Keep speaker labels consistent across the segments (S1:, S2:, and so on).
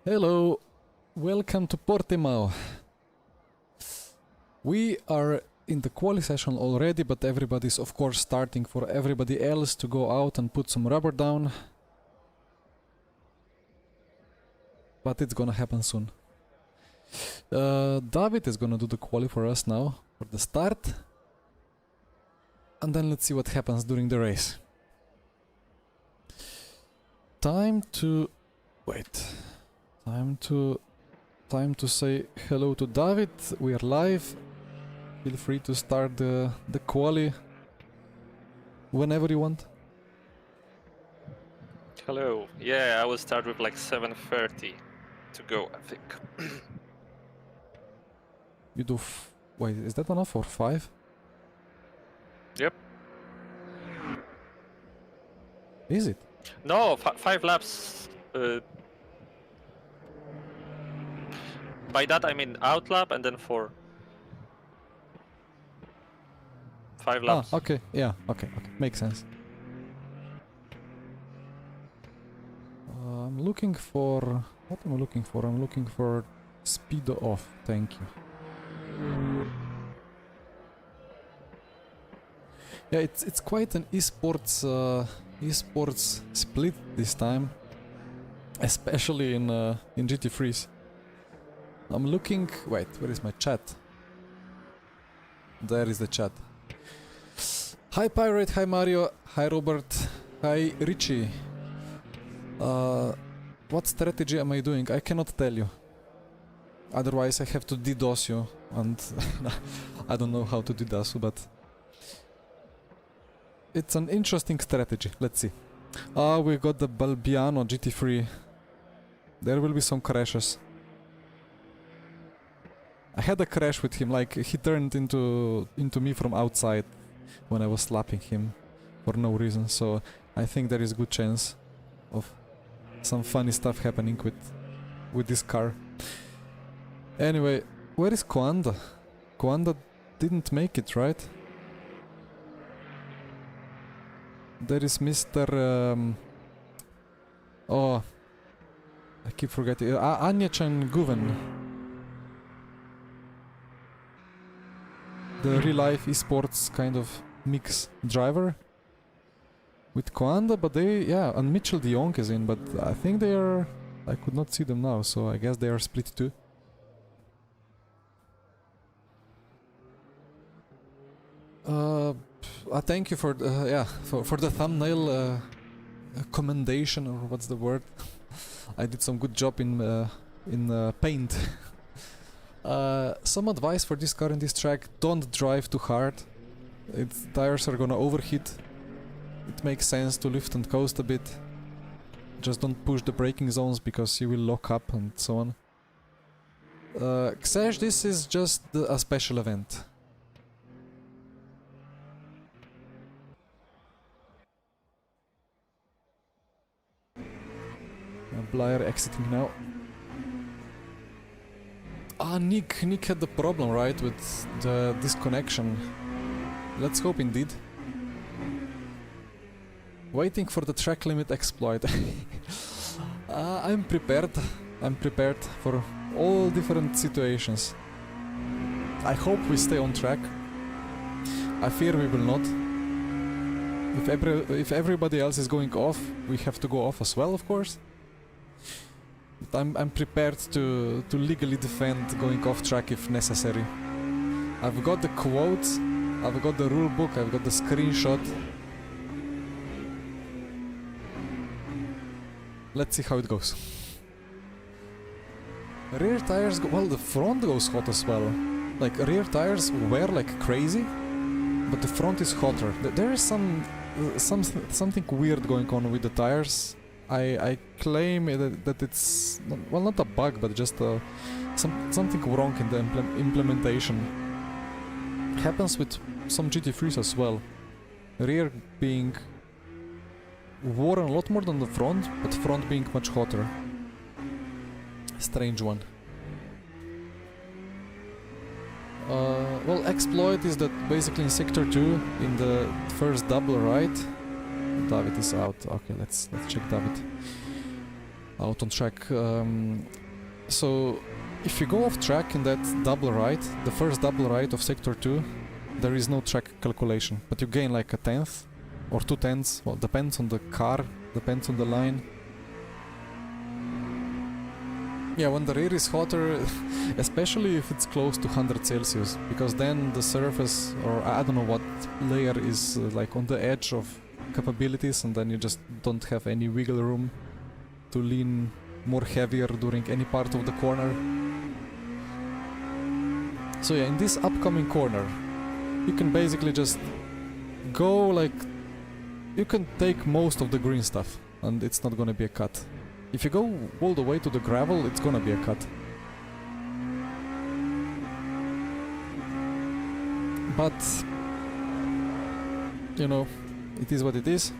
S1: Hello, welcome to Portimao. We are in the quali session already, but everybody's of course starting for everybody else to go out and put some rubber down. But it's gonna happen soon. David is gonna do the quali for us now, for the start. And then let's see what happens during the race. Time to... wait. Time to say hello to David. We are live. Feel free to start the quali whenever you want.
S2: Hello. Yeah, I will start with like 7:30 to go, I think.
S1: You do wait, is that enough for 5?
S2: Yep.
S1: Is it?
S2: No, 5 laps. By that I mean out lap and then 4. 5 laps.
S1: Ah, okay, yeah, okay, makes sense. I'm looking for... what am I looking for? I'm looking for speed off, thank you. Yeah, it's quite an esports split this time, especially in GT3s. I'm looking... wait, where is my chat? There is the chat. Hi Pirate, hi Mario, hi Robert, hi Richie. What strategy am I doing? I cannot tell you. Otherwise I have to DDoS you, and I don't know how to DDoS you, but... it's an interesting strategy, let's see. We got the Balbiano GT3. There will be some crashes. I had a crash with him, like he turned into me from outside when I was slapping him for no reason, so I think there is a good chance of some funny stuff happening with this car. Anyway, where is Coanda? Coanda didn't make it, right? There is Mr. Oh, I keep forgetting. Anya-chan Guven. The real-life esports kind of mix driver with Coanda, but they, yeah, and Mitchell de Jong is in, but I think they are... I could not see them now, so I guess they are split too. Thank you for yeah, for the thumbnail commendation, or what's the word? I did some good job in paint. Some advice for this car in this track: don't drive too hard. Its tires are gonna overheat. It makes sense to lift and coast a bit. Just don't push the braking zones because you will lock up and so on. Xash, this is just a special event. Blair exiting now. Ah, Nick had the problem, right, with the disconnection. Let's hope indeed. Waiting for the track limit exploit. I'm prepared for all different situations. I hope we stay on track. I fear we will not. If everybody else is going off, we have to go off as well, of course. But I'm prepared to legally defend going off track if necessary. I've got the quotes, I've got the rule book, I've got the screenshot. Let's see how it goes. Rear tires go... well, the front goes hot as well. Like, rear tires wear like crazy, but the front is hotter. There is something weird going on with the tires. I claim that it's... well, not a bug, but just something wrong in the implementation. Happens with some GT3s as well. Rear being worn a lot more than the front, but front being much hotter. Strange one. Well, exploit is that basically in sector 2, in the first double right, David is out. Okay, let's check David. out on track. So if you go off track in that double right, the first double right of sector 2, there is no track calculation, but you gain like a tenth or 2/10, well, depends on the car, depends on the line. Yeah, when the rear is hotter, especially if it's close to 100 Celsius, because then the surface, or I don't know what layer is like on the edge of capabilities, and then you just don't have any wiggle room to lean more heavier during any part of the corner. So yeah, in this upcoming corner, you can basically just go like... You can take most of the green stuff, and it's not gonna be a cut. If you go all the way to the gravel, it's gonna be a cut. But, you know, it is what it is.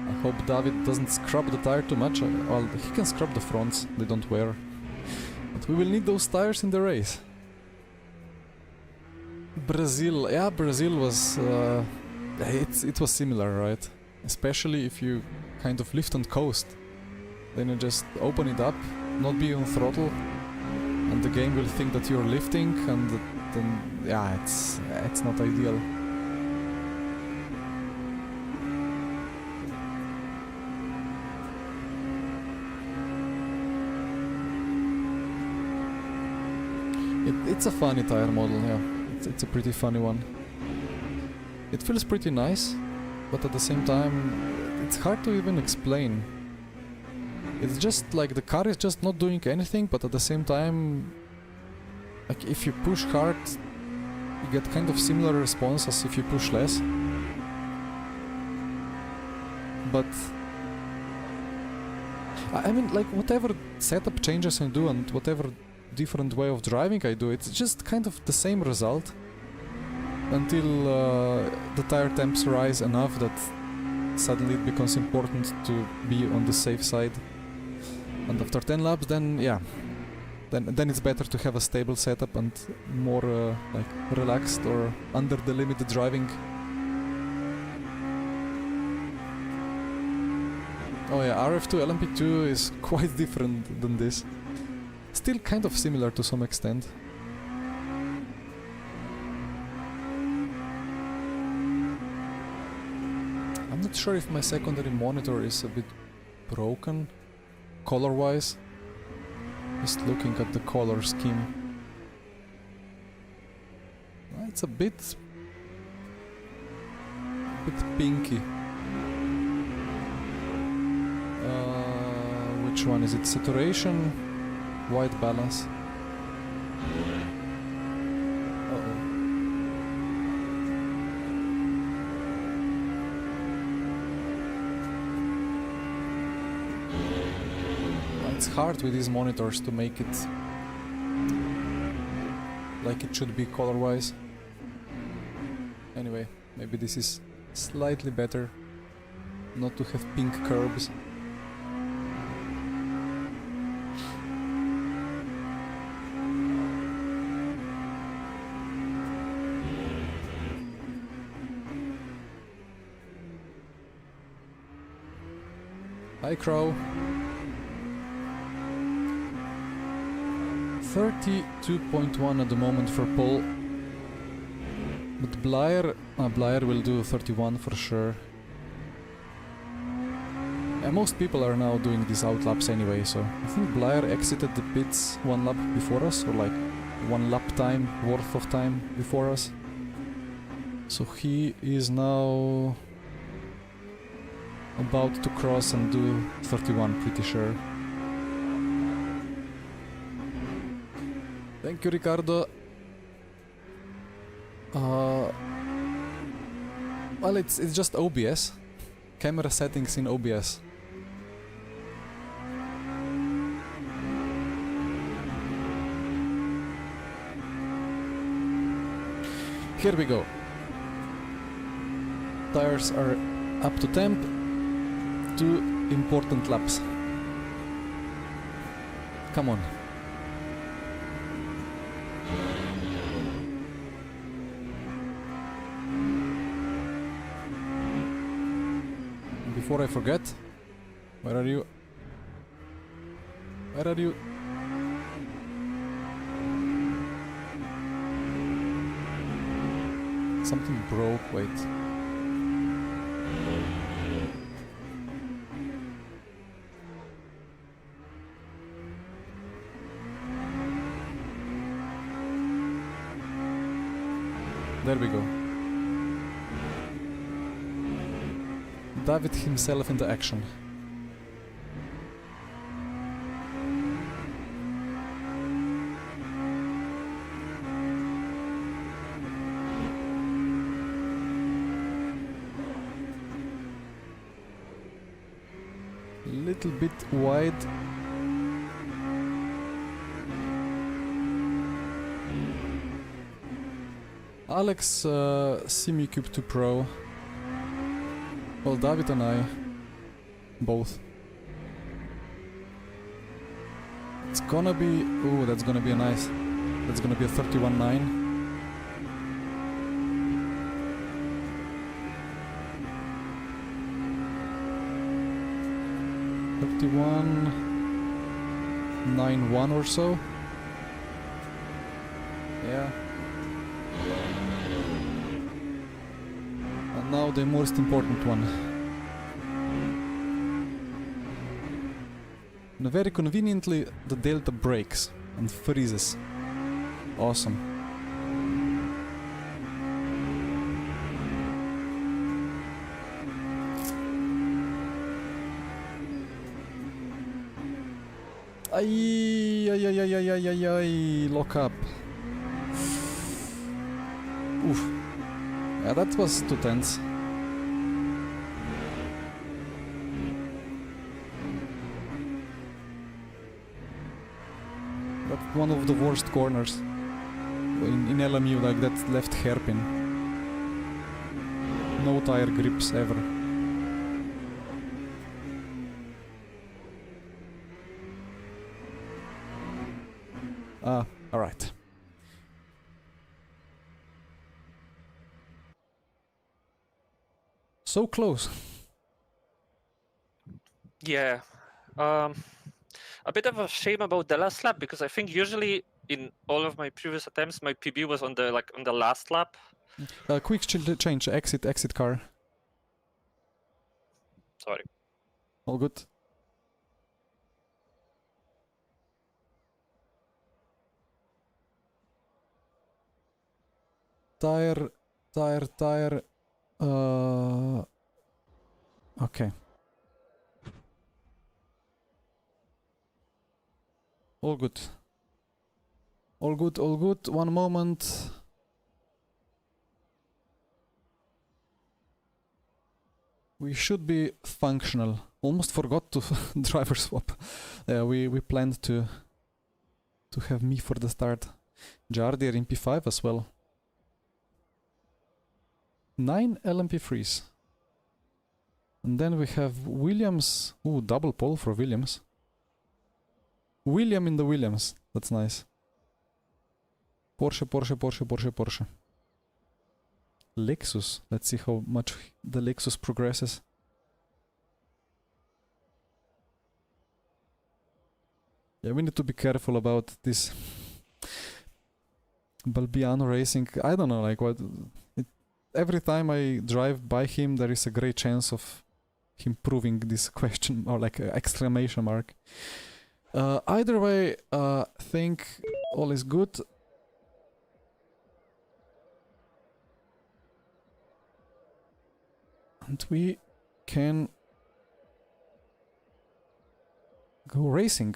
S1: I hope David doesn't scrub the tire too much. Well, he can scrub the fronts, they don't wear. But we will need those tires in the race. Brazil, yeah, Brazil was... it was similar, right? Especially if you kind of lift and coast. Then you just open it up, not be on throttle, and the game will think that you're lifting, and then, yeah, it's not ideal. It's a funny tire model, yeah. It's a pretty funny one. It feels pretty nice, but at the same time, it's hard to even explain. It's just like the car is just not doing anything, but at the same time, like if you push hard, you get kind of similar response as if you push less. But I mean, like whatever setup changes I do and whatever different way of driving I do, it's just kind of the same result. Until the tire temps rise enough that suddenly it becomes important to be on the safe side. And after 10 laps, then yeah, then it's better to have a stable setup and more like relaxed or under the limit driving. Oh yeah, RF2 LMP2 is quite different than this. Still kind of similar to some extent. I'm not sure if my secondary monitor is a bit broken, color-wise. Just looking at the color scheme. It's a bit pinky. Which one is it? Saturation, white balance. It's hard with these monitors to make it like it should be color-wise. Anyway, maybe this is slightly better not to have pink curbs. Hi Crow. 32.1 at the moment for pole. But Blair will do 31 for sure. And most people are now doing these outlaps anyway, so I think Blair exited the pits 1 lap before us, or like 1 lap time worth of time before us. So he is now about to cross and do 31, pretty sure. Thank you, Ricardo. Well, it's just OBS. Camera settings in OBS. Here we go. Tires are up to temp. 2 important laps. Come on. before I forget, where are you? Where are you? Something broke, wait. There we go. David himself into action. Little bit wide. Alex Simicube 2 Pro. Well, David and I both. It's gonna be... Ooh, that's gonna be a nice... That's gonna be a 31.9. $31.91 or so. Yeah. And now the most important one. And very conveniently, the Delta brakes and freezes. Awesome. Ay, lock up. Oof. Yeah, that was too tense. That's one of the worst corners in LMU, like that left hairpin. No tire grips ever. Alright. So close.
S2: Yeah. A bit of a shame about the last lap because I think usually in all of my previous attempts my PB was on the last lap.
S1: Quick change. Exit car.
S2: Sorry.
S1: All good. Tire. Okay. All good. All good. One moment. We should be functional. Almost forgot to driver swap. Yeah, we planned to have me for the start. Jardier in P5 as well. 9 LMP3s. And then we have Williams. Ooh, double pole for Williams. William in the Williams. That's nice. Porsche. Lexus. Let's see how much the Lexus progresses. Yeah, we need to be careful about this Balbiano racing. I don't know, like what... every time I drive by him, there is a great chance of him proving this question, or like exclamation mark. Either way, think all is good. And we can go racing.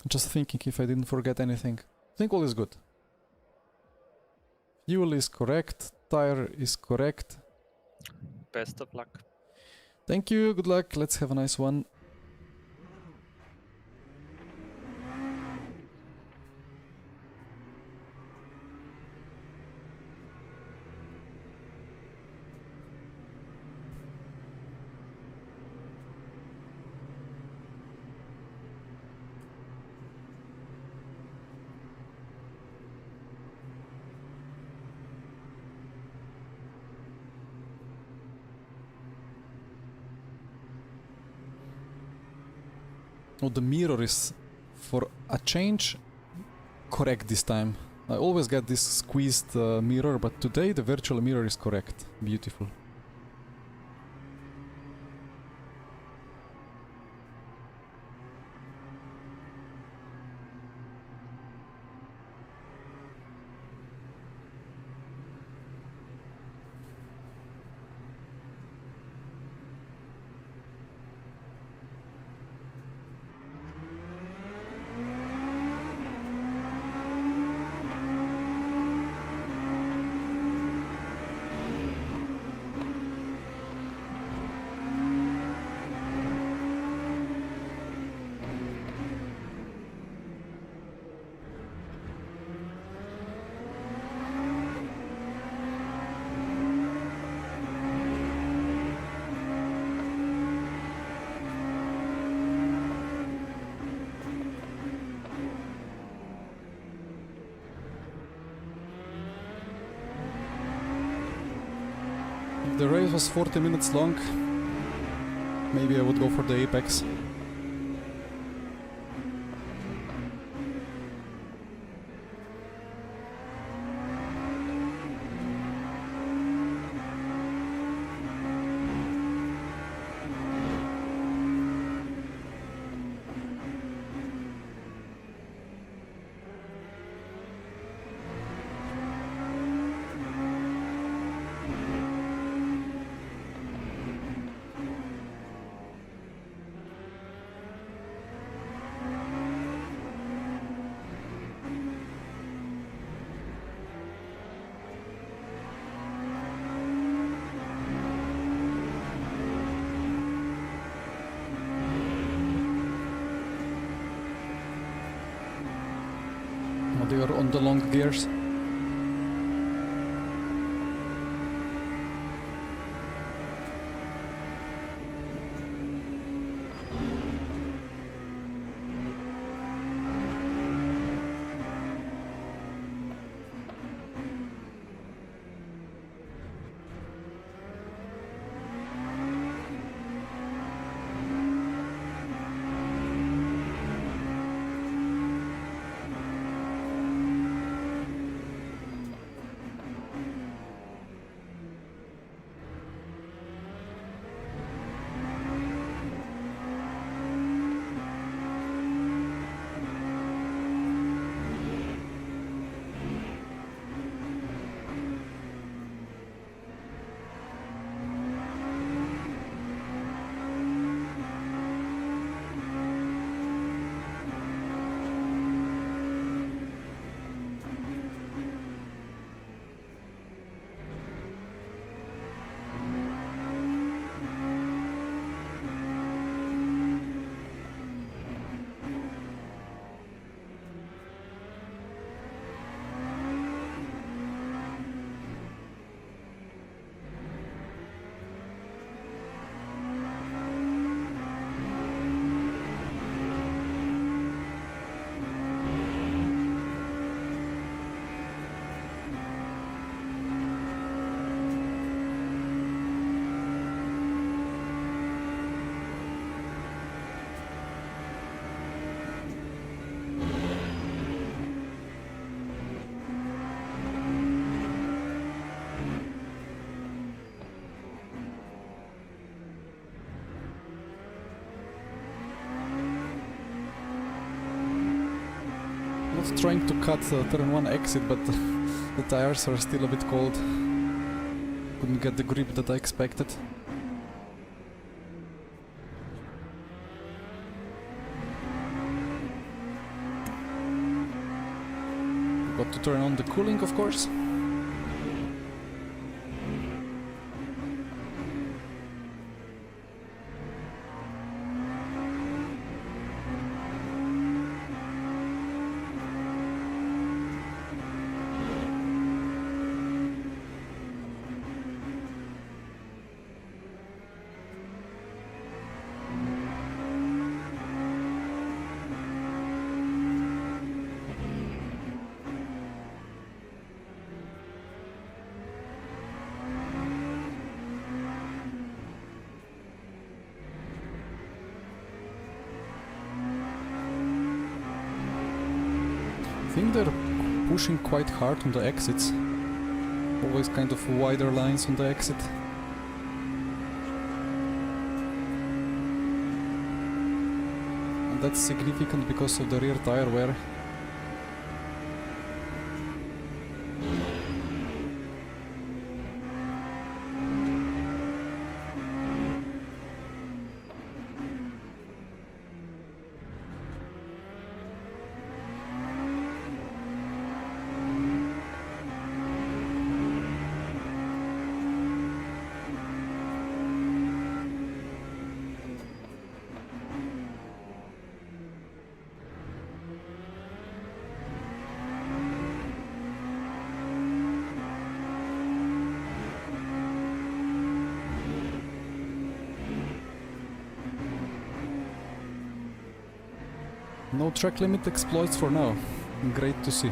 S1: Just thinking if I didn't forget anything. I think all is good. Fuel is correct. Tire is correct.
S2: Best of luck.
S1: Thank you. Good luck. Let's have a nice one. Oh, the mirror is, for a change, correct this time. I always get this squeezed mirror, but today the virtual mirror is correct. Beautiful. If the race was 40 minutes long, maybe I would go for the apex. They are on the long gears. Not trying to cut turn 1 exit, but the tires are still a bit cold. Couldn't get the grip that I expected. Got to turn on the cooling, of course. think they're pushing quite hard on the exits. Always kind of wider lines on the exit. And that's significant because of the rear tire wear. No track limit exploits for now. Great to see.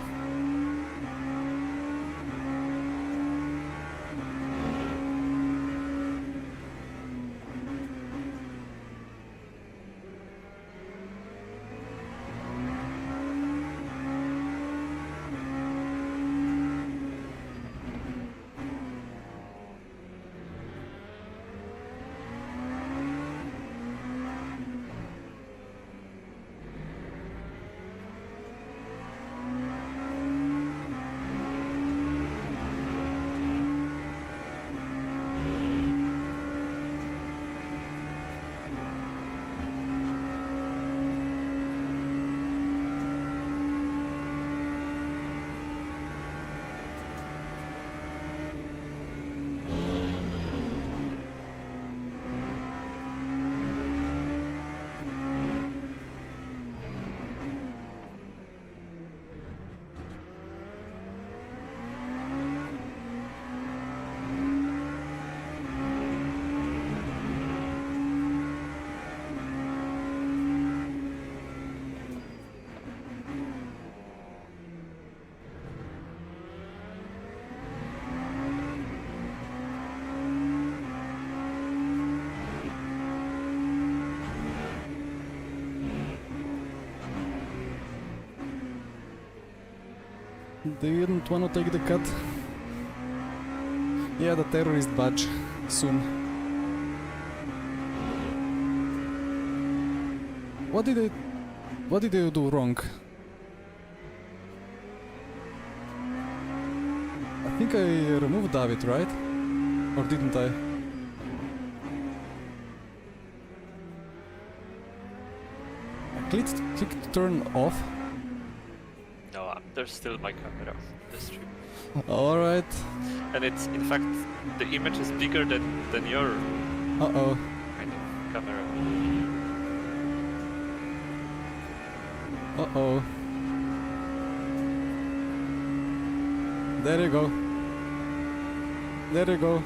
S1: They didn't want to take the cut. Yeah, the terrorist badge soon. What did they do wrong? I think I removed David, right? Or didn't I? I clicked turn off.
S2: No, there's still my camera. That's true.
S1: Alright.
S2: And it's, in fact, the image is bigger than your
S1: Uh-oh.
S2: kind of camera.
S1: Uh-oh. There you go. There you go.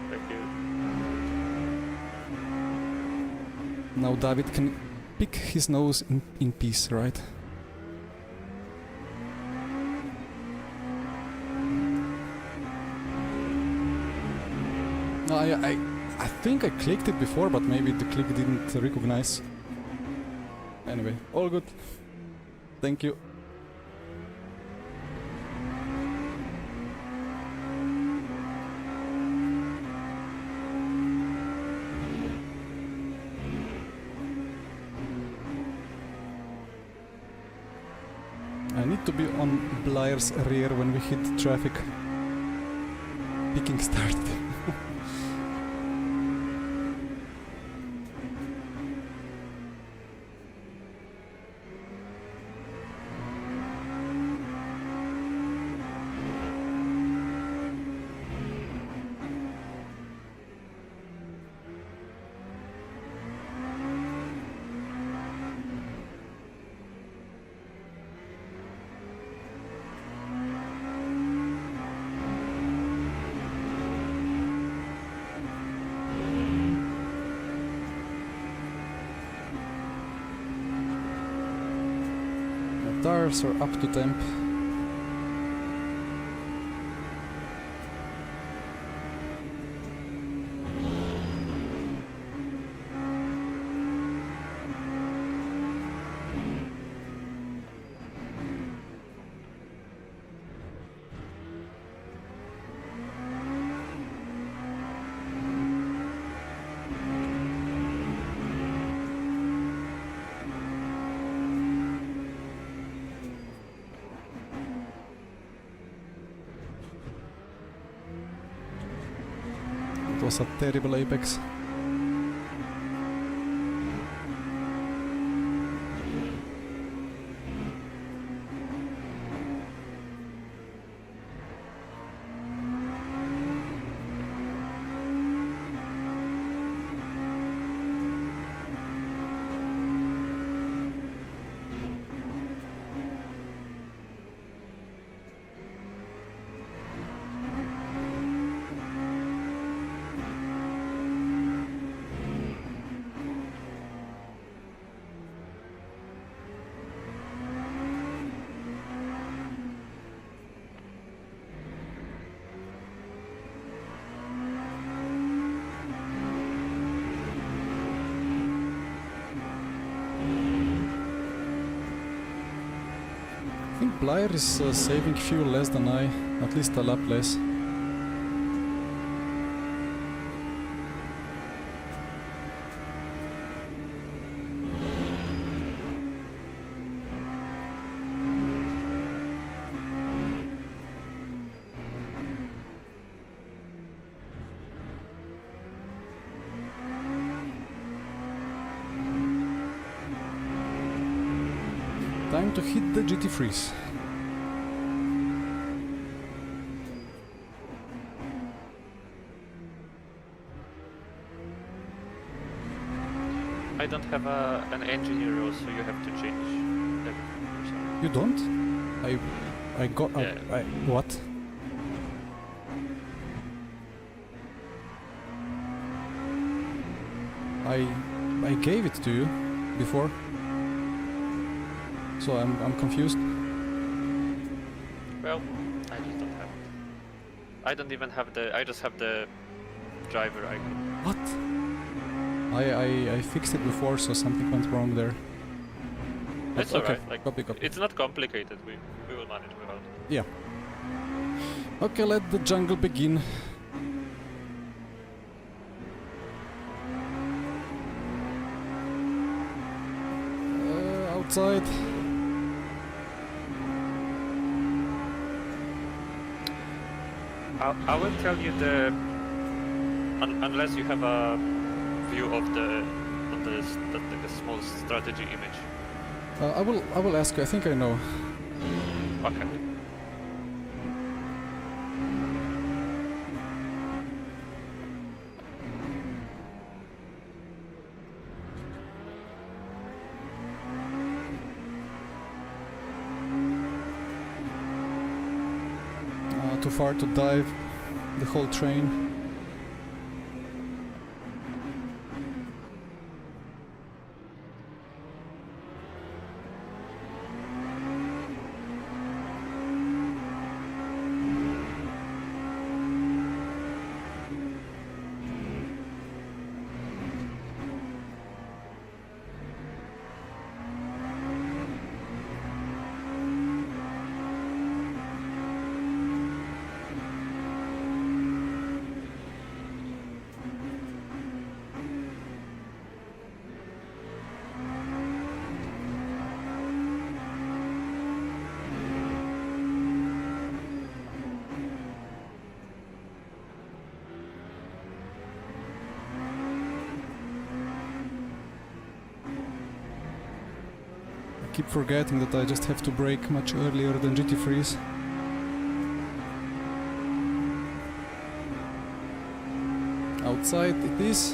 S2: Thank you.
S1: Now David can pick his nose in peace, right? No, I think I clicked it before, but maybe the click didn't recognize. Anyway, all good. Thank you. I need to be on Blair's rear when we hit traffic. Picking start. Tires are up to temp. was a terrible apex. I think Blair is saving fuel less than I, at least a lap less. Time to hit the GT freeze.
S2: I don't have an engineer role, so you have to change everything yourself.
S1: You don't? I got...
S2: Yeah.
S1: What? I gave it to you before. So I'm confused.
S2: Well, I just don't have it. I don't even have the... I just have the driver icon.
S1: What? I fixed it before, so something went wrong there.
S2: It's
S1: okay.
S2: alright, like,
S1: Copy.
S2: it's not complicated, we will manage without it.
S1: Yeah. Okay, let the jungle begin. Outside.
S2: I will tell you the... unless you have a view of the small strategy image.
S1: I will ask you. I think I know.
S2: Okay.
S1: Too far to dive the whole train. I keep forgetting that I just have to brake much earlier than GT freeze. Outside it is.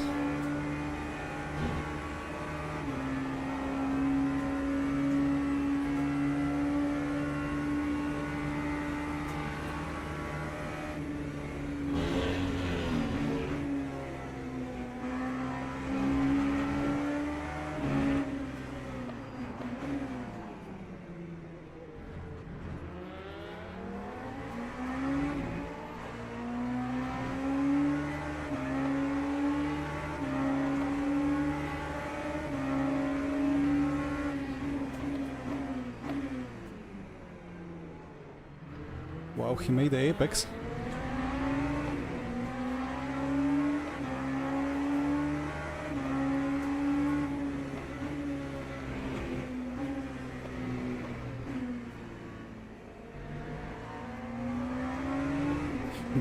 S1: Wow, he made the apex.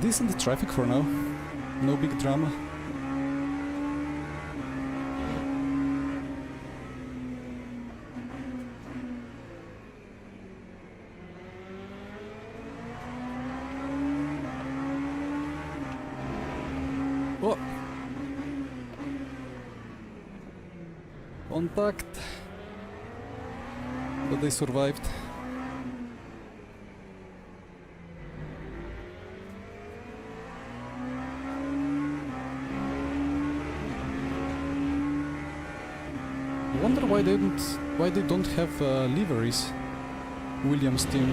S1: Decent traffic for now. No big drama. Oh! Contact! But they survived. I wonder why they don't have liveries. Williams team.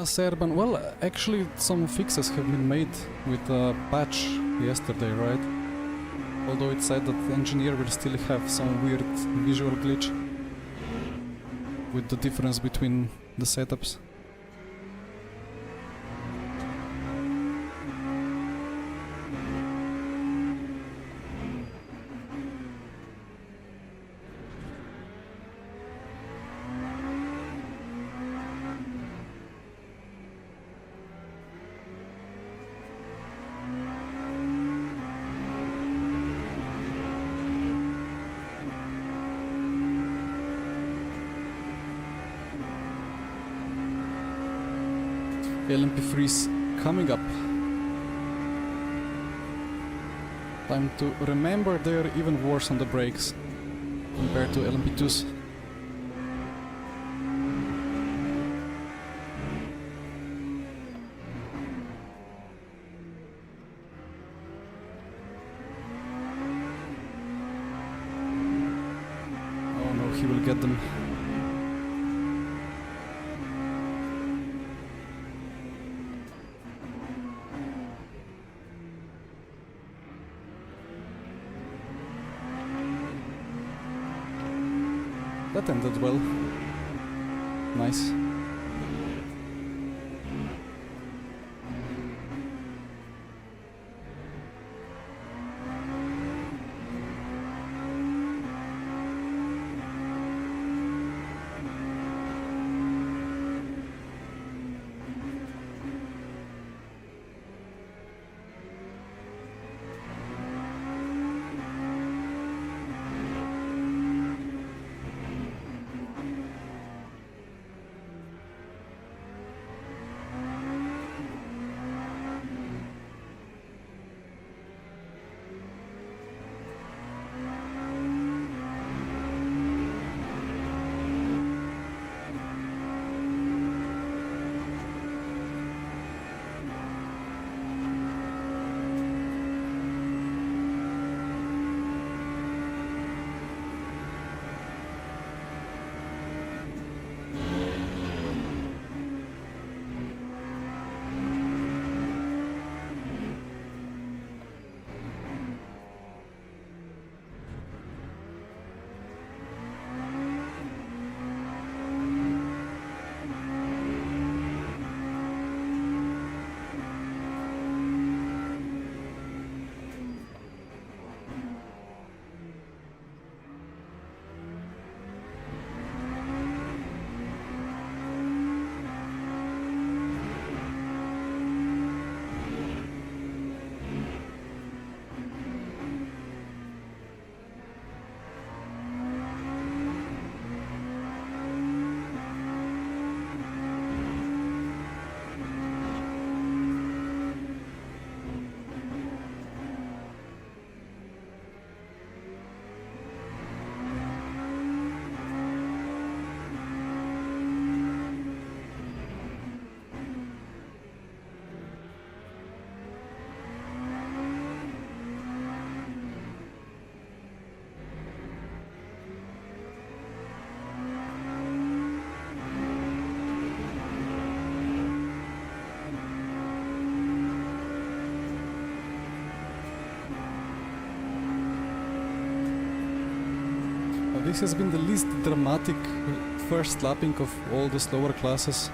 S1: Serban, well, actually some fixes have been made with a patch yesterday, right? Although it said that the engineer will still have some weird visual glitch with the difference between the setups. LMP3 is coming up. Time to remember they're even worse on the brakes compared to LMP2s. Oh no, he will get them. That ended well. Nice. This has been the least dramatic first lapping of all the slower classes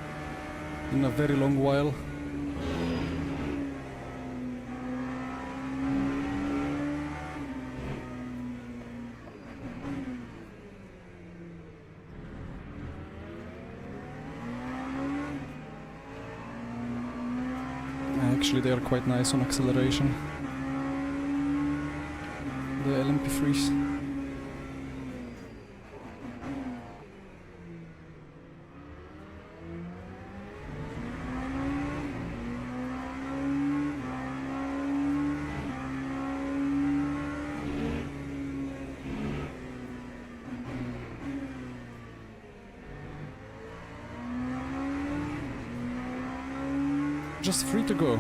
S1: in a very long while. Actually, they are quite nice on acceleration. The LMP3s. Just 3 to go.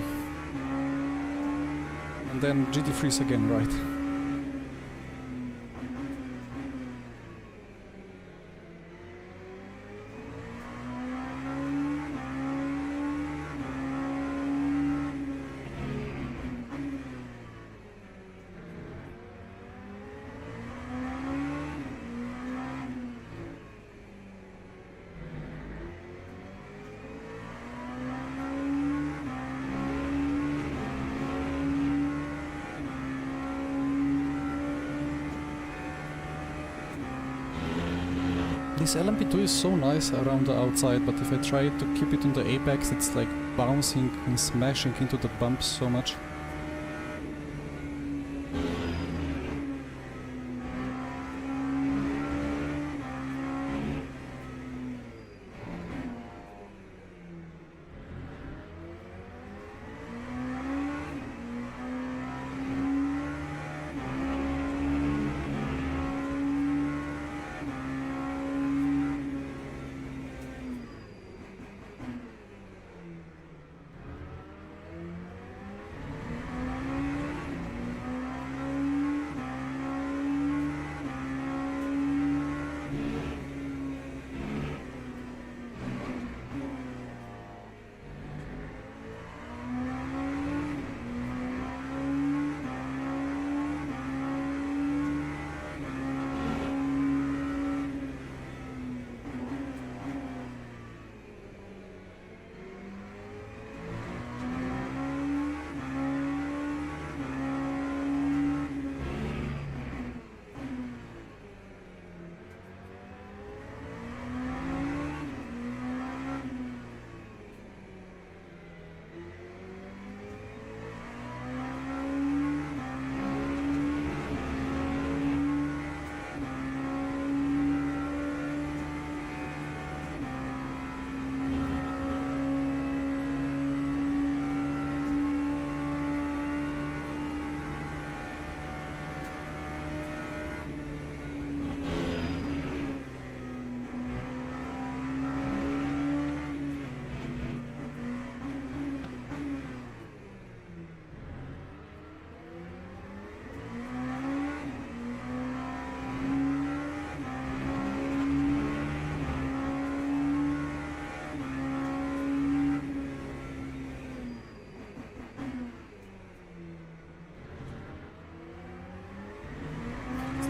S1: And then GT3s again, right? This LMP2 is so nice around the outside, but if I try to keep it in the apex, it's like bouncing and smashing into the bumps so much.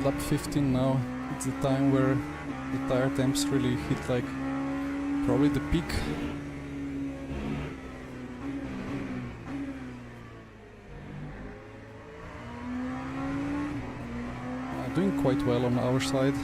S1: Lap 15 now. It's the time where the tire temps really hit like probably the peak. Doing quite well on our side.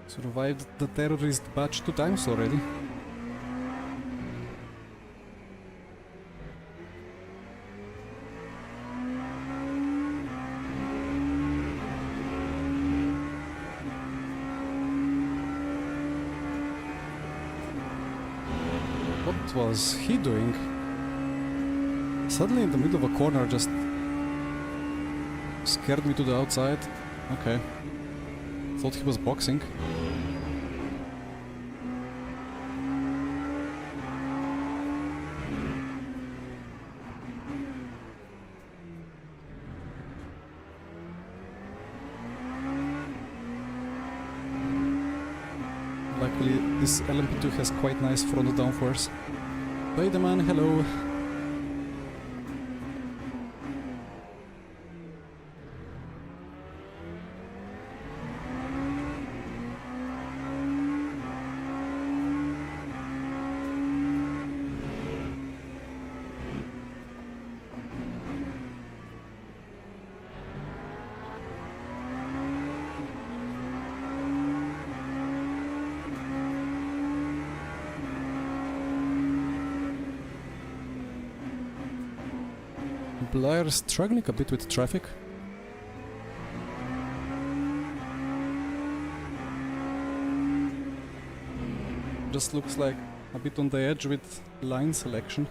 S1: Survived the terrorist batch 2 times already. What was he doing? Suddenly in the middle of a corner just scared me to the outside. Okay. Thought he was boxing. Luckily, this LMP2 has quite nice front downforce. Spider-Man, hello. Blair is struggling a bit with traffic. Just looks like a bit on the edge with line selection.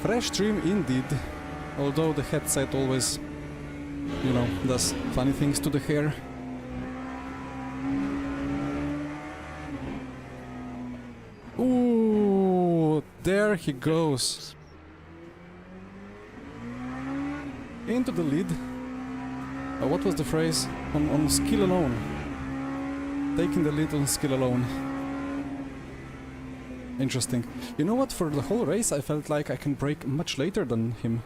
S1: Fresh trim indeed, although the headset always, you know, does funny things to the hair. Ooh, there he goes. Into the lead. What was the phrase? On skill alone. Taking the lead on skill alone. Interesting. You know what, for the whole race I felt like I can brake much later than him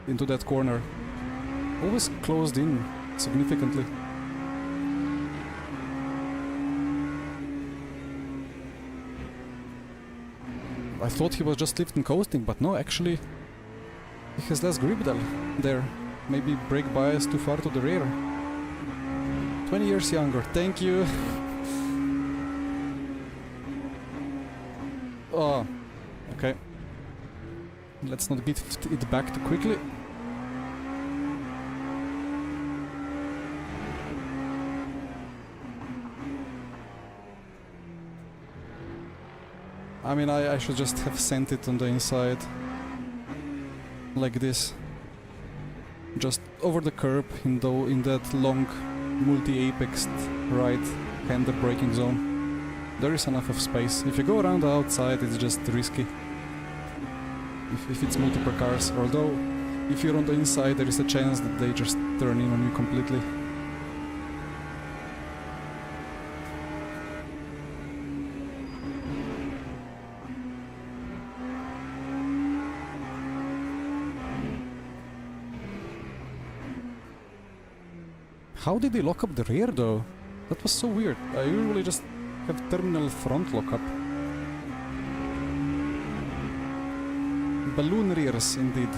S1: into that corner. Always closed in significantly. I thought he was just lifting coasting, but no, actually he has less grip there. Maybe brake bias too far to the rear. 20 years younger, thank you. Oh, okay. Let's not beat it back too quickly. I mean, I should just have sent it on the inside. Like this. Just over the curb in that long multi-apexed right-hander braking zone. There is enough of space. If you go around the outside, it's just risky. If it's multiple cars. Although, if you're on the inside, there is a chance that they just turn in on you completely. How did they lock up the rear though? That was so weird. I usually just have terminal front lockup. Balloon rears, indeed.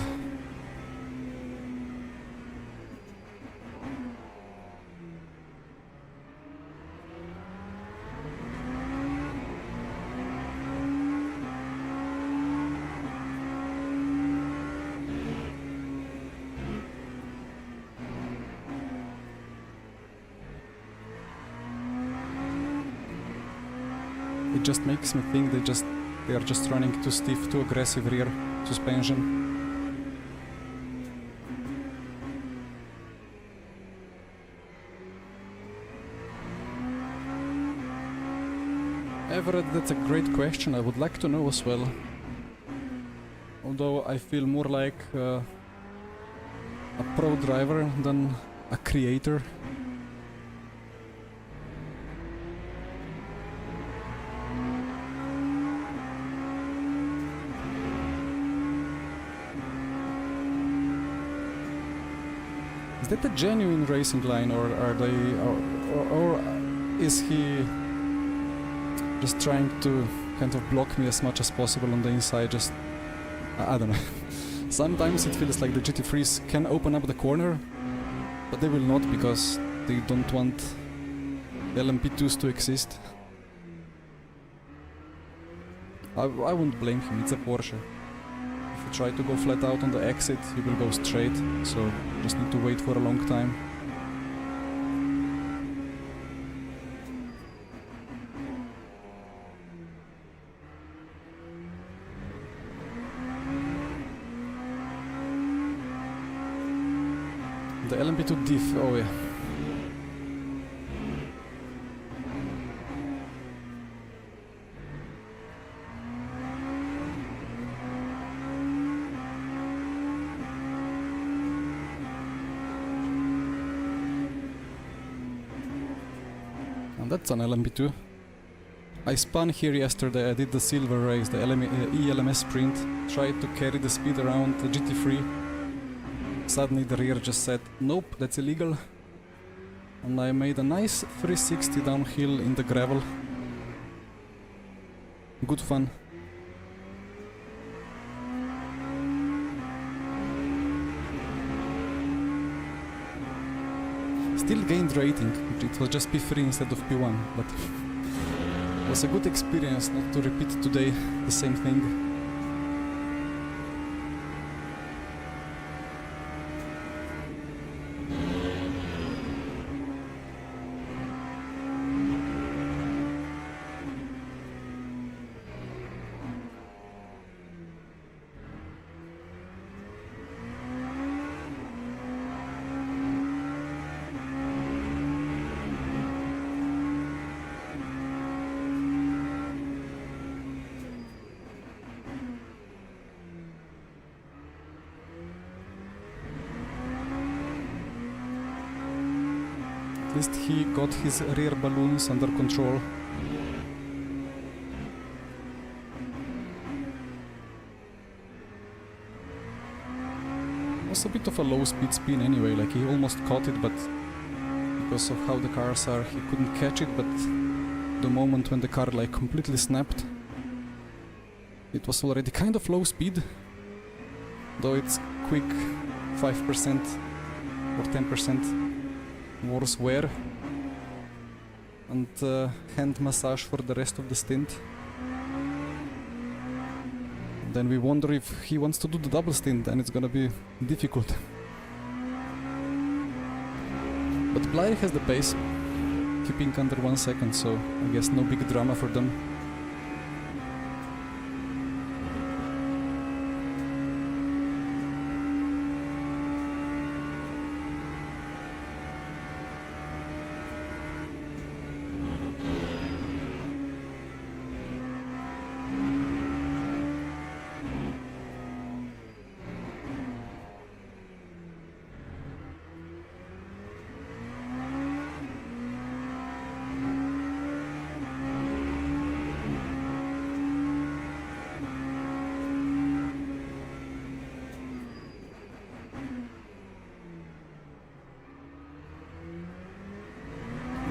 S1: It just makes me think they are just running too stiff, too aggressive rear suspension. Everett, that's a great question. I would like to know as well. Although I feel more like a pro driver than a creator. Is that a genuine racing line, or are they, or is he just trying to kind of block me as much as possible on the inside? Just I don't know. Sometimes it feels like the GT3s can open up the corner, but they will not because they don't want LMP2s to exist. I won't blame him, it's a Porsche. If you try to go flat out on the exit, you will go straight, so you just need to wait for a long time. The LMP2 diff, oh yeah. And that's an LMP2. I spun here yesterday, I did the silver race, the ELMS sprint, tried to carry the speed around the GT3. Suddenly the rear just said, nope, that's illegal. And I made a nice 360 downhill in the gravel. Good fun. Still gained rating, it was just P3 instead of P1, but it was a good experience not to repeat today the same thing. At least he got his rear balloons under control. It was a bit of a low speed spin anyway, like he almost caught it, but because of how the cars are, he couldn't catch it, but the moment when the car like completely snapped, it was already kind of low speed, though it's quick 5% or 10% worse wear and hand massage for the rest of the stint. Then we wonder if he wants to do the double stint, and it's gonna be difficult. But Blair has the pace, keeping under 1 second, so I guess no big drama for them.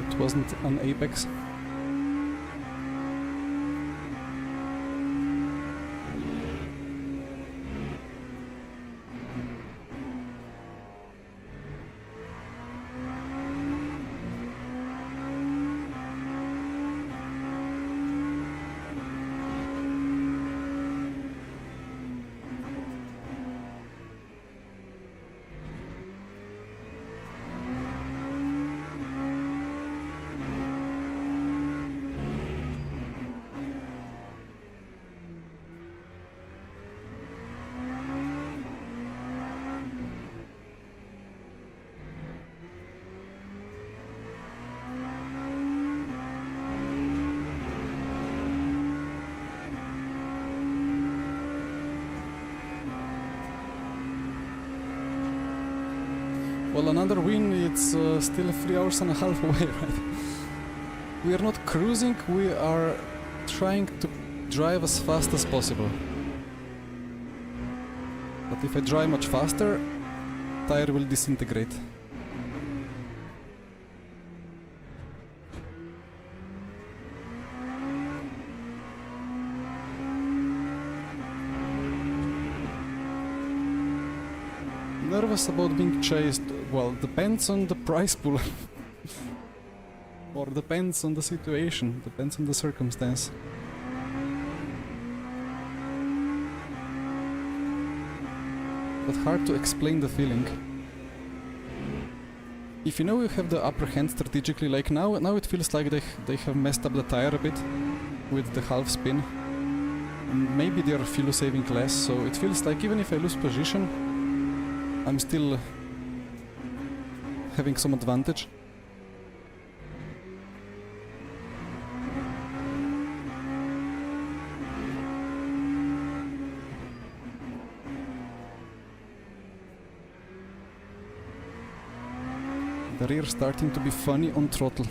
S1: It wasn't an apex. Well, another win, it's still 3 hours and a half away, right? We are not cruising, we are trying to drive as fast as possible. But if I drive much faster, tire will disintegrate. Nervous about being chased? Well, depends on the price pool. Or depends on the situation, depends on the circumstance. But hard to explain the feeling. If you know you have the upper hand strategically, like now it feels like they have messed up the tire a bit with the half spin. And maybe they are fuel saving less, so it feels like even if I lose position, I'm still having some advantage. The rear starting to be funny on throttle.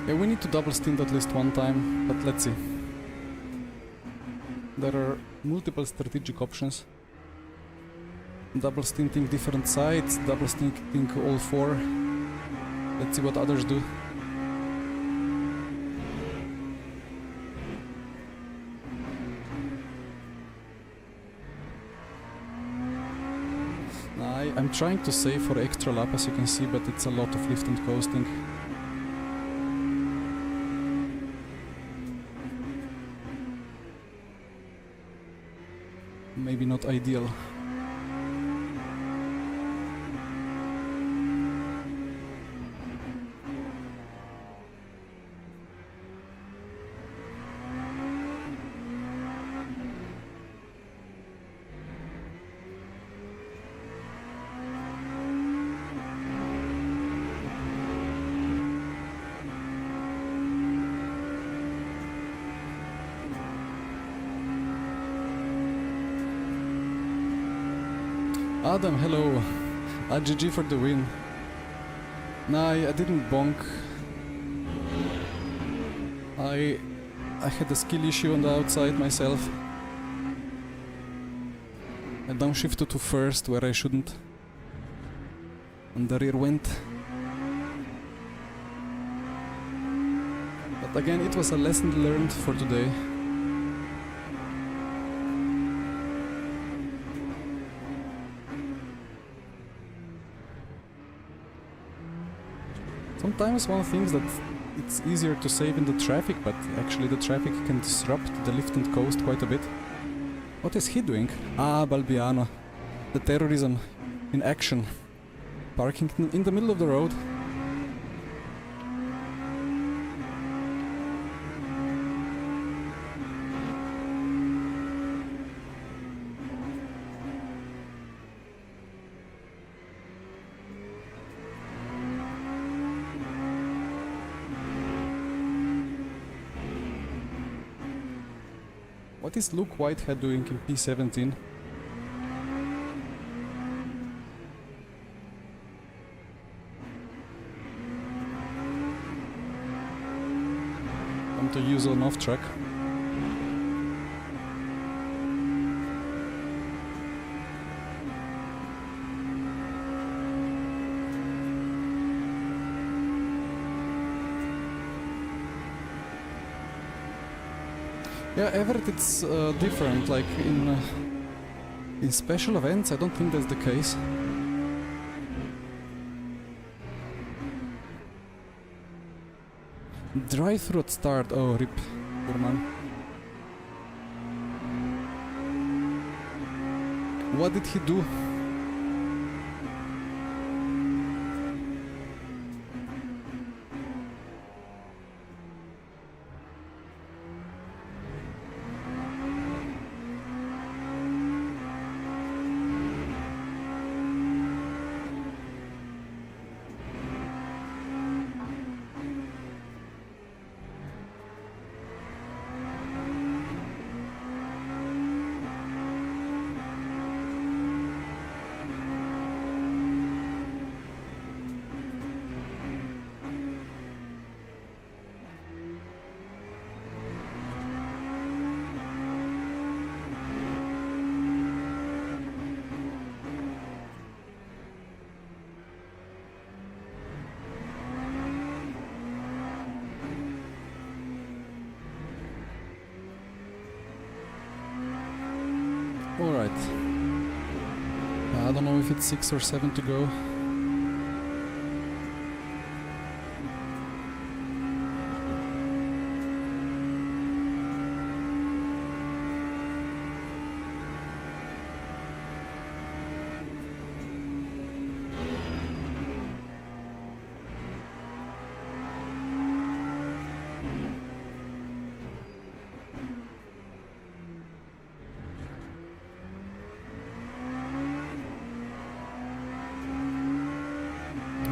S1: Yeah, we need to double stint at least one time, but let's see. There are multiple strategic options. Double stinting different sides, double stinting all four. Let's see what others do. I'm trying to save for extra lap, as you can see, but it's a lot of lift and coasting. Maybe not ideal. Adam, hello. GG for the win. Nah, I didn't bonk. I had a skill issue on the outside myself. I downshifted to first where I shouldn't. And the rear went. But again, it was a lesson learned for today. Sometimes one thinks that it's easier to save in the traffic, but actually the traffic can disrupt the lift and coast quite a bit. What is he doing? Ah, Balbiano. The terrorism in action. Parking in the middle of the road. What is Luke Whitehead doing in P17? Come to use on off track. Yeah, Everett, it's different. Like in special events, I don't think that's the case. Drive-through at start. Oh, rip, poor man. What did he do? Alright. I don't know if it's 6 or 7 to go.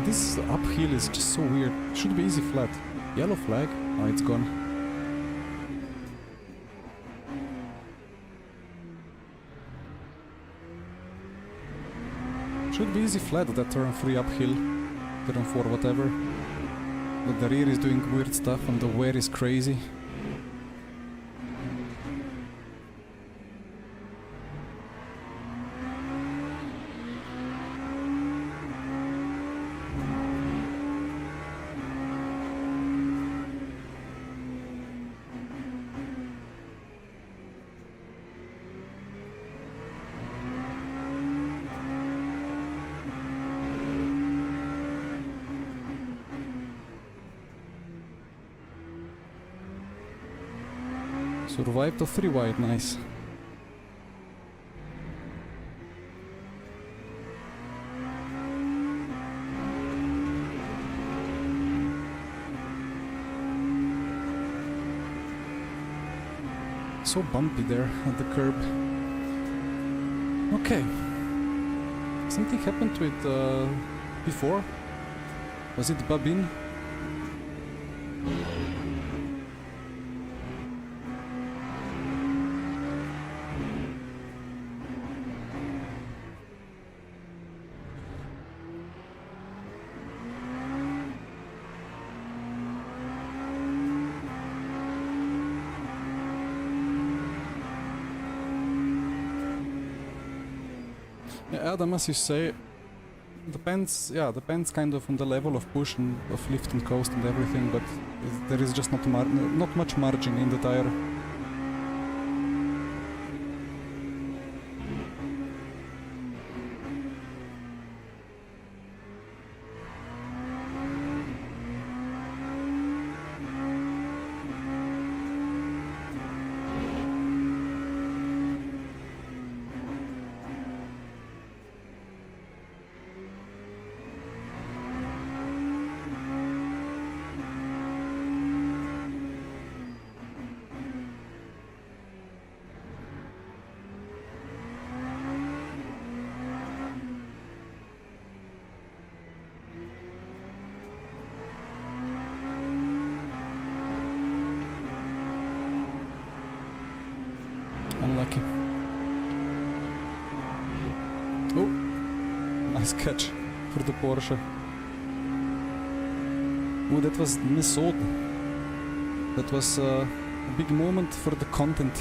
S1: This uphill is just so weird. Should be easy flat. Yellow flag? Oh, it's gone. Should be easy flat, that turn 3 uphill. Turn 4 whatever. But the rear is doing weird stuff and the wear is crazy. Survived to 3 wide, nice. So bumpy there at the curb. Okay. Something happened to it before? Was it Babin? Yeah, Adam, as you say, depends kind of on the level of push and of lift and coast and everything, but there is just not much margin in the tire. Unlucky. Oh, nice catch for the Porsche. Oh, that was Nisod. That was a big moment for the content.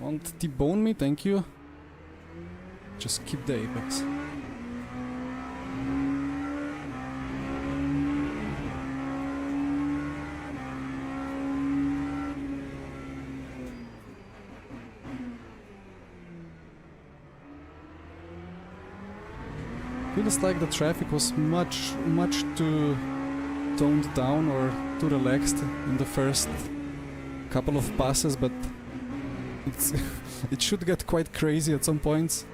S1: Won't T-bone me, thank you. Just keep the apex. Feels like the traffic was much too toned down or too relaxed in the first couple of passes, but it should get quite crazy at some points.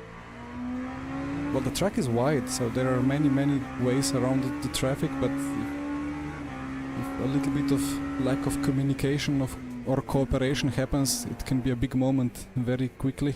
S1: Well, the track is wide, so there are many ways around the traffic, but if a little bit of lack of communication or cooperation happens, it can be a big moment very quickly.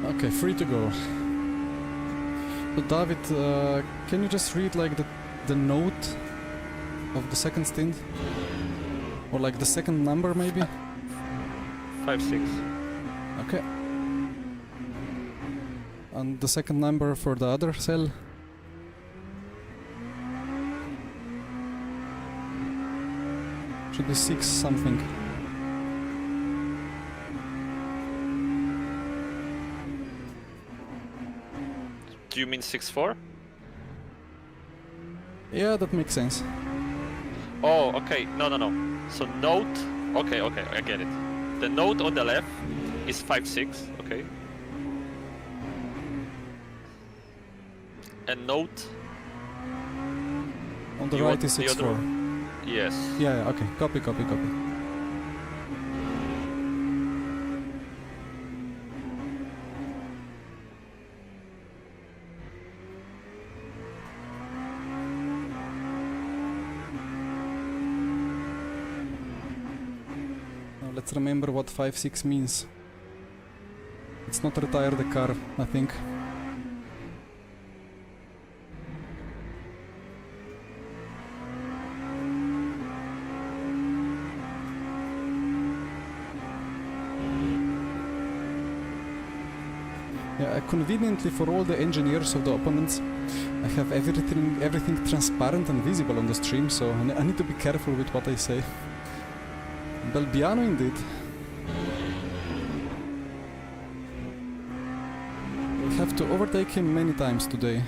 S1: Okay, free to go. So David, can you just read like the the note of the second stint? Or like the second number maybe?
S2: 5-6.
S1: Okay. And the second number for the other cell? Should be 6 something.
S2: Do you mean 6-4?
S1: Yeah, that makes sense.
S2: Oh, okay. No. So note. Okay, I get it. The note on the left is 5-6. Okay. And note.
S1: On the
S2: You
S1: right
S2: want
S1: is
S2: the
S1: 6
S2: other
S1: 4.
S2: one? Yes.
S1: Yeah, okay. Copy. Now let's remember what 5-6 means. It's not retire the car, I think. Yeah, conveniently for all the engineers of the opponents, I have everything transparent and visible on the stream, so I need to be careful with what I say. Belbiano indeed. We'll have to overtake him many times today.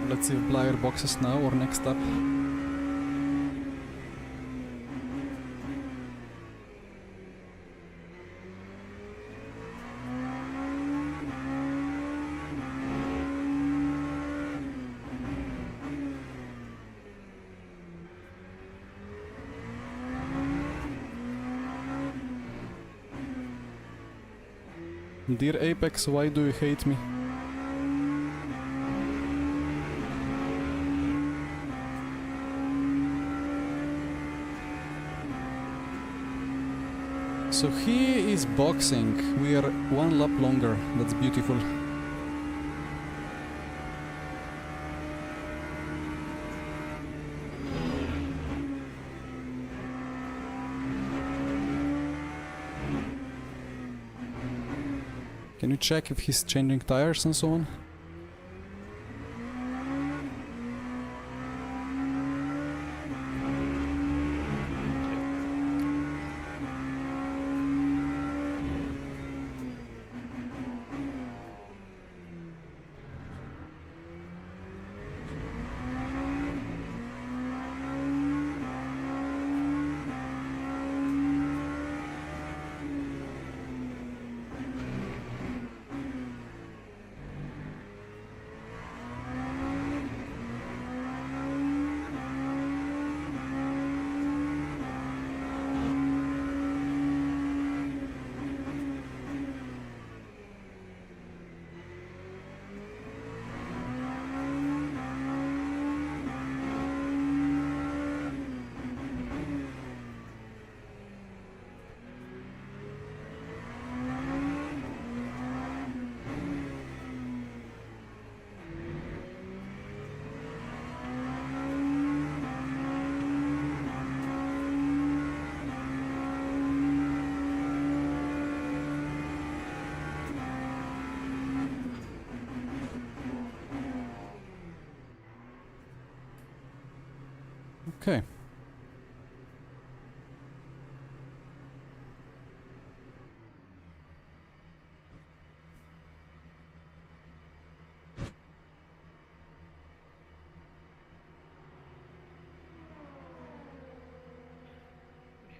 S1: Let's see if Blyer boxes now or next up. Dear Apex, why do you hate me? So he is boxing. We are one lap longer. That's beautiful. Can you check if he's changing tires and so on? Okay.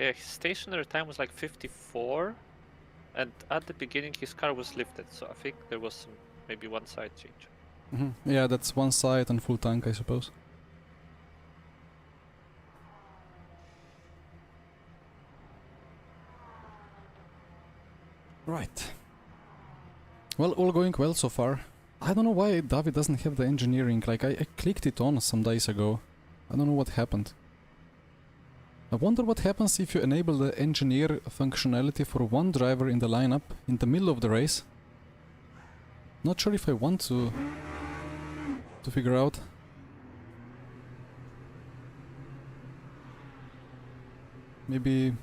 S2: Yeah, his stationary time was like 54, and at the beginning his car was lifted, so I think there was some, maybe one side change.
S1: Yeah, that's one side and full tank, I suppose. Right. Well, all going well so far. I don't know why Davi doesn't have the engineering, like I clicked it on some days ago. I don't know what happened. I wonder what happens if you enable the engineer functionality for one driver in the lineup in the middle of the race. Not sure if I want to figure out. Maybe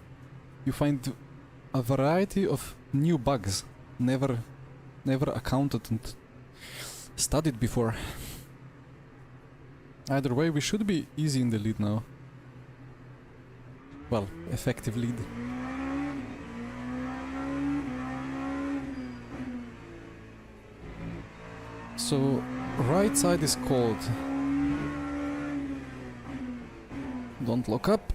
S1: you find a variety of new bugs never accounted and studied before. Either way, we should be easy in the lead now. Well, effective lead. So, right side is cold. Don't lock up.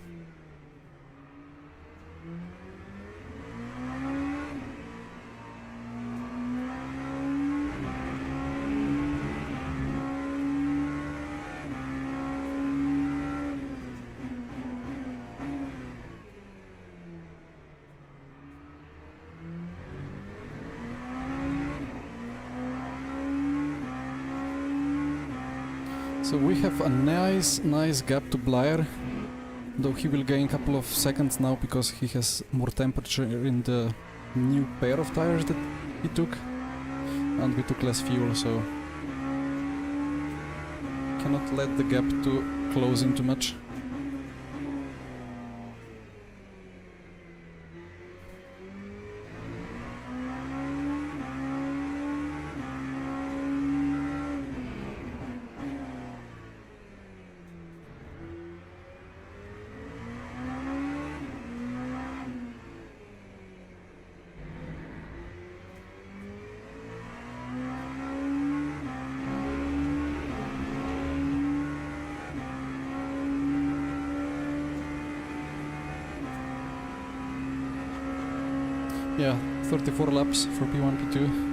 S1: So we have a nice gap to Blair, though he will gain a couple of seconds now because he has more temperature in the new pair of tires that he took, and we took less fuel, so cannot let the gap to close in too much. Yeah, 34 laps for P1, P2.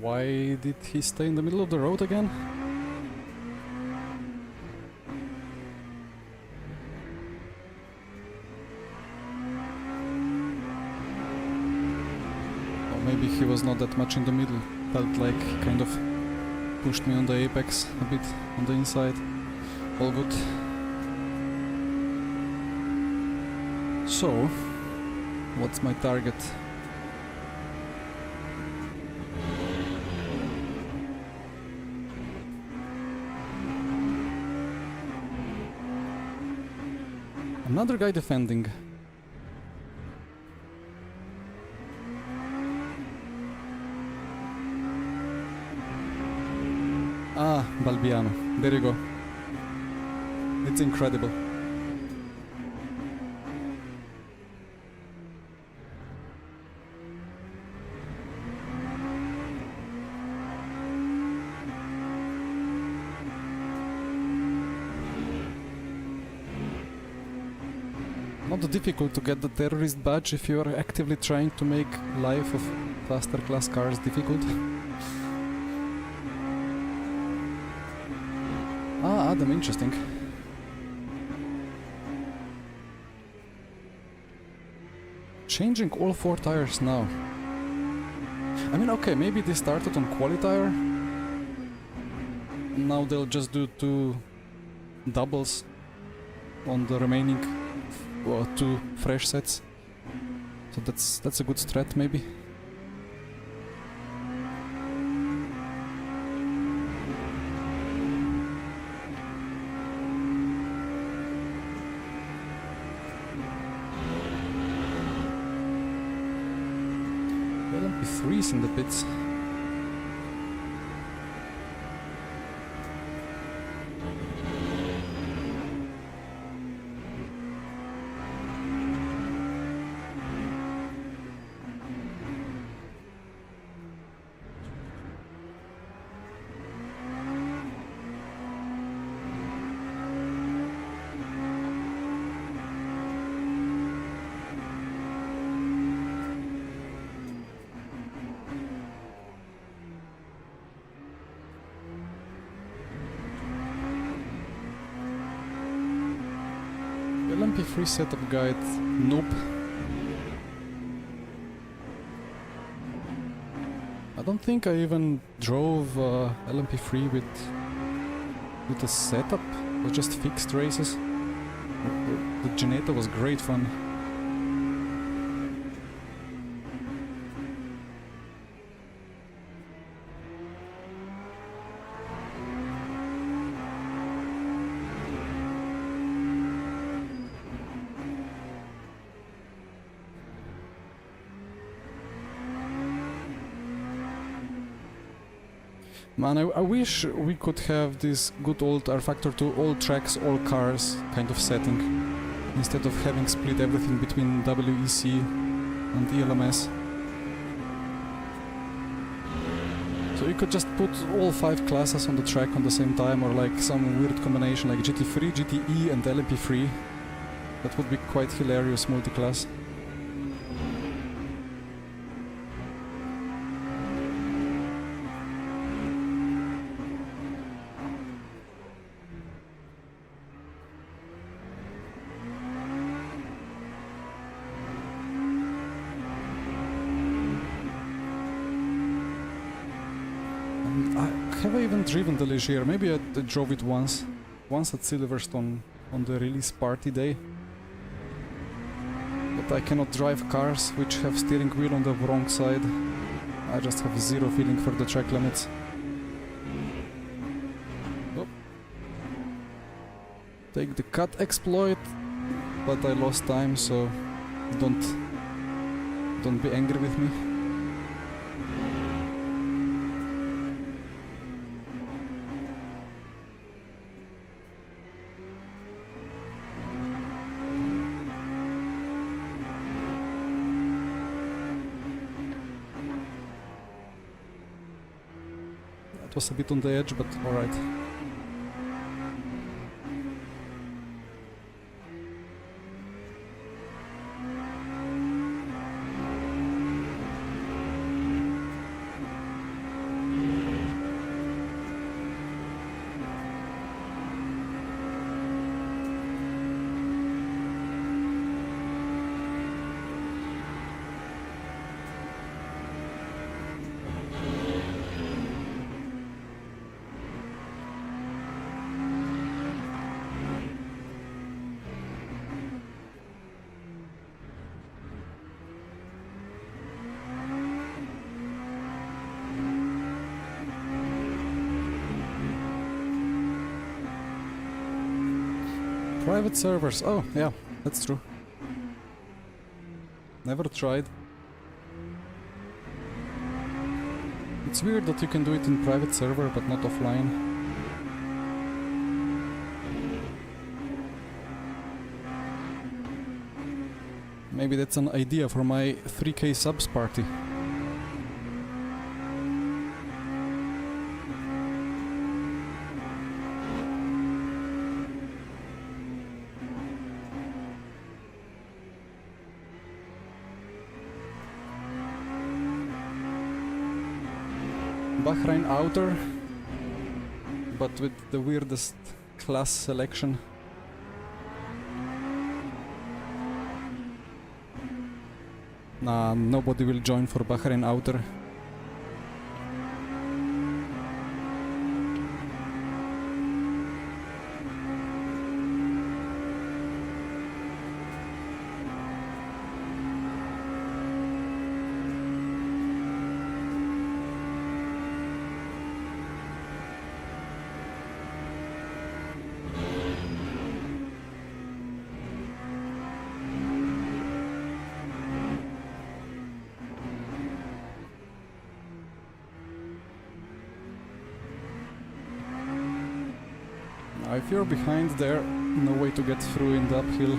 S1: Why did he stay in the middle of the road again? Or maybe he was not that much in the middle. Felt like he kind of pushed me on the apex a bit on the inside. All good. So, what's my target? Another guy defending. Ah, Balbiano. There you go. It's incredible. Not difficult to get the terrorist badge if you are actively trying to make life of faster class cars difficult. Adam, interesting. Changing all 4 tires now. I mean, okay, maybe they started on quali tire. Now they'll just do 2 doubles on the remaining 2 fresh sets. So that's a good strat, maybe. LMP3's in the pits. LMP3 setup guide, nope. I don't think I even drove LMP3 with a setup. It was just fixed races. The Geneta was great fun. Man, I wish we could have this good old R-Factor 2 all tracks, all cars kind of setting, instead of having split everything between WEC and ELMS. So you could just put all 5 classes on the track on the same time, or like some weird combination like GT3, GTE and LMP3. That would be quite hilarious multi-class. Have I even driven the Leger? Maybe I drove it once at Silverstone on the release party day. But I cannot drive cars which have steering wheel on the wrong side. I just have zero feeling for the track limits. Oh. Take the cut exploit, but I lost time, so don't be angry with me. It was a bit on the edge, but alright. Private servers, oh yeah, that's true. Never tried. It's weird that you can do it in private server but not offline. Maybe that's an idea for my 3K subs party. Bahrain outer, but with the weirdest class selection. Nah, nobody will join for Bahrain outer. If you're behind there, no way to get through in the uphill.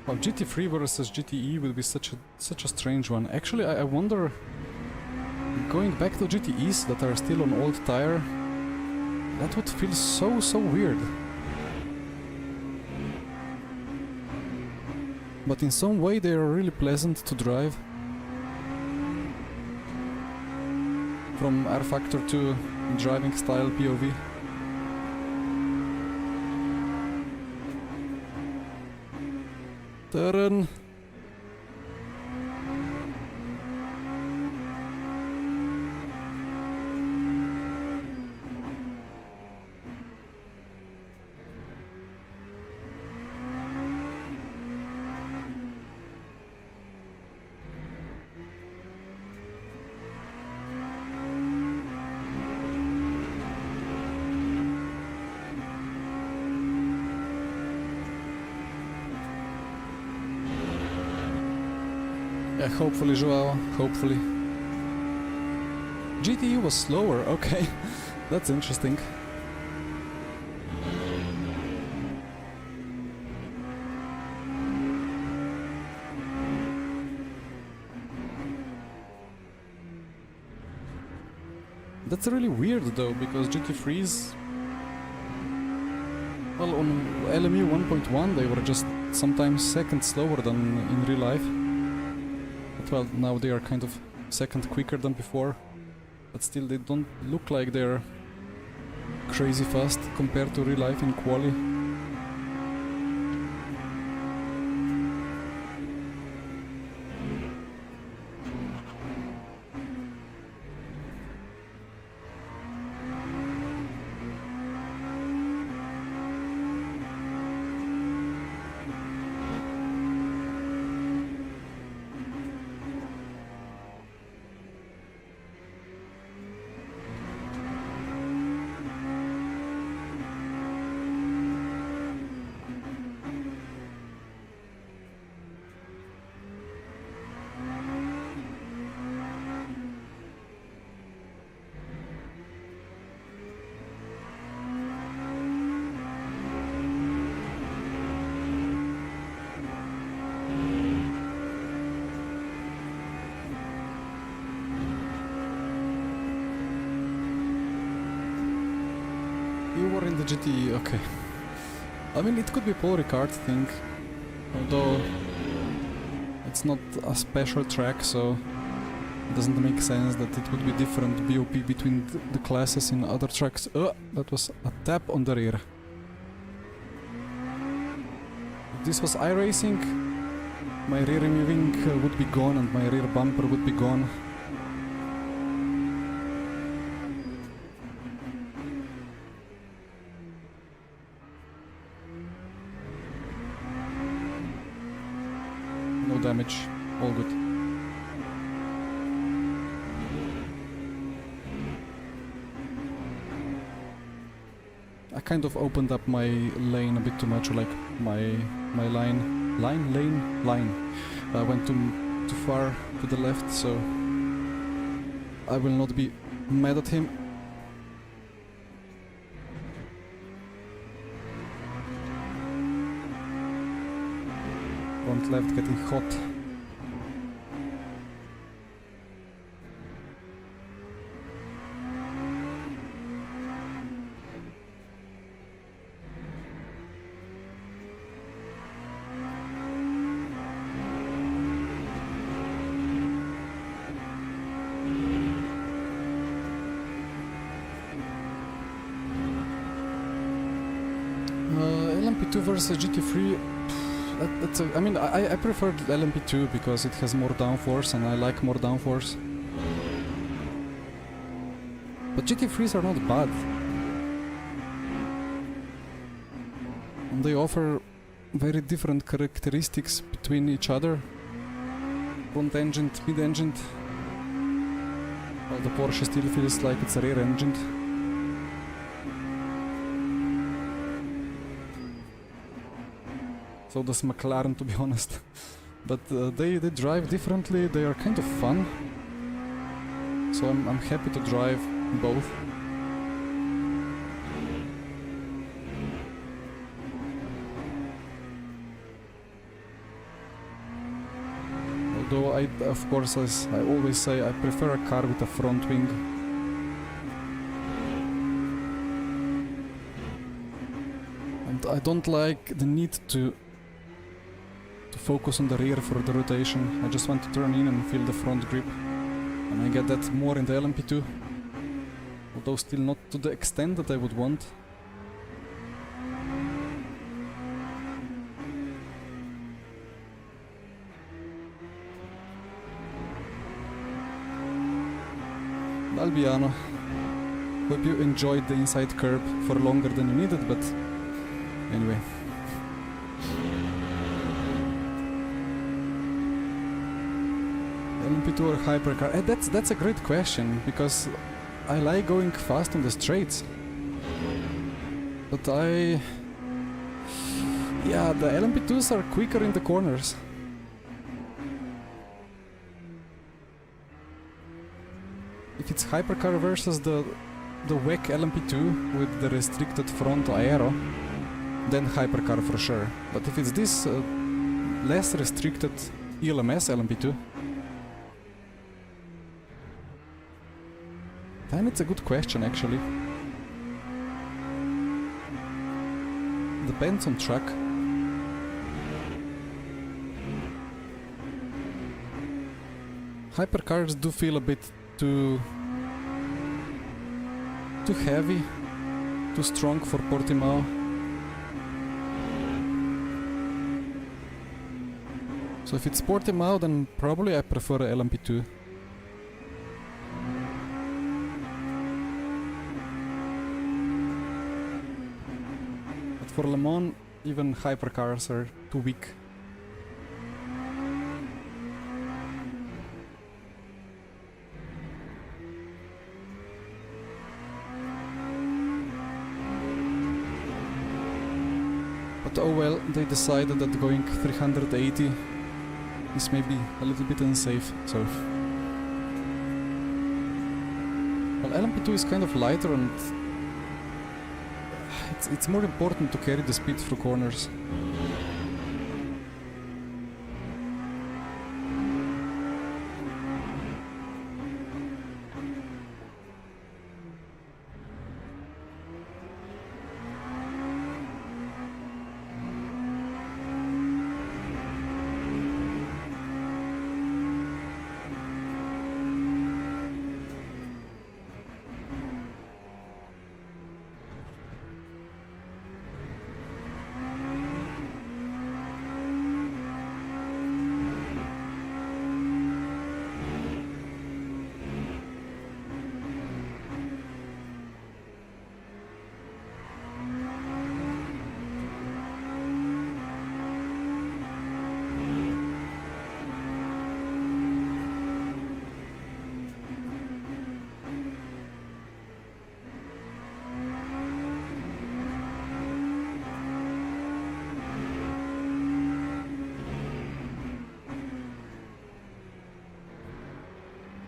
S1: Well, GT3 versus GTE would be such a strange one. Actually, I wonder, going back to GTEs that are still on old tire, that would feel so weird. But in some way they are really pleasant to drive. From R Factor to driving style POV. Turn. Yeah, hopefully, Joao, hopefully. GTE was slower, okay. That's interesting. That's really weird though, because GT3s... Well, on LMU 1.1 they were just sometimes seconds slower than in real life. But well, now they are kind of second quicker than before. But still they don't look like they're crazy fast compared to real life in quali. You were in the GTE, okay. I mean, it could be Paul Ricard thing, although it's not a special track, so it doesn't make sense that it would be different BOP between the classes in other tracks. That was a tap on the rear. If this was iRacing, my rear wing would be gone and my rear bumper would be gone. No damage, all good. I kind of opened up my lane a bit too much, or like my lane. I went too far to the left, so I will not be mad at him. Front left getting hot. LMP2 versus GT3. I mean, I prefer LMP2 because it has more downforce and I like more downforce. But GT3s are not bad. And they offer very different characteristics between each other. Front-engined, mid-engined. While the Porsche still feels like it's a rear-engined. So does McLaren, to be honest. But they drive differently, they are kind of fun. So I'm happy to drive both. Although of course, as I always say, I prefer a car with a front wing. And I don't like the need to focus on the rear for the rotation. I just want to turn in and feel the front grip. And I get that more in the LMP2. Although still not to the extent that I would want. Albiano. Hope you enjoyed the inside curb for longer than you needed, but anyway. LMP2 or hypercar? That's a great question, because I like going fast on the straights. But yeah, the LMP2s are quicker in the corners. If it's hypercar versus the WEC LMP2 with the restricted front aero, then hypercar for sure. But if it's this less restricted ELMS LMP2, then it's a good question actually. Depends on track. Hypercars do feel a bit too heavy, too strong for Portimao. So if it's Portimao, then probably I prefer LMP2. But for Le Mans, even hypercars are too weak. But oh well, they decided that going 380 is maybe a little bit unsafe, so... Well, LMP2 is kind of lighter and... It's more important to carry the speed through corners.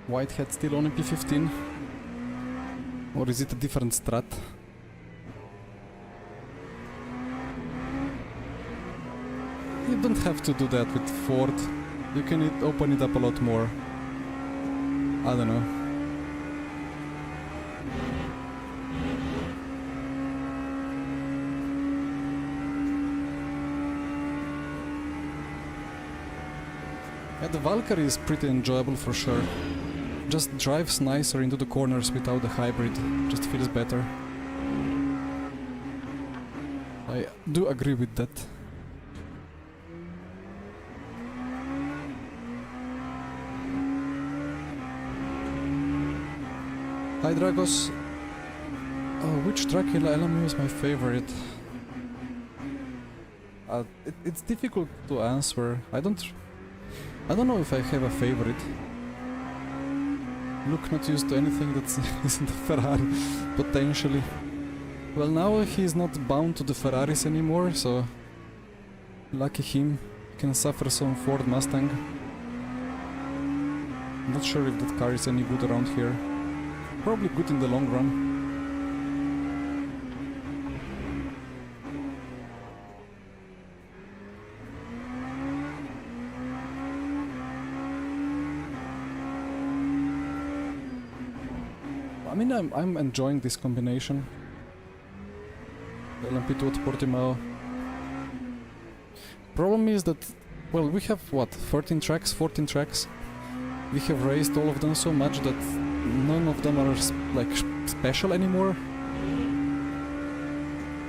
S1: Whitehead still on a P15? Or is it a different strat? You don't have to do that with Ford. You can open it up a lot more. I don't know. Yeah, the Valkyrie is pretty enjoyable for sure. Just drives nicer into the corners without the hybrid. Just feels better. I do agree with that. Hi Dragos. Which Dracula LMU is my favorite? It's difficult to answer. I don't know if I have a favorite. Luke not used to anything that isn't a Ferrari, potentially. Well, now he's not bound to the Ferraris anymore, so lucky him. Can suffer some Ford Mustang. Not sure if that car is any good around here. Probably good in the long run. I mean, I'm enjoying this combination. LMP2 at Portimao. Problem is that, well, we have what, 13 tracks, 14 tracks? We have raced all of them so much that none of them are special anymore.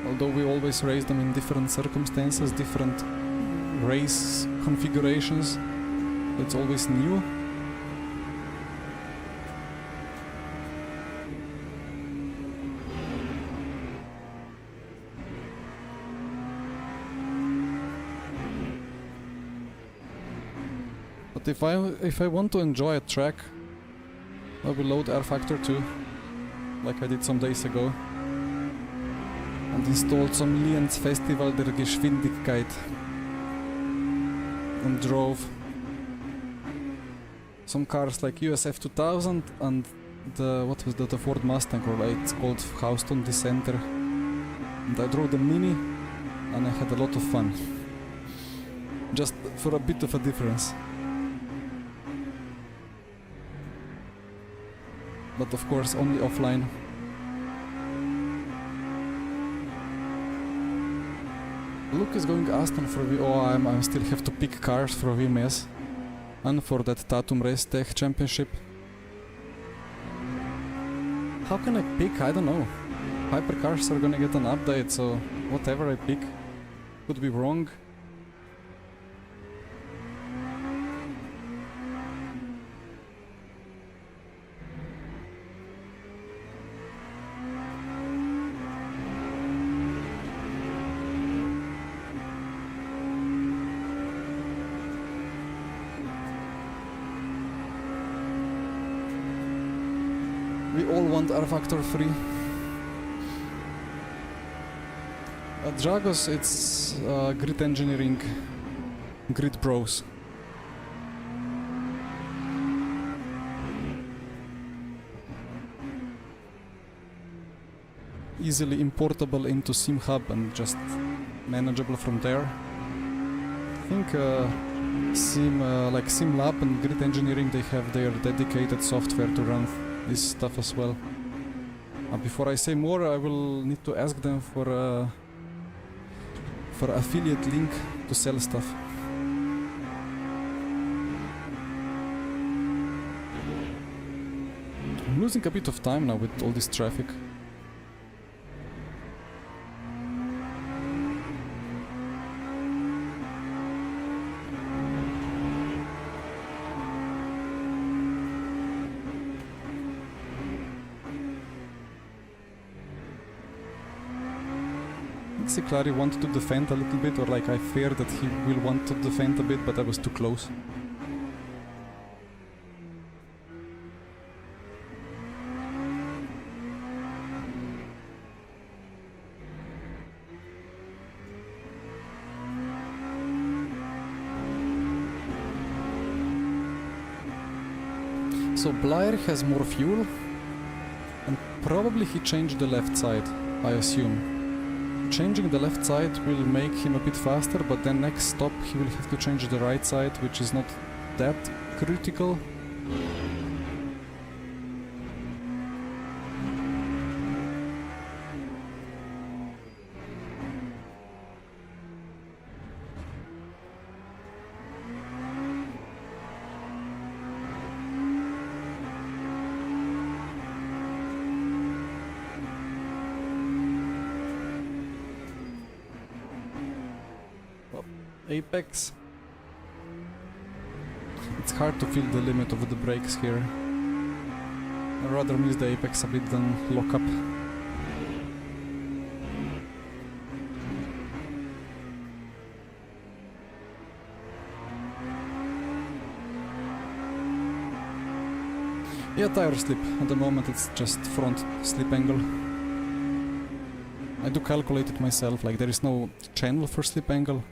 S1: Although we always race them in different circumstances, different race configurations. It's always new. But if I want to enjoy a track, I will load R Factor 2, like I did some days ago, and installed some Lienz Festival der Geschwindigkeit and drove some cars like USF 2000 and the Ford Mustang, or it's called Houston Dissenter, and I drove the Mini and I had a lot of fun, just for a bit of a difference. But of course only offline. Luke is going Aston for I still have to pick cars for VMS and for that Tatum Race Tech Championship. How can I pick? I don't know. Hypercars are gonna get an update, so whatever I pick could be wrong. We all want R Factor 3. At Dragos it's Grid Engineering, Grid Pros. Easily importable into SimHub and just manageable from there. I think SimLab and Grid Engineering, they have their dedicated software to run this stuff as well. Before I say more, I will need to ask them for affiliate link to sell stuff. I'm losing a bit of time now with all this traffic. Clary wanted to defend a little bit, or like I fear that he will want to defend a bit, but I was too close. So Blair has more fuel, and probably he changed the left side, I assume. Changing the left side will make him a bit faster, but then next stop he will have to change the right side, which is not that critical. Apex. It's hard to feel the limit of the brakes here. I'd rather miss the apex a bit than lock up. Yeah, tire slip. At the moment it's just front slip angle. I do calculate it myself, like there is no channel for slip angle.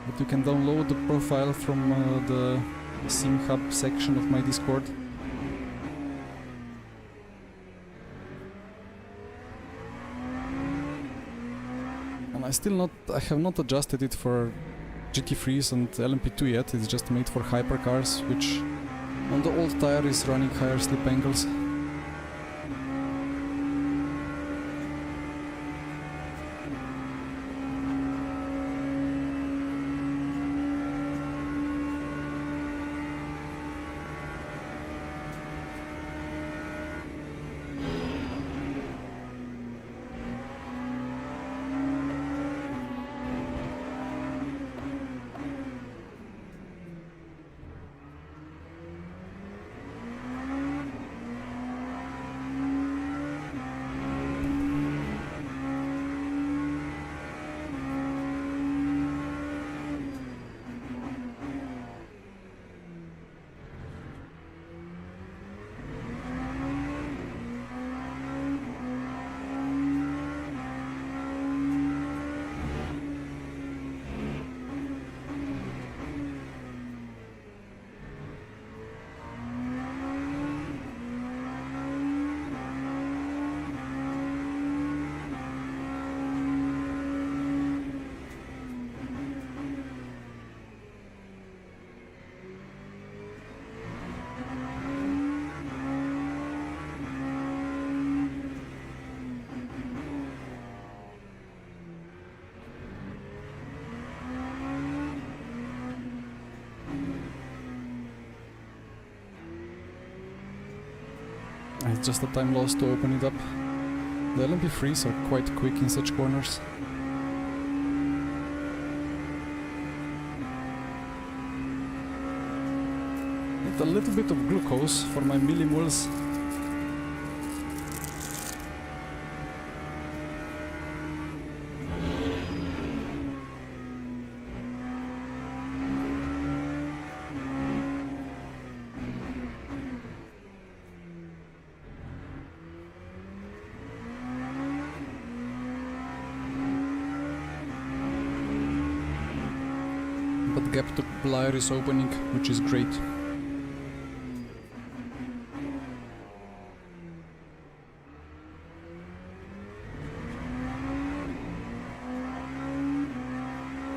S1: But you can download the profile from the Sim Hub section of my Discord. And I have not adjusted it for GT3s and LMP2 yet. It's just made for hypercars, which on the old tire is running higher slip angles. It's just a time loss to open it up. The LMP3s are quite quick in such corners. Need a little bit of glucose for my millimoles. But gap to Blair is opening, which is great.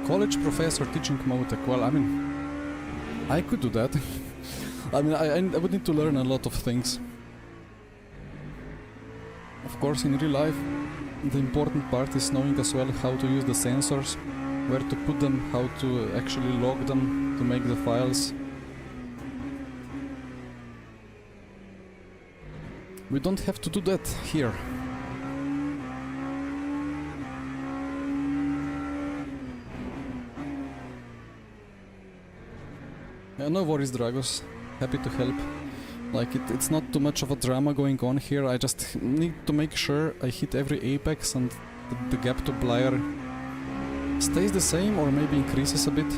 S1: College professor teaching Motec. Well, I mean, I could do that. I mean, I would need to learn a lot of things. Of course, in real life, the important part is knowing as well how to use the sensors, where to put them, how to actually log them to make the files. We don't have to do that here. Yeah, no worries, Dragos. Happy to help. Like, it's not too much of a drama going on here. I just need to make sure I hit every apex and the gap to Blair stays the same or maybe increases a bit.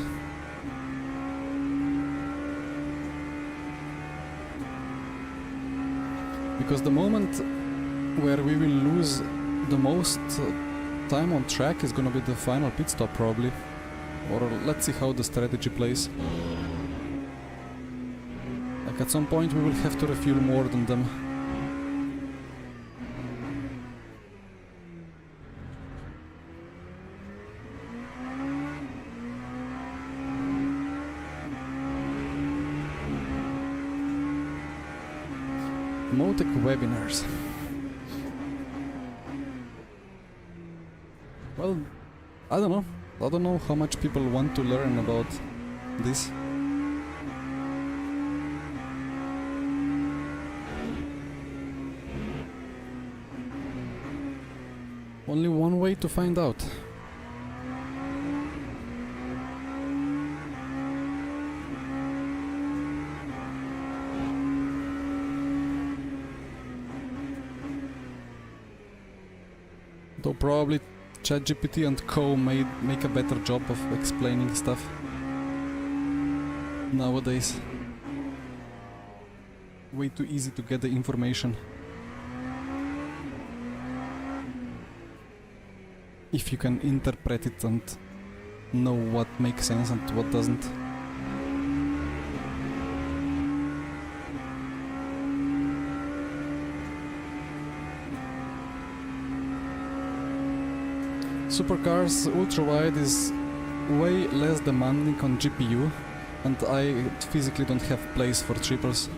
S1: Because the moment where we will lose the most time on track is gonna be the final pit stop probably. Or let's see how the strategy plays. Like Like at some point we will have to refuel more than them. Motec webinars. Well, I don't know. I don't know how much people want to learn about this. Only one way to find out. Though probably ChatGPT and co make a better job of explaining stuff nowadays. Way too easy to get the information. If you can interpret it and know what makes sense and what doesn't. Supercars ultra-wide is way less demanding on GPU, and I physically don't have place for triples.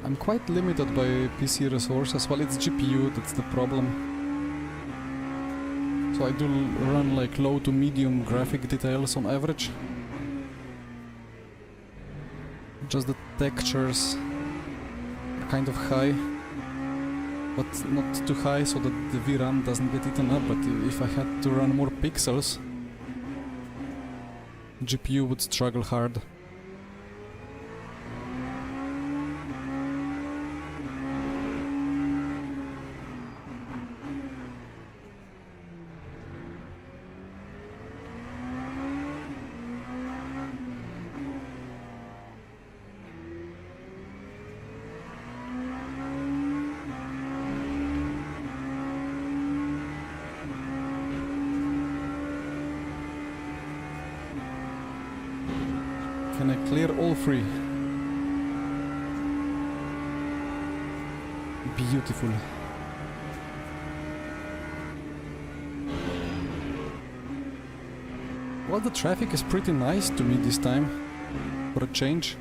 S1: I'm quite limited by PC resources. Well, it's GPU that's the problem. So I do run like low to medium graphic details on average. Just the textures are kind of high, but not too high so that the VRAM doesn't get eaten up. But if I had to run more pixels, GPU would struggle hard. Can I clear all three? Beautiful. Well, the traffic is pretty nice to me this time, for a change.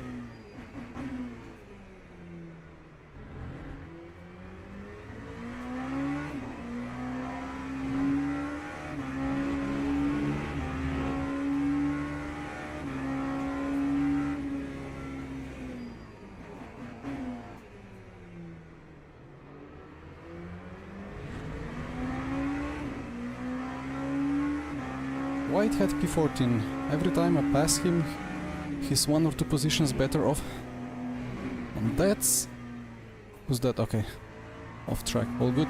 S1: Whitehead P14. Every time I pass him, he's 1 or 2 positions better off. And that's... Who's that? Okay. Off track. All good.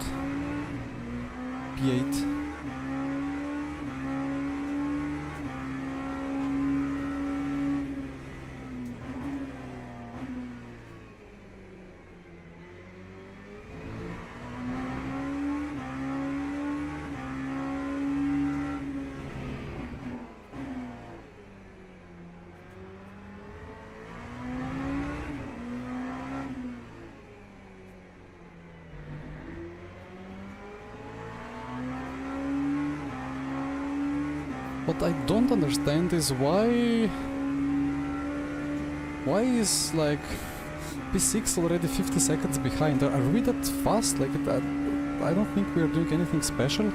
S1: P8. What I don't understand is why is like P6 already 50 seconds behind? Are we that fast? Like I don't think we are doing anything special.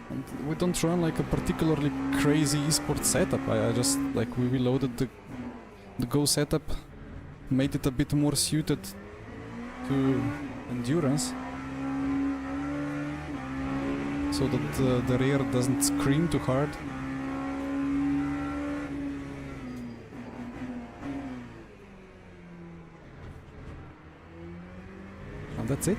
S1: And we don't run like a particularly crazy esports setup. I just like we reloaded the Go setup, made it a bit more suited to endurance, so that the rear doesn't scream too hard. that's it.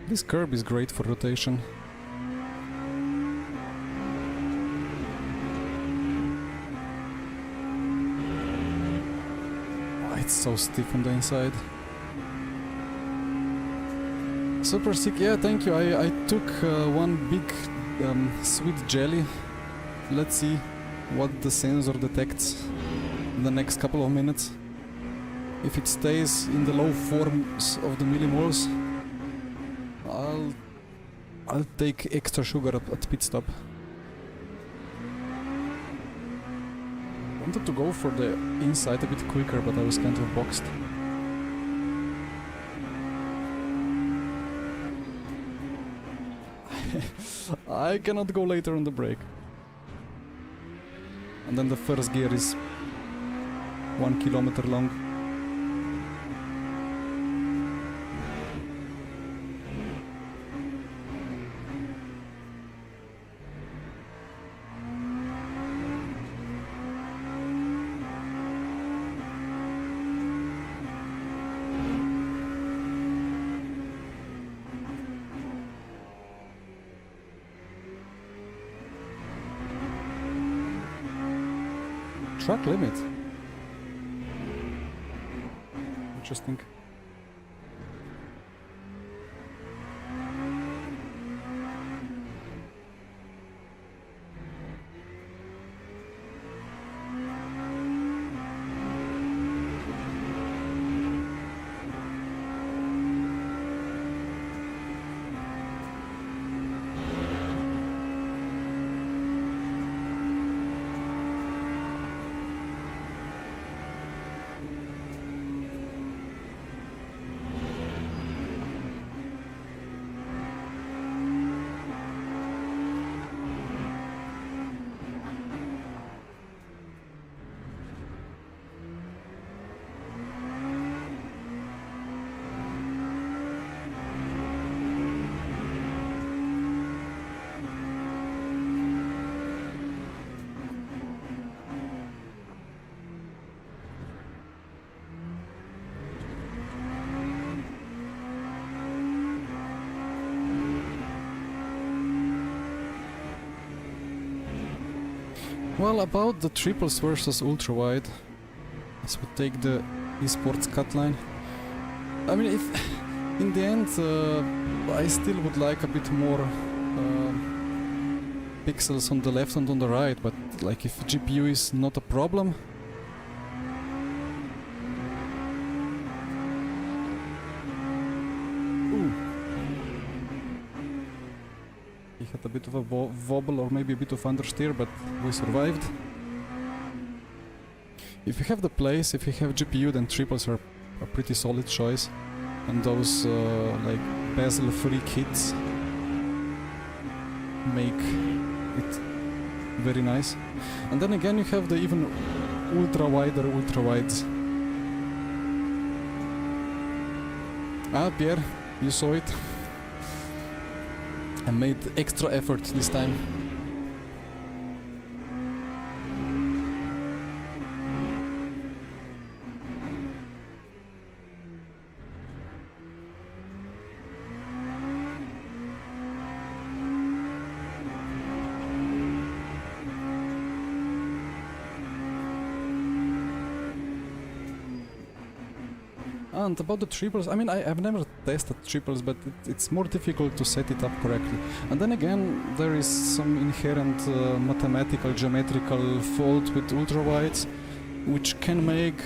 S1: This curb is great for rotation. Oh, it's so stiff on the inside. Super sick, yeah, thank you. I took one big sweet jelly. Let's see what the sensor detects in the next couple of minutes. If it stays in the low forms of the millimoles, I'll take extra sugar at pit stop. Wanted to go for the inside a bit quicker, but I was kind of boxed. I cannot go later on the brake. And then the first gear is 1 kilometer long. Track limit. Interesting. Well, about the triples versus ultra wide, as we take the esports cut line. I mean, if in the end I still would like a bit more pixels on the left and on the right, but like if GPU is not a problem, he had a bit of a wobble or maybe a bit of understeer, but we survived. If you have the place, if you have GPU, then triples are a pretty solid choice. And those like bezel-free kits make it very nice. And then again you have the even ultra-wider ultra-wides. Ah, Pierre, you saw it. I made extra effort this time. And about the triples, I mean, I've never tested triples, but it's more difficult to set it up correctly. And then again, there is some inherent mathematical, geometrical fault with ultra-wides, which can make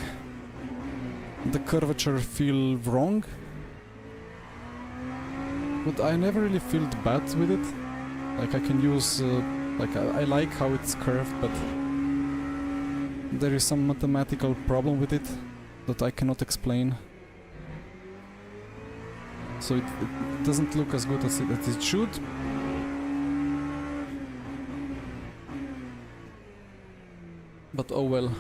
S1: the curvature feel wrong. But I never really felt bad with it. Like I can use, like I like how it's curved, but there is some mathematical problem with it that I cannot explain. So it doesn't look as good as it should. But oh well.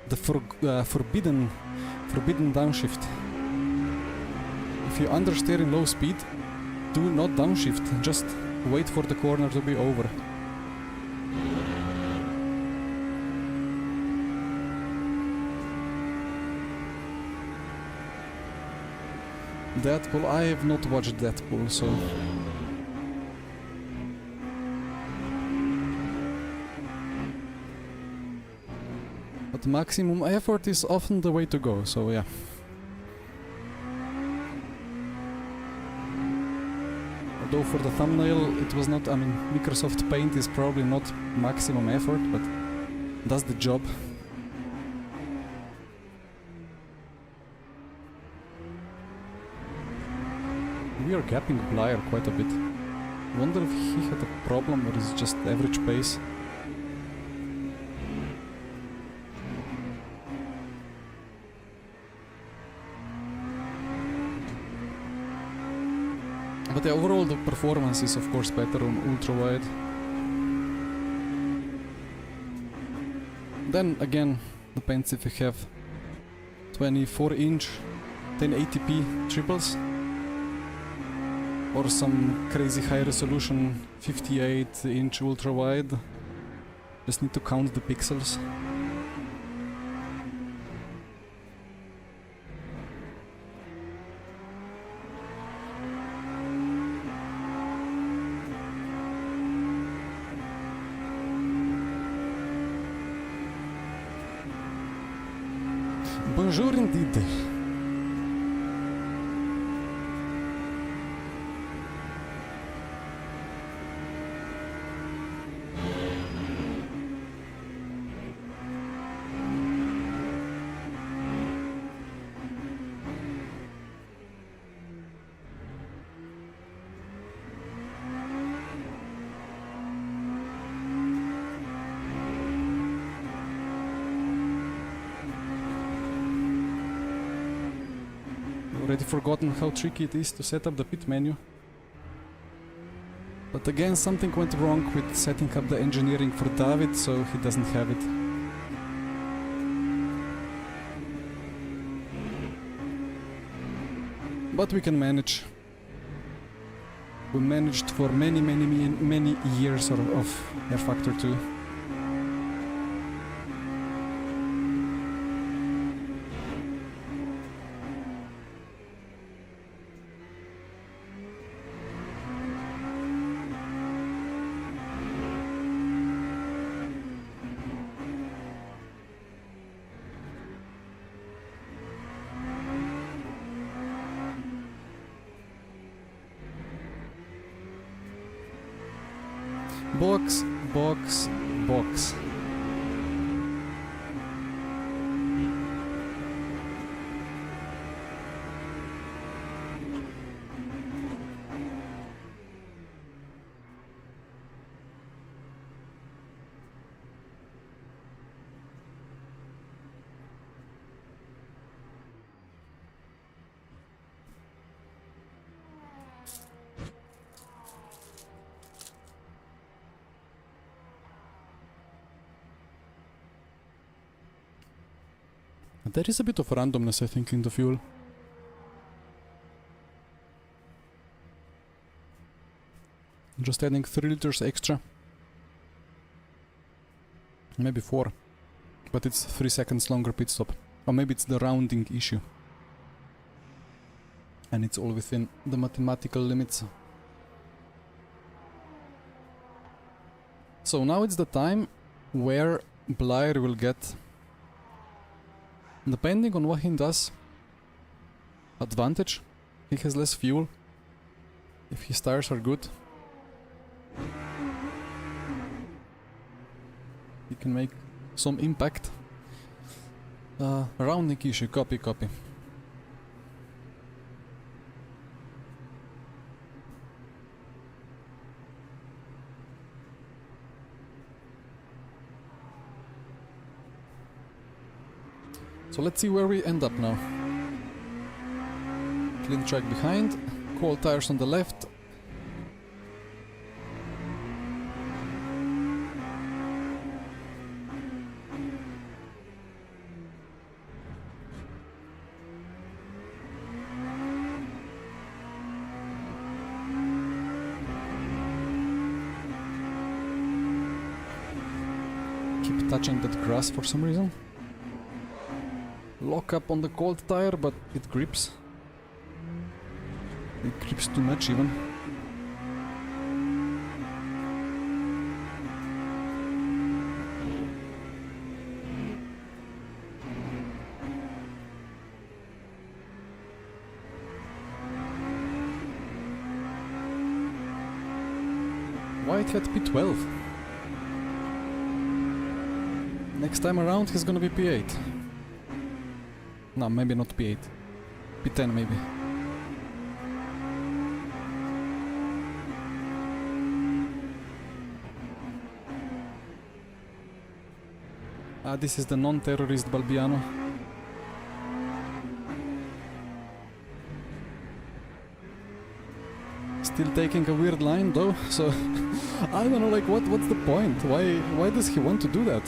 S1: The forbidden downshift. If you understeer in low speed, do not downshift. Just wait for the corner to be over. Deadpool, I have not watched Deadpool, so... But maximum effort is often the way to go, so yeah. Although for the thumbnail it was not, I mean, Microsoft Paint is probably not maximum effort, but does the job. We are gapping Blair quite a bit. Wonder if he had a problem or is it just average pace. But yeah, overall the performance is of course better on ultra wide. Then again, depends if you have 24-inch 1080p triples or some crazy high resolution 58-inch ultra wide. Just need to count the pixels. Bonjour indeed. Already forgotten how tricky it is to set up the pit menu. But again, something went wrong with setting up the engineering for David, so he doesn't have it. But we can manage. We managed for many years of Air Factor 2. Box, box, box. There is a bit of randomness, I think, in the fuel. Just adding 3 liters extra. Maybe 4. But it's 3 seconds longer pit stop. Or maybe it's the rounding issue. And it's all within the mathematical limits. So now it's the time where Blair will get, depending on what he does, advantage. He has less fuel if his tires are good. He can make some impact. Round Nikishi, copy, copy. So let's see where we end up now. Clean track behind, cold tires on the left. Keep touching that grass for some reason. Lock up on the cold tire, but it grips. It grips too much even. Whitehead P12. Next time around he's gonna be P8. No, maybe not P8. P10 maybe. This is the non-terrorist Balbiano. Still taking a weird line though, so I don't know, like what's the point? Why does he want to do that?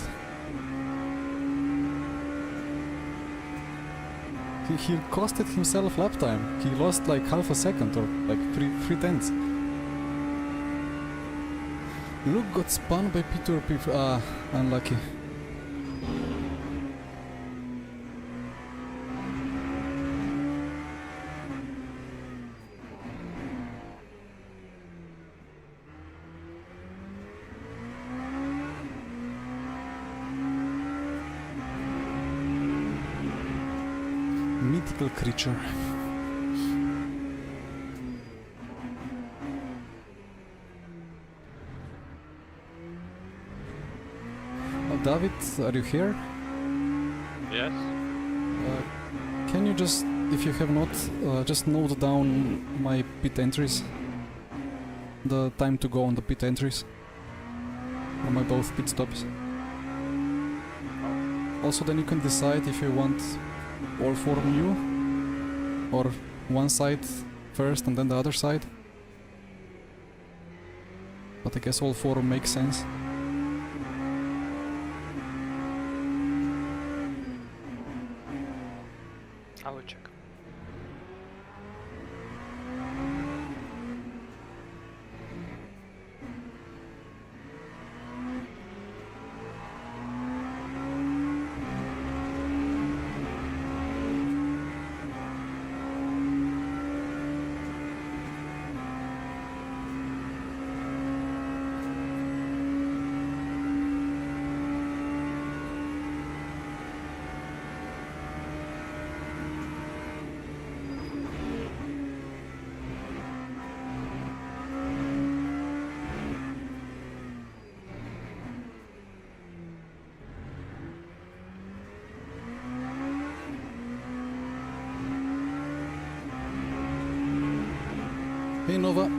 S1: He costed himself lap time. He lost like half a second or like three tenths. Luke got spun by P2 or P... unlucky. Mythical creature. David, are you here?
S2: Yes.
S1: Can you just, if you have not, just note down my pit entries? The time to go on the pit entries? Or my both pit stops? Also then you can decide if you want all four new, or one side first and then the other side. But I guess all four make sense.
S2: I will check.
S1: Hey Nova.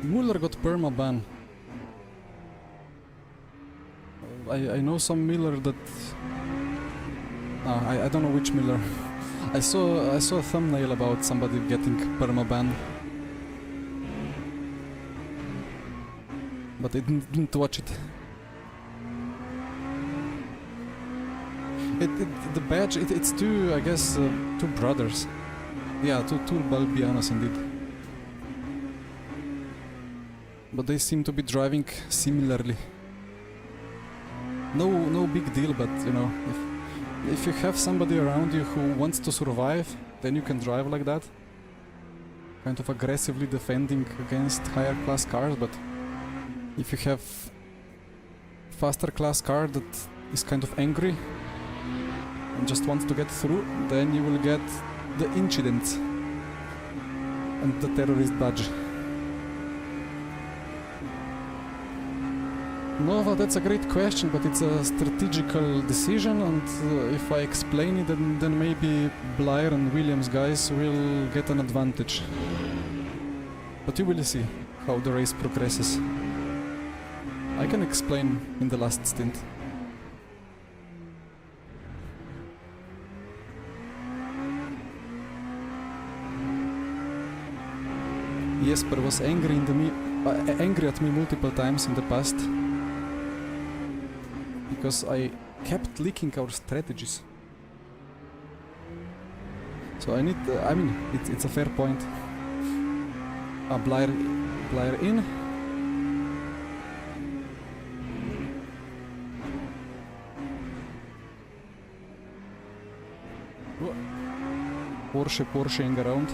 S1: Muller got perma ban. I know some Miller that... I don't know which Miller. I saw a thumbnail about somebody getting perma ban. But I didn't watch it. The badge, it's two, I guess, two brothers. Yeah, two Balbianos indeed. But they seem to be driving similarly. No big deal, but you know, if you have somebody around you who wants to survive, then you can drive like that. Kind of aggressively defending against higher class cars, but if you have faster class car that is kind of angry and just wants to get through, then you will get the incident and the terrorist badge. Nova, that's a great question, but it's a strategical decision, and if I explain it, then maybe Blair and Williams guys will get an advantage. But you will see how the race progresses. I can explain in the last stint. Jesper was angry at me multiple times in the past because I kept leaking our strategies. So I need, I mean, it's a fair point. Blair in. Porscheing around.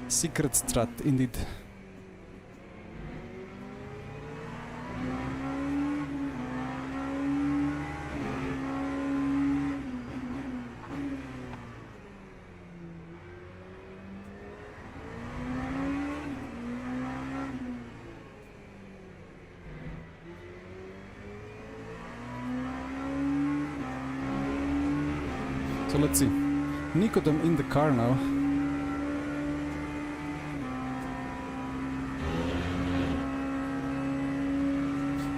S1: Secret strat, indeed. So let's see. Nicodem in the car now.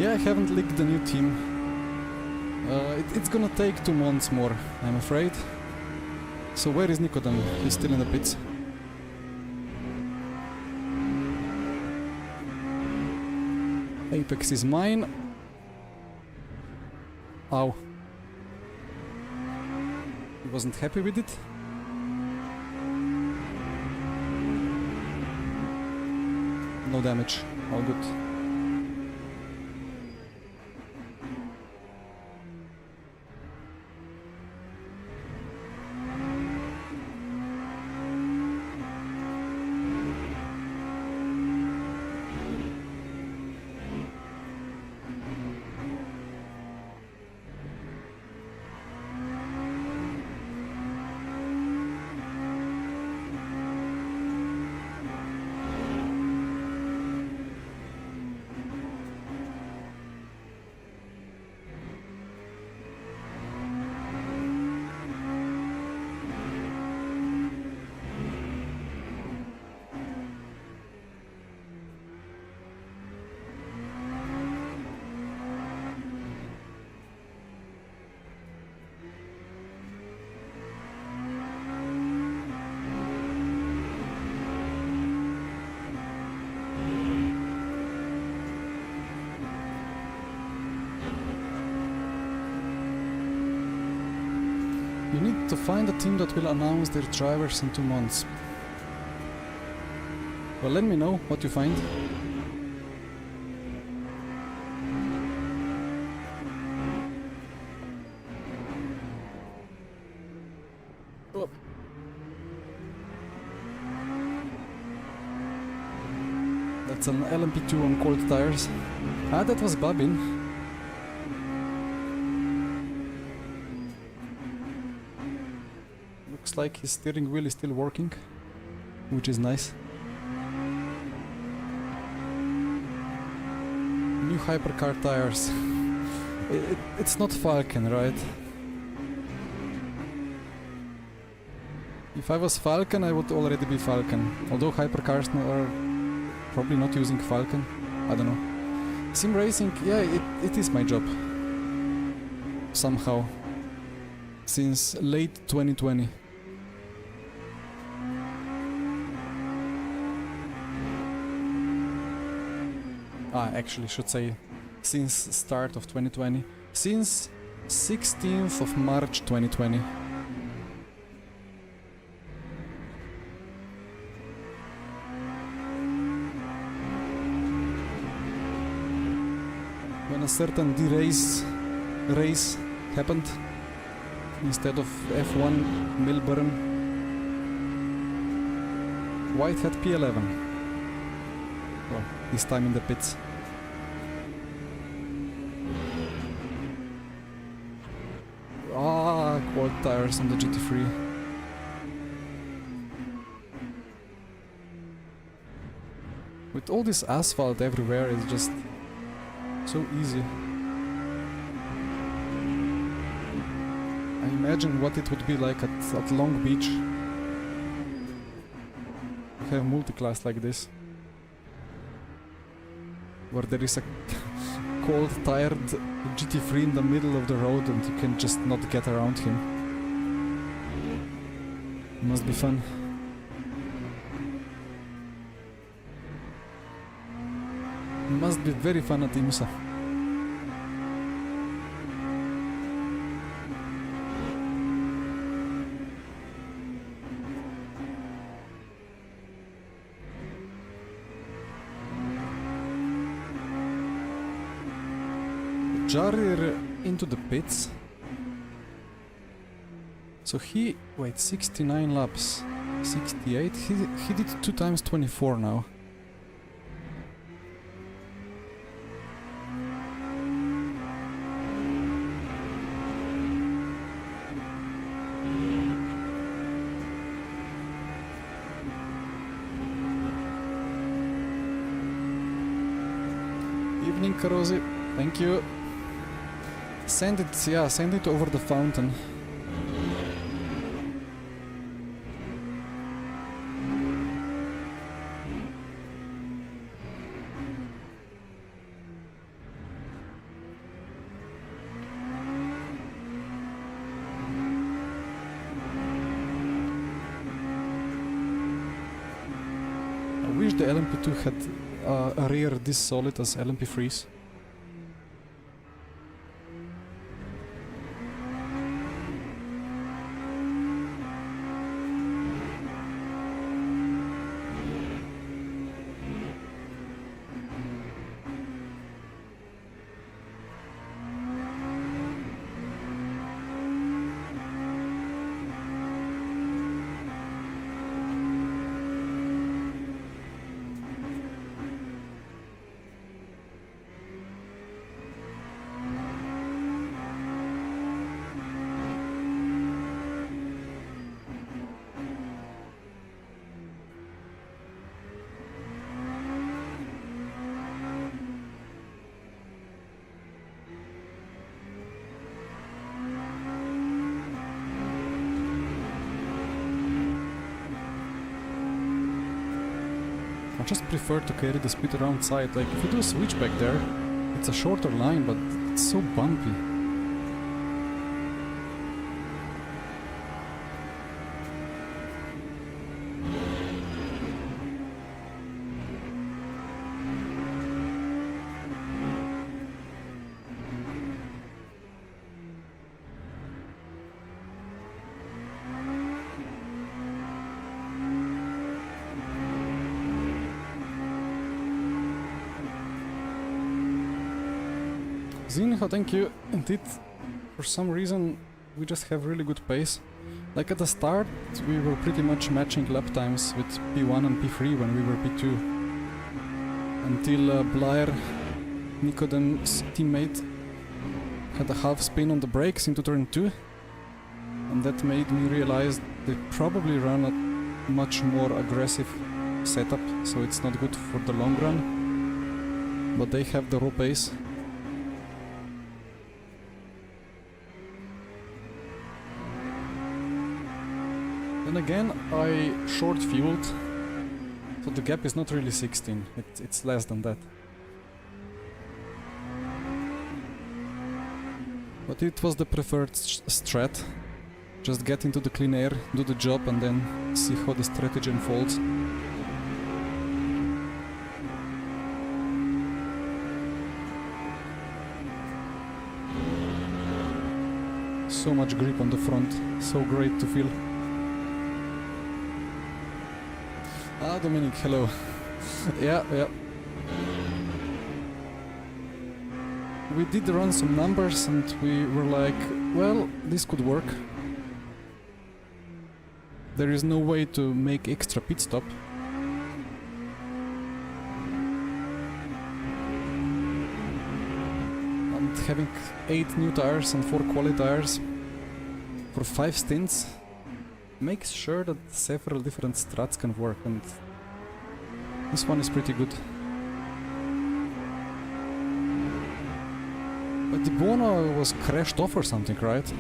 S1: Yeah, I haven't leaked the new team. It's gonna take 2 months more, I'm afraid. So where is Nicodem? He's still in the pits. Apex is mine. Ow. He wasn't happy with it. No damage, all good. You need to find a team that will announce their drivers in 2 months. Well, let me know what you find. Oh. That's an LMP2 on cold tires. Ah, that was Babin. Looks like his steering wheel is still working, which is nice. New hypercar tires. It's not Falcon, right? If I was Falcon, I would already be Falcon. Although hypercars are probably not using Falcon. I don't know. Sim racing, yeah, it is my job. Somehow. Since late 2020. Actually should say since start of 2020. Since 16th of March 2020. When a certain race happened instead of F1 Melbourne. Whitehead P11. Well, this time in the pits. Quad tires on the GT3. With all this asphalt everywhere, it's just so easy. I imagine what it would be like at Long Beach. Have multi-class like this. Where there is a cold, tired GT3 in the middle of the road and you can just not get around him. Must be fun. Must be very fun at IMSA. Jarir into the pits. So he... wait, 69 laps. 68? He did 2 times 24 now. Evening, Karosi. Thank you. Send it, yeah, send it over the fountain. I wish the LMP2 had a rear this solid as LMP3's. I just prefer to carry the speed around side. Like if you do a switchback there, it's a shorter line, but it's so bumpy. Zinho, thank you. Indeed, for some reason we just have really good pace. Like at the start we were pretty much matching lap times with P1 and P3 when we were P2. Until Blair, Nicodem's teammate, had a half spin on the brakes into turn 2. And that made me realize they probably run a much more aggressive setup, so it's not good for the long run. But they have the raw pace. Then again, I short fueled, so the gap is not really 16, it's less than that. But it was the preferred strat. Just get into the clean air, do the job, and then see how the strategy unfolds. So much grip on the front, so great to feel. Ah, Dominic, hello. Yeah. We did run some numbers and we were like, well, this could work. There is no way to make extra pit stop. And having 8 new tires and 4 quali tires for 5 stints makes sure that several different strats can work, and This one is pretty good. But the Bono was crashed off or something, right?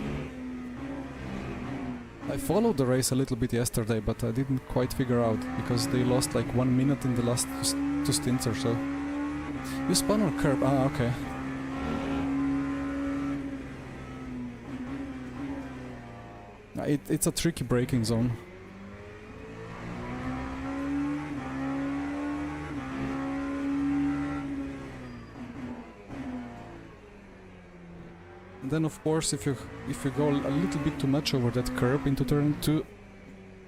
S1: I followed the race a little bit yesterday, but I didn't quite figure out, because they lost like 1 minute in the last two stints or so. You spun on curb, ah, okay. It's a tricky braking zone. And then of course if you go a little bit too much over that curb into turn 2,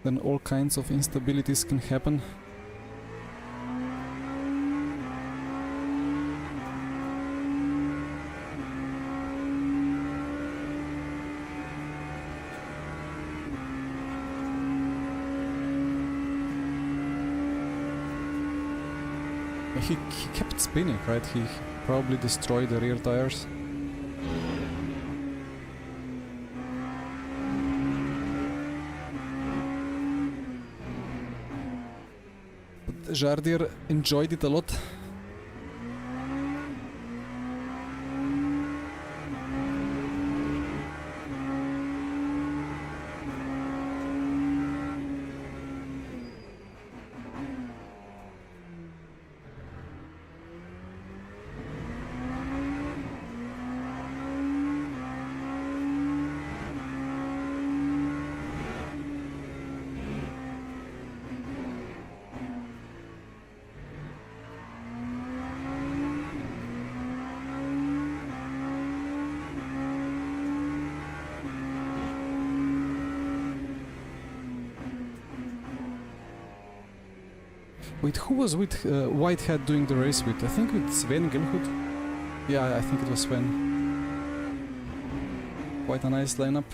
S1: then all kinds of instabilities can happen. He kept spinning, right? He probably destroyed the rear tires. But Jardier enjoyed it a lot. Wait, who was with Whitehead doing the race with? I think with Sven Gelhut? Yeah, I think it was Sven. Quite a nice lineup.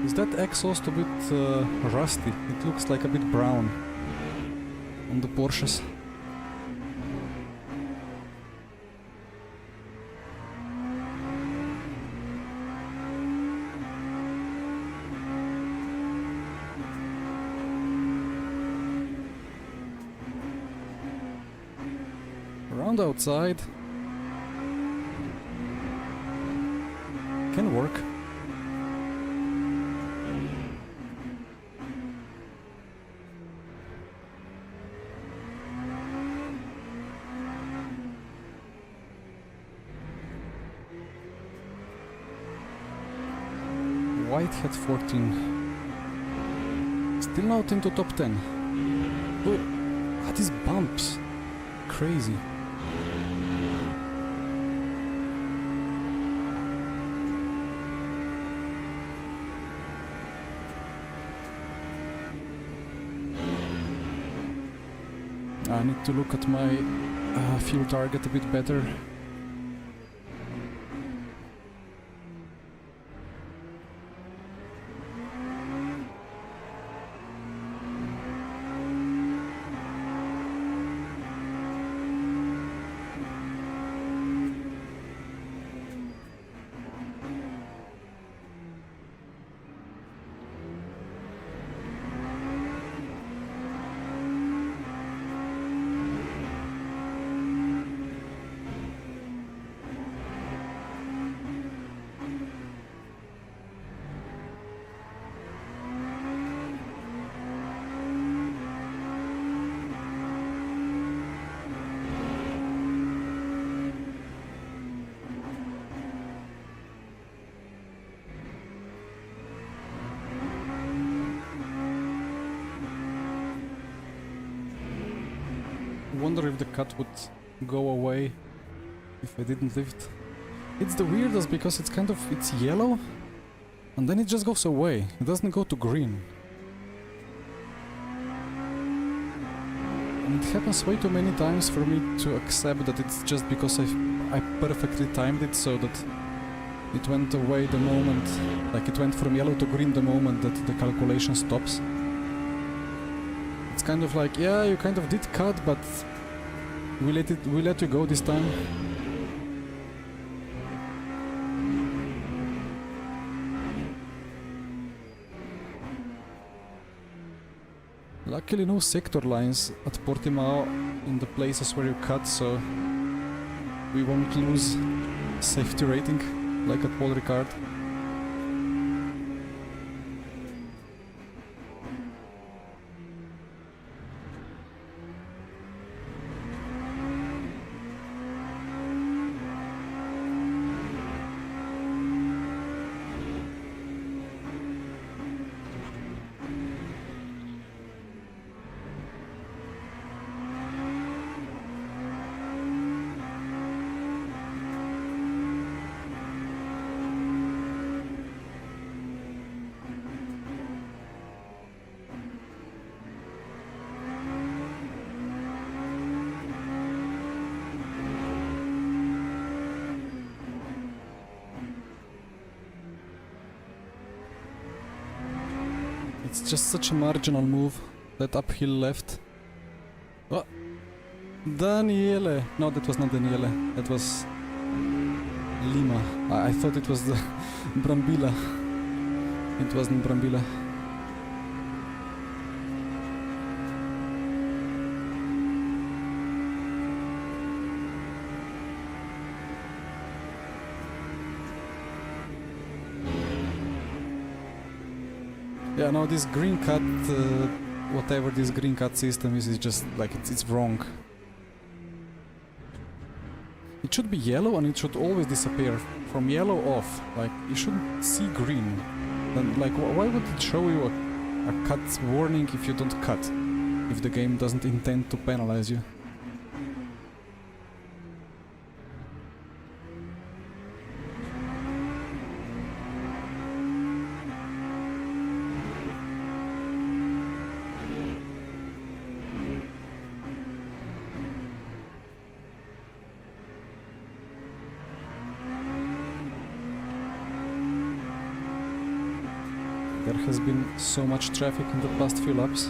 S1: Is that exhaust a bit rusty? It looks like a bit brown on the Porsches. Around outside. Can work. Whitehead 14. Still not into top 10. Oh, what is bumps? Crazy. I need to look at my fuel target a bit better. wonder if the cut would go away if I didn't lift. It's the weirdest because it's kind of, it's yellow and then it just goes away. It doesn't go to green. And it happens way too many times for me to accept that it's just because I perfectly timed it so that it went away the moment, like it went from yellow to green the moment that the calculation stops. It's kind of like, yeah, you kind of did cut, but we let you go this time. Luckily no sector lines at Portimao in the places where you cut, so we won't lose safety rating like at Paul Ricard. It's just such a marginal move, that uphill left. Oh! Daniele! No, that was not Daniele, that was Lima. I thought it was the Brambilla. It wasn't Brambilla. Yeah, no, this green cut, whatever this green cut system is just like, it's wrong. It should be yellow and it should always disappear from yellow off. Like, you shouldn't see green. Then, like, why would it show you a cut warning if you don't cut? If the game doesn't intend to penalize you? There has been so much traffic in the past few laps.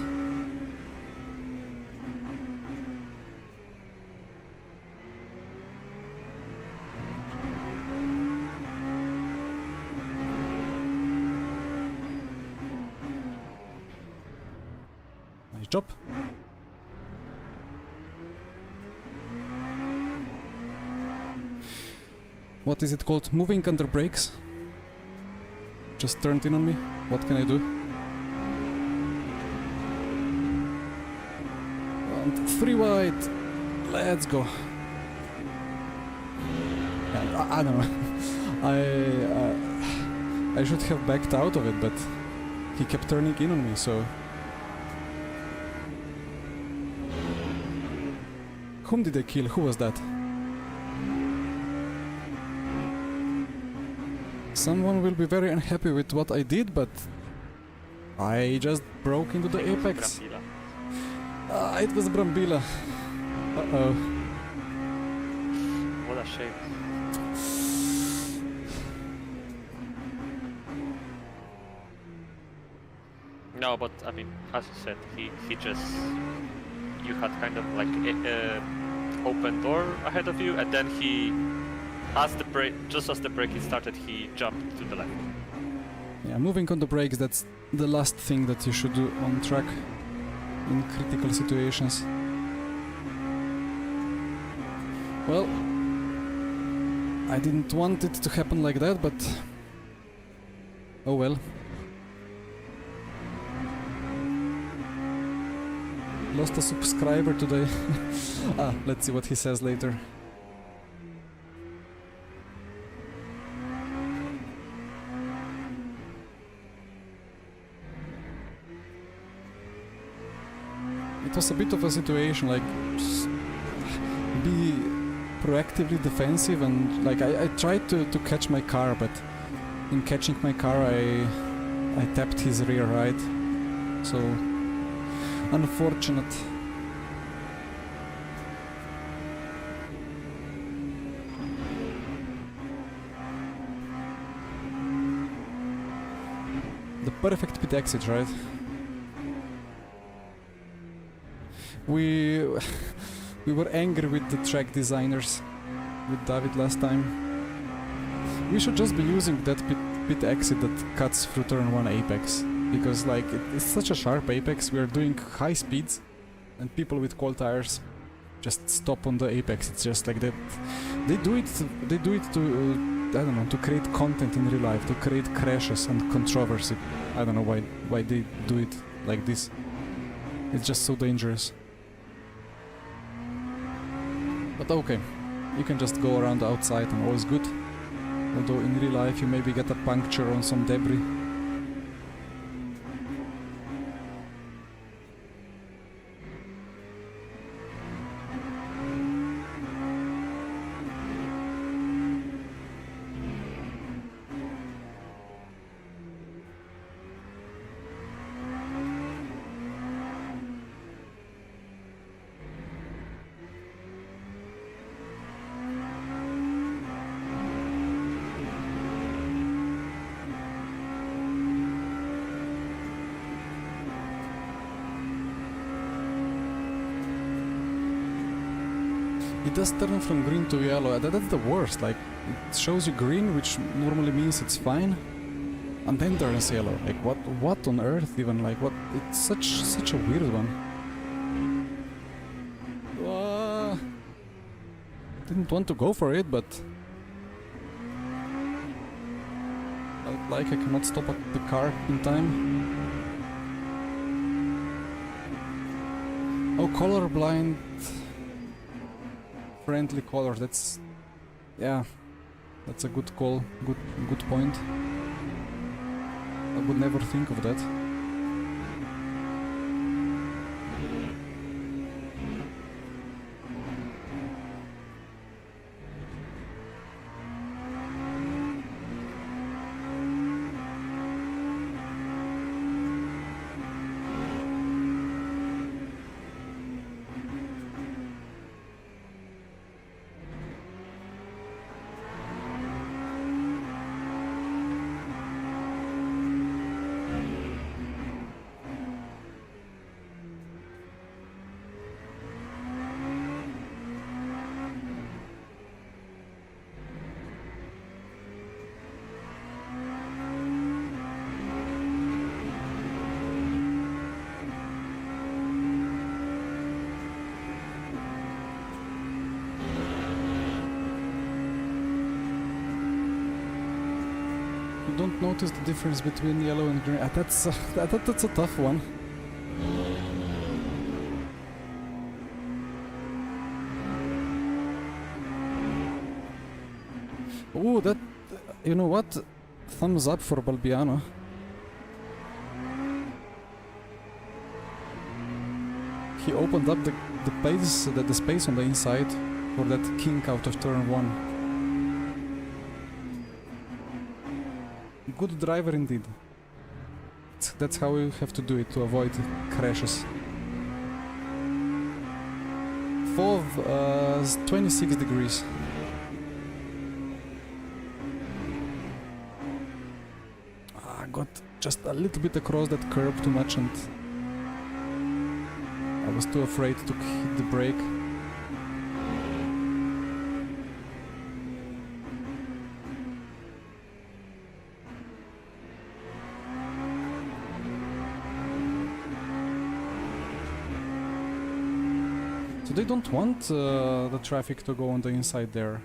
S1: Nice job. What is it called? Moving under brakes? Just turned in on me. What can I do? And 3 wide. Let's go. Yeah, I don't know. I should have backed out of it, but he kept turning in on me, so... Whom did I kill? Who was that? Someone will be very unhappy with what I did, but I just broke into the apex. It was Brambilla. Uh-oh.
S2: What a shame. No, but I mean, as you said, he just... You had kind of like open door ahead of you, and then he... just as the braking started, he jumped to the left.
S1: Yeah, moving on the brakes, that's the last thing that you should do on track in critical situations. Well, I didn't want it to happen like that, but oh well. Lost a subscriber today. Let's see what he says later. It was a bit of a situation, like be proactively defensive, and like I tried to catch my car, but in catching my car I tapped his rear right, so unfortunate. The perfect pit exit, right? We were angry with the track designers, with David last time. We should just be using that pit exit that cuts through turn 1 apex, because like it's such a sharp apex. We are doing high speeds, and people with cold tires just stop on the apex. It's just like that. They do it to I don't know, to create content in real life, to create crashes and controversy. I don't know why they do it like this. It's just so dangerous. But okay, you can just go around the outside and all is good. Although in real life you maybe get a puncture on some debris. It does turn from green to yellow. That's the worst. Like, it shows you green, which normally means it's fine, and then turns yellow. Like, what on earth even? Like, what? It's such a weird one. Didn't want to go for it, but like I cannot stop the car in time. Oh, colorblind. Friendly color, that's... yeah, that's a good call, good point. I would never think of that. Don't notice the difference between yellow and green. That's a tough one. Oh, that... you know what? Thumbs up for Balbiano. He opened up the space on the inside for that kink out of turn 1. Good driver indeed. That's how you have to do it to avoid crashes. FOV 26 degrees. I got just a little bit across that curb too much, and I was too afraid to hit the brake. So they don't want the traffic to go on the inside there.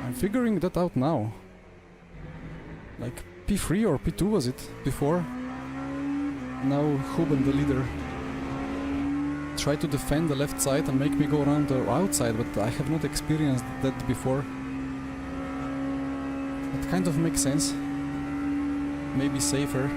S1: I'm figuring that out now. Like P3 or P2 was it before? Now Huben, the leader, try to defend the left side and make me go around the outside, but I have not experienced that before. That kind of makes sense. Maybe safer.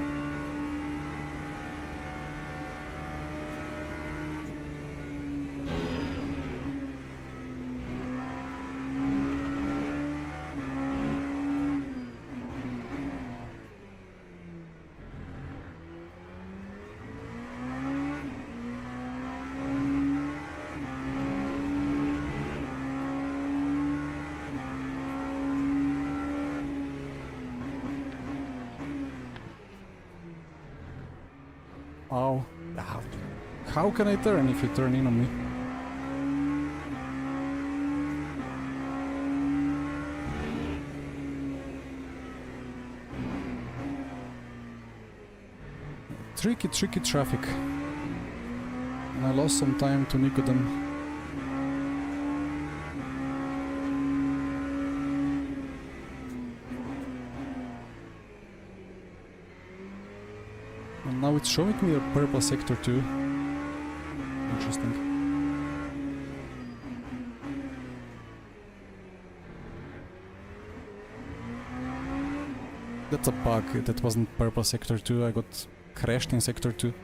S1: Ow. How can I turn if you turn in on me? Tricky traffic. And I lost some time to Nicodem. And now it's showing me a purple sector too. Interesting. That's a bug. That wasn't purple sector 2. I got crashed in sector 2.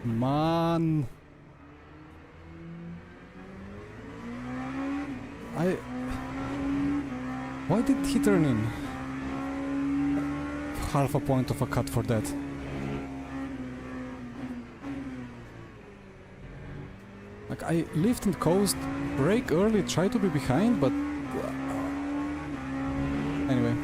S1: Man. Why did he turn in? Half a point of a cut for that. Like, I lift and coast, brake early, try to be behind, but... Anyway.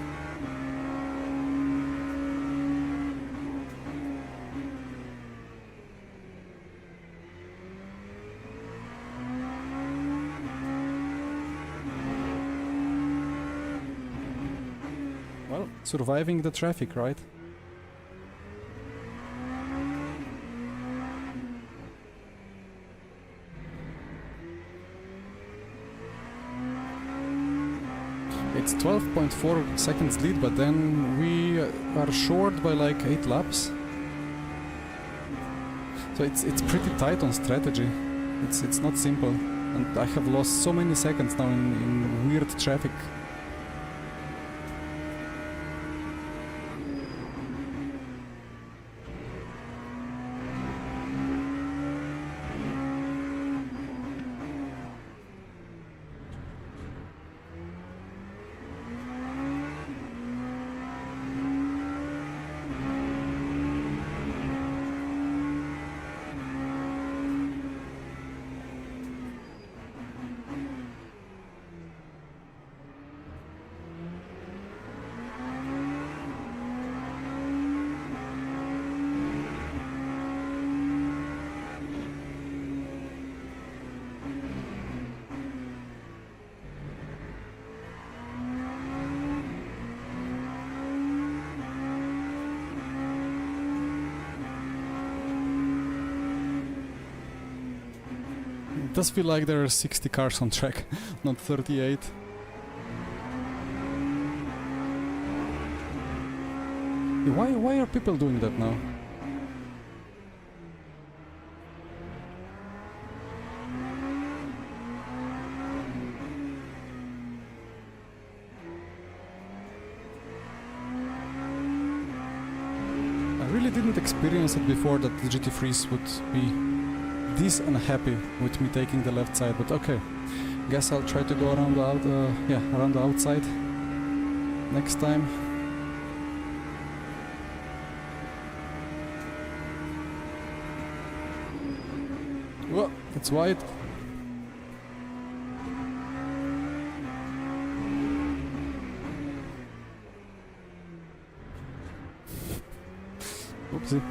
S1: Well, surviving the traffic, right? It's 12.4 seconds lead, but then we are short by like 8 laps. So it's pretty tight on strategy. It's not simple. And I have lost so many seconds now in weird traffic. It does feel like there are 60 cars on track, not 38. Why are people doing that now? I really didn't experience it before that the GT3s would be this unhappy with me taking the left side, but okay. Guess I'll try to go around around the outside next time. Whoa, it's wide. Oopsie.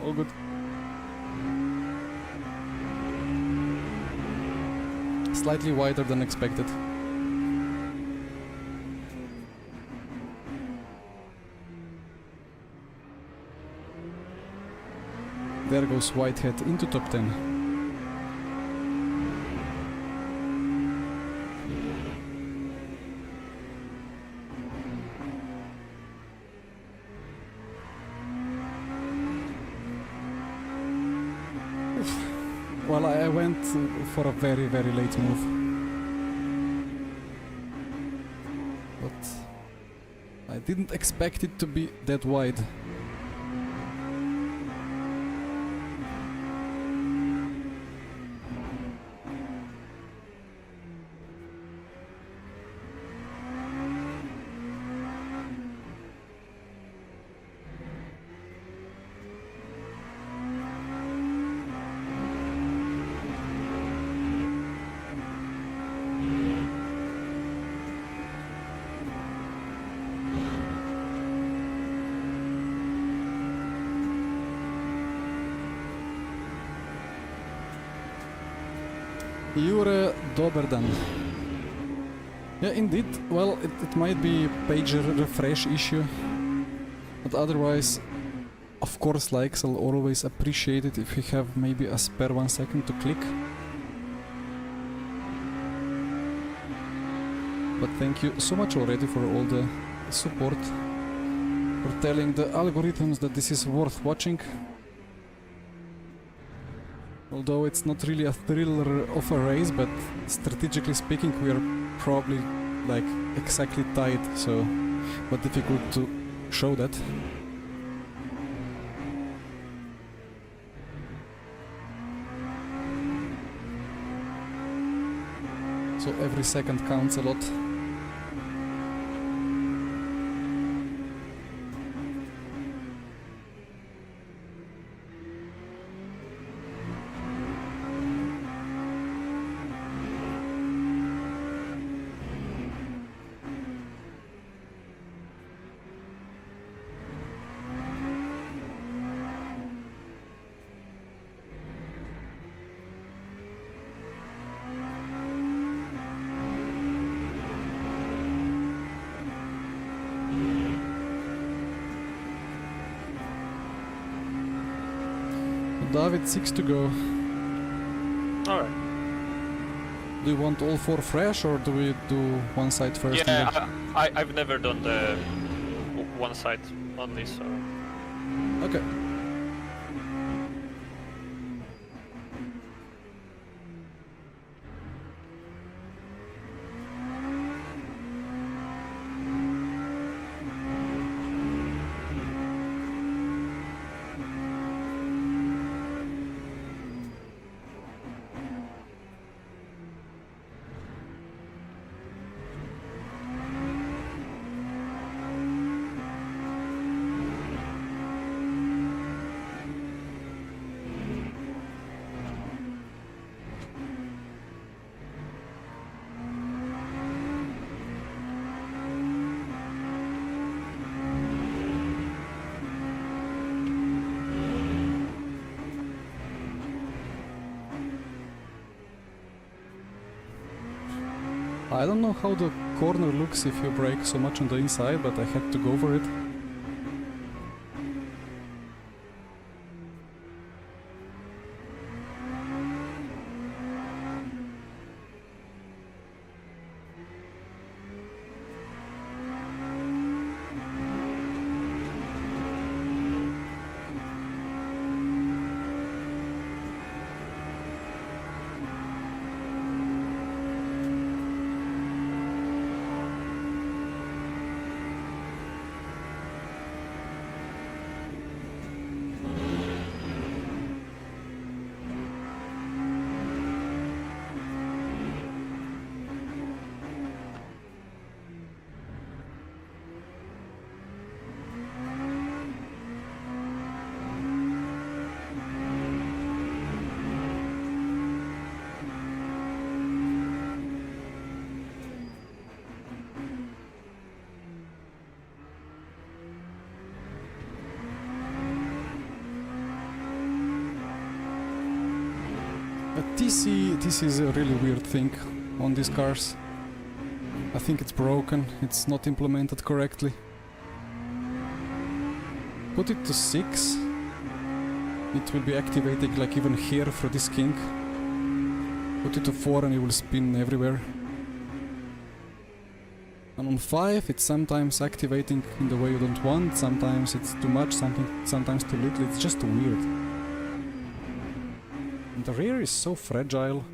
S1: All good. Slightly wider than expected. There goes Whitehead into top 10. Well, I went for a very, very late move. But I didn't expect it to be that wide. Jure, dober dan. Yeah, indeed. Well, it might be a page refresh issue, but otherwise, of course, likes, I'll always appreciate it if you have maybe a spare 1 second to click. But thank you so much already for all the support, for telling the algorithms that this is worth watching. Although it's not really a thriller of a race, but strategically speaking we are probably like exactly tied, so but difficult to show that. So every second counts a lot. David, 6 to go.
S2: Alright.
S1: Do you want all 4 fresh, or do we do one side first?
S2: Yeah, I've never done the one side only, so...
S1: Okay. I don't know how the corner looks if you brake so much on the inside, but I had to go for it. TC is a really weird thing on these cars. I think it's broken, it's not implemented correctly. Put it to 6. It will be activating like even here for this kink. Put it to 4 and it will spin everywhere. And on 5 it's sometimes activating in the way you don't want, sometimes it's too much, sometimes too little, it's just weird. The rear is so fragile.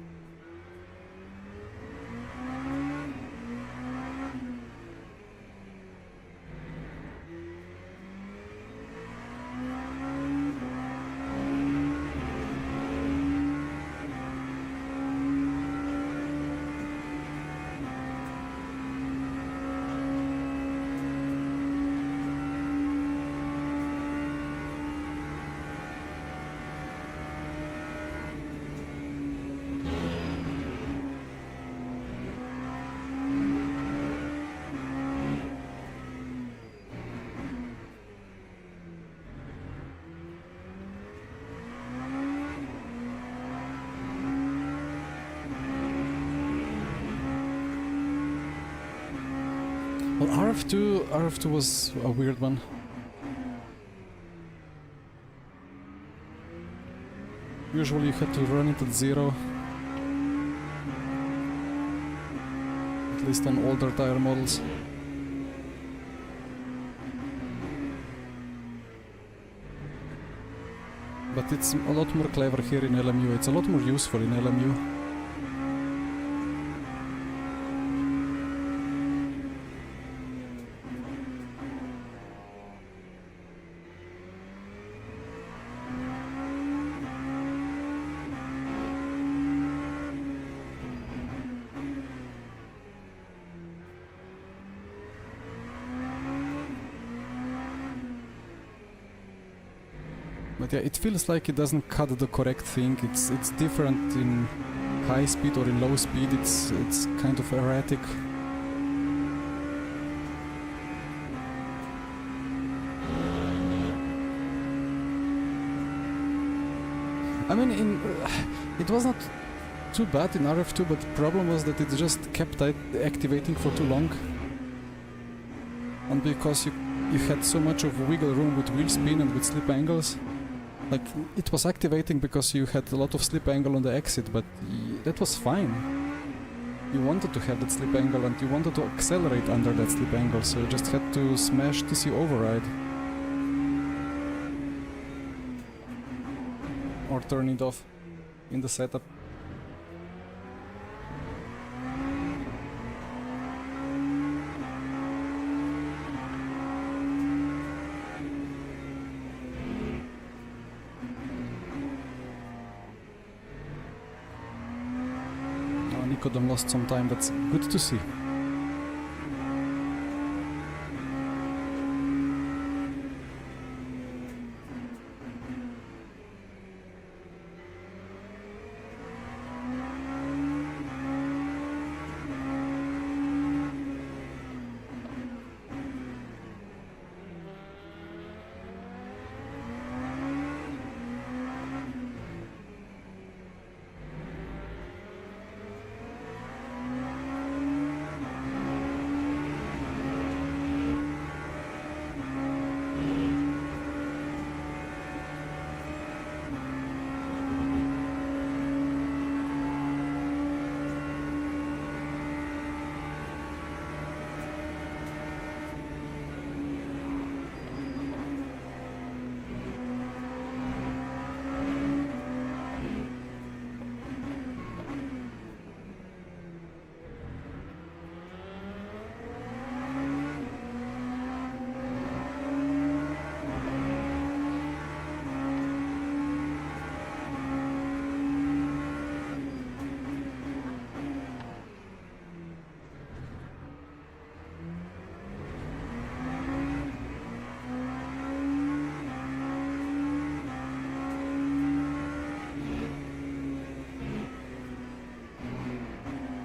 S1: Well, RF2 was a weird one. Usually you had to run it at 0. At least on older tire models. But it's a lot more clever here in LMU. It's a lot more useful in LMU. But yeah, it feels like it doesn't cut the correct thing. It's different in high speed or in low speed. It's kind of erratic. I mean, it was not too bad in RF2, but the problem was that it just kept activating for too long. And because you had so much of wiggle room with wheel spin and with slip angles. Like, it was activating because you had a lot of slip angle on the exit, but that was fine. You wanted to have that slip angle and you wanted to accelerate under that slip angle, so you just had to smash TC override. Or turn it off in the setup. Nicodem lost some time, that's good to see.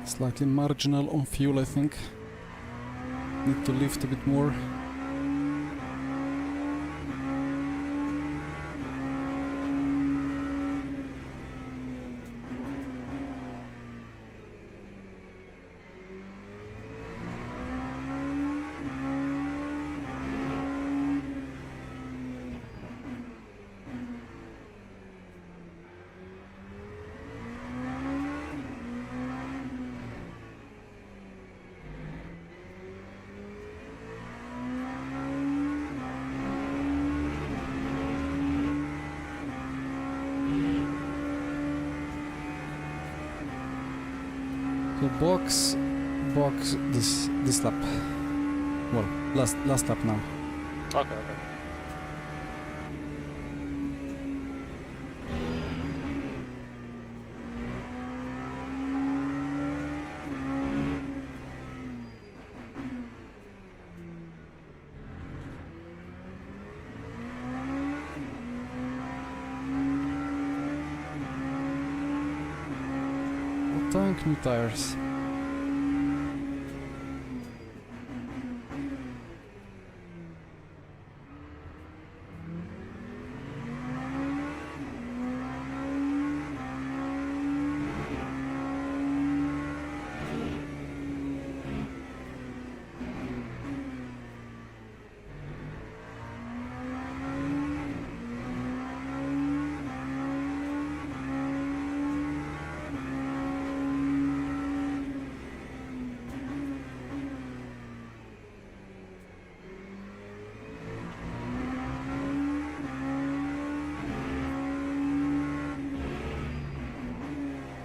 S1: Slightly marginal on fuel, I think. Need to lift a bit more. So box this lap. Well, last lap now.
S2: Okay, okay.
S1: Tank new tires.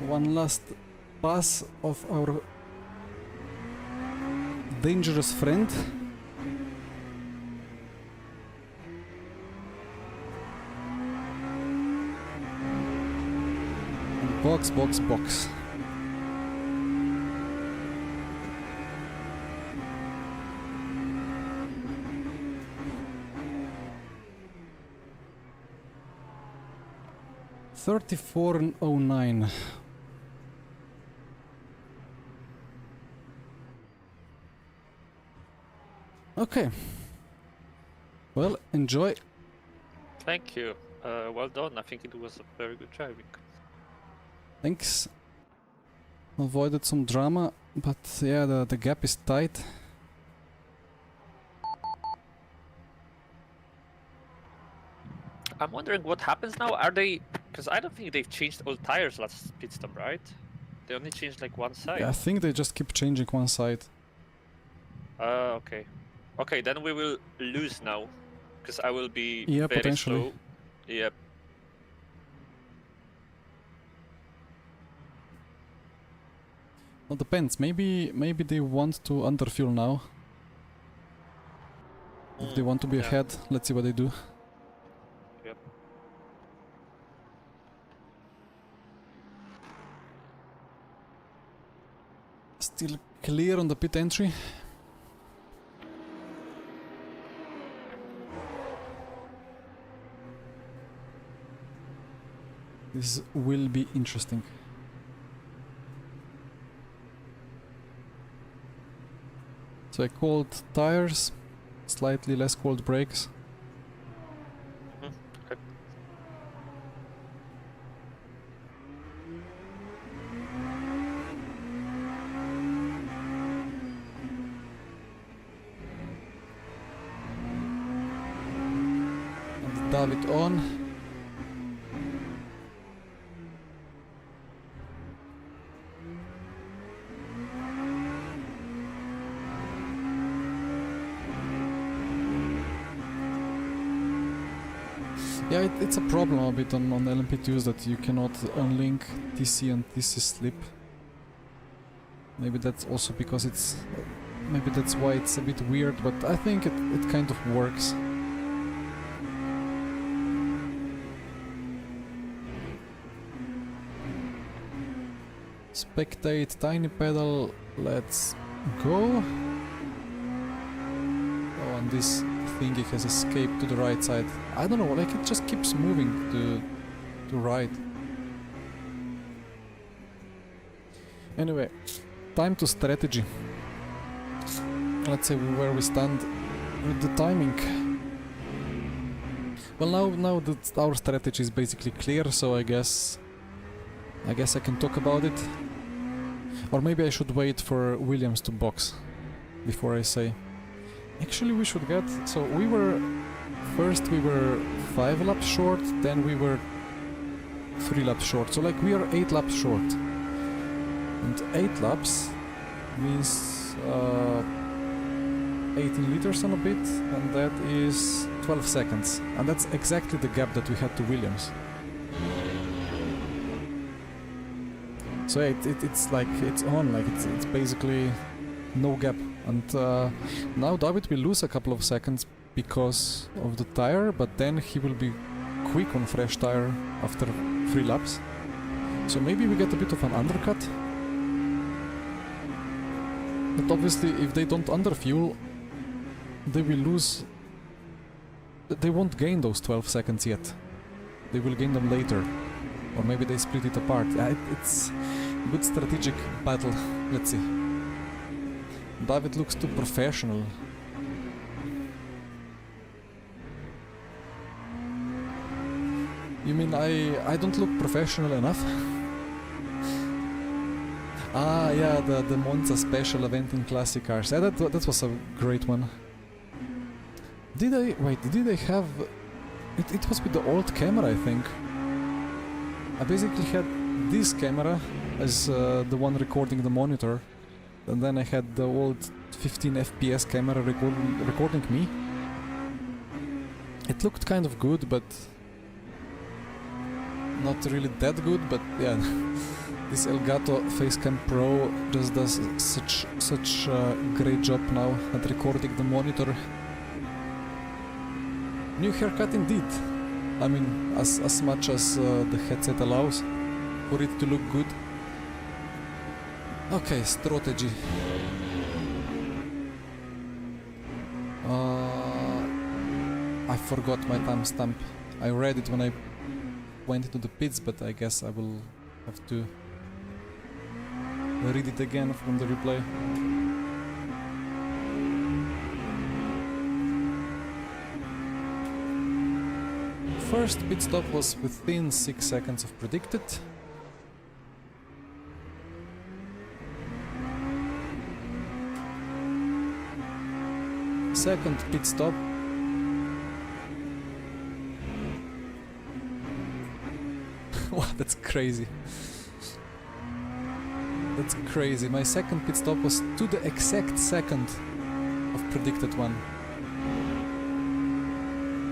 S1: One last pass of our dangerous friend. And box. 34.09. Okay. Well, enjoy.
S2: Thank you. Well done. I think it was a very good driving.
S1: Thanks. Avoided some drama, but yeah, the gap is tight.
S2: I'm wondering what happens now. Are they? Because I don't think they've changed all tires last pit stop, right? They only changed like one side.
S1: Yeah, I think they just keep changing one side.
S2: Okay. Okay, then we will lose now, because I will be
S1: Yeah,
S2: very
S1: potentially.
S2: slow. Yep.
S1: Well, depends. Maybe they want to underfuel now. If they want to be
S2: Yeah.
S1: ahead, let's see what they do.
S2: Yep.
S1: Still clear on the pit entry. This will be interesting. So I cold tires, slightly less cold brakes.
S2: Okay.
S1: And dial it on. Yeah, it's a problem a bit on LMP2s that you cannot unlink TC and TC slip. Maybe that's also because it's... maybe that's why it's a bit weird, but I think it kind of works. Spectate, tiny pedal, let's go. Oh, and this thingy has escaped to the right side. I don't know, like it just keeps moving to right. Anyway, time to strategy. Let's say where we stand with the timing. Well, now that our strategy is basically clear, so I guess I can talk about it. Or maybe I should wait for Williams to box before I say. Actually, we should get... so we were 5 laps short, then we were 3 laps short. So like we are 8 laps short. And 8 laps means 18 liters on a bit, and that is 12 seconds. And that's exactly the gap that we had to Williams. So yeah, it's like it's on, like it's basically no gap. And now David will lose a couple of seconds because of the tire, but then he will be quick on fresh tire after 3 laps. So maybe we get a bit of an undercut. But obviously if they don't underfuel, they will lose. They won't gain those 12 seconds yet. They will gain them later. Or maybe they split it apart. It's a good strategic battle. Let's see. David looks too professional. You mean I don't look professional enough? Ah, yeah, the Monza special event in classic cars. Yeah, that was a great one. Did they have... It was with the old camera, I think. I basically had this camera as the one recording the monitor. And then I had the old 15 FPS camera recording me. It looked kind of good, but... not really that good, but yeah. This Elgato Facecam Pro just does such a great job now at recording the monitor. New haircut indeed. I mean, as much as the headset allows for it to look good. Okay, strategy. I forgot my timestamp. I read it when I went into the pits, but I guess I will have to read it again from the replay. First pit stop was within 6 seconds of predicted. Second pit stop. Wow, that's crazy. That's crazy. My second pit stop was to the exact second of predicted one.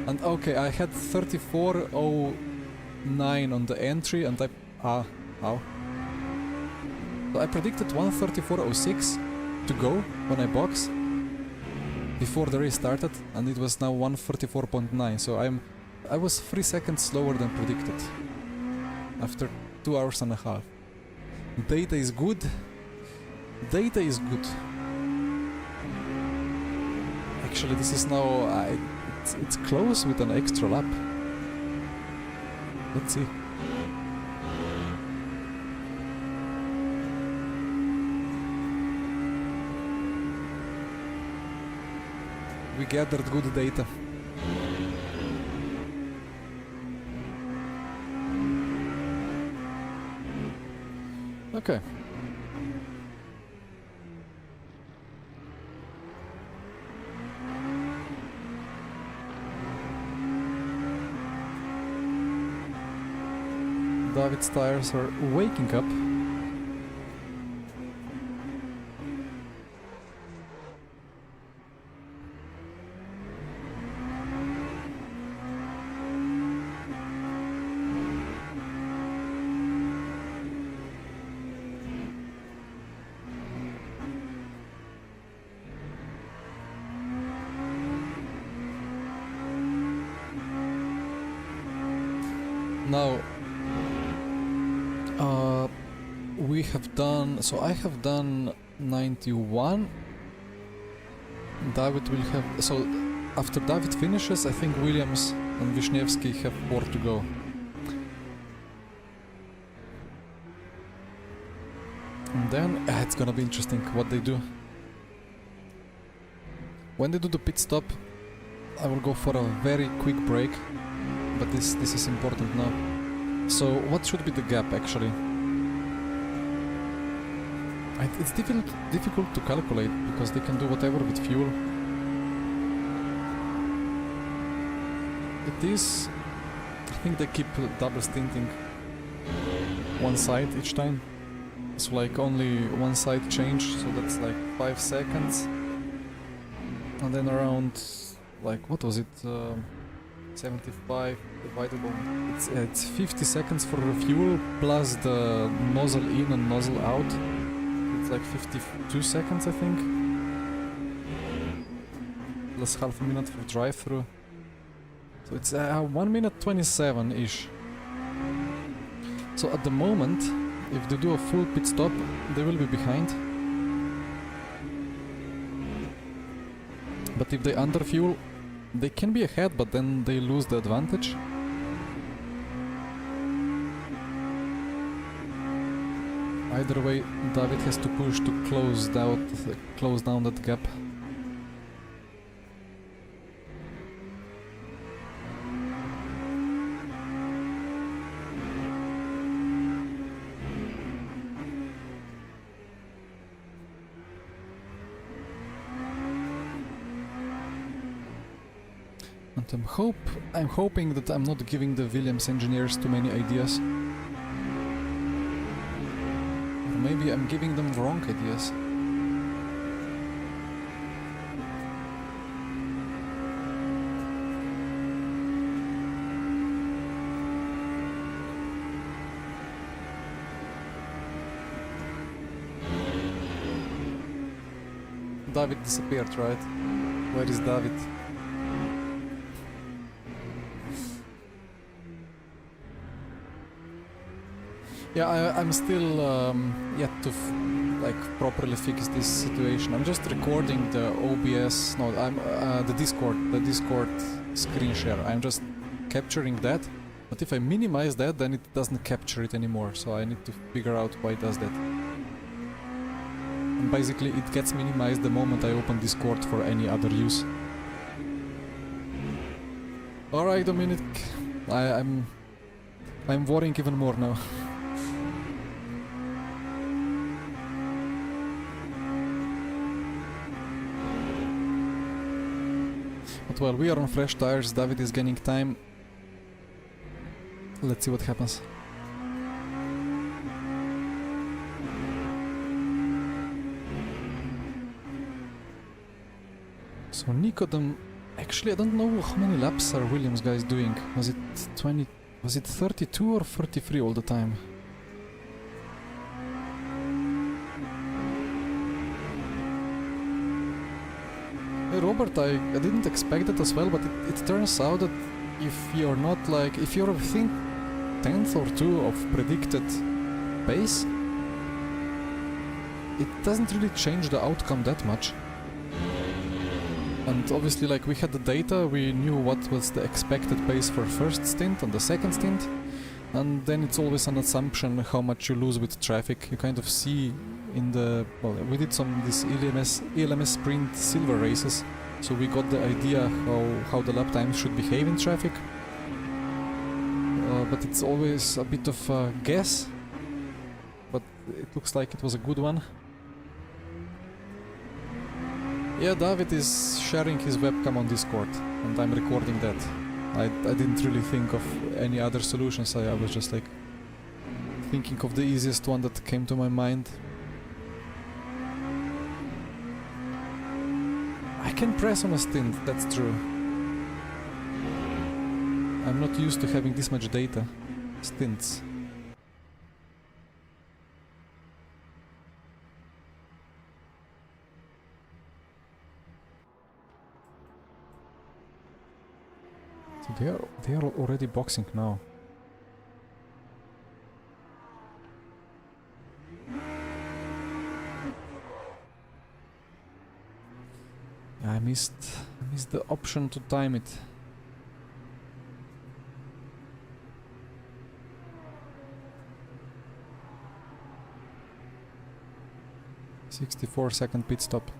S1: And okay, I had 34:09 on the entry and how? So I predicted 1:34:06 to go when I box before the race started, and it was now 1:34.9. So I was 3 seconds slower than predicted after 2 hours and a half. Data is good. Data is good. Actually, this is now it's close with an extra lap. Let's see. We gathered good data. Okay. David's tires are waking up. Now, we have done, so I have done 91. David will have, so after David finishes, I think Williams and Wisniewski have 4 to go. And then, it's gonna be interesting what they do. When they do the pit stop, I will go for a very quick break, but this is important now. So what should be the gap actually? It's difficult to calculate because they can do whatever with fuel. It is, I think they keep double stinting one side each time. So like only one side change, so that's like 5 seconds. And then around, like, what was it? 75 divided on... It's 50 seconds for refuel plus the nozzle in and nozzle out. It's like 52 seconds, I think. Plus half a minute for drive-through. So it's 1 minute 27-ish. So at the moment, if they do a full pit stop, they will be behind. But if they underfuel, they can be ahead, but then they lose the advantage. Either way, David has to push to close down that gap. And I'm hoping that I'm not giving the Williams engineers too many ideas. Or maybe I'm giving them wrong ideas. David disappeared, right? Where is David? Yeah, I'm still yet to properly fix this situation. I'm just recording the OBS, no, I'm the Discord screen share. I'm just capturing that, but if I minimize that, then it doesn't capture it anymore. So I need to figure out why it does that. And basically, it gets minimized the moment I open Discord for any other use. All right, Dominic, I'm worrying even more now. But well, we are on fresh tires, David is gaining time. Let's see what happens. So Nicodem, actually I don't know how many laps are Williams guys doing. Was it 20, was it 32 or 33 all the time? Hey Robert, I didn't expect it as well, but it turns out that if you're not like, if you're within 10th or 2 of predicted pace, it doesn't really change the outcome that much. And obviously, like, we had the data, we knew what was the expected pace for first stint and the second stint, and then it's always an assumption how much you lose with traffic. You kind of see in the, well, we did this ELMS sprint silver races, so we got the idea how the lap times should behave in traffic. But it's always a bit of a guess, but it looks like it was a good one. Yeah, David is sharing his webcam on Discord, and I'm recording that. I didn't really think of any other solutions, I was just like thinking of the easiest one that came to my mind. I can press on a stint, that's true. I'm not used to having this much data. Stints. So they are already boxing now. I missed the option to time it. "64-second pit stop."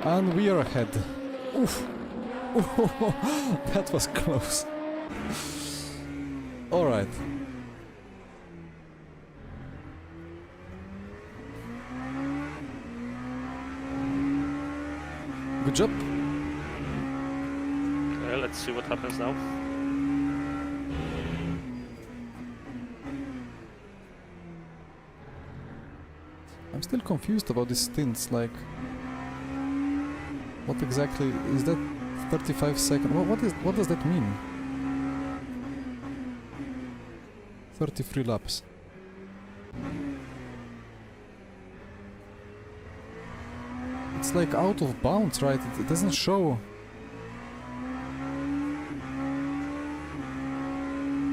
S1: And we are ahead. Oof! That was close. Alright. Good job.
S2: Okay, let's see what happens now.
S1: I'm still confused about these stints, like... What exactly is that? 35 seconds. What does that mean? 33 laps. It's like out of bounds, right? It doesn't show.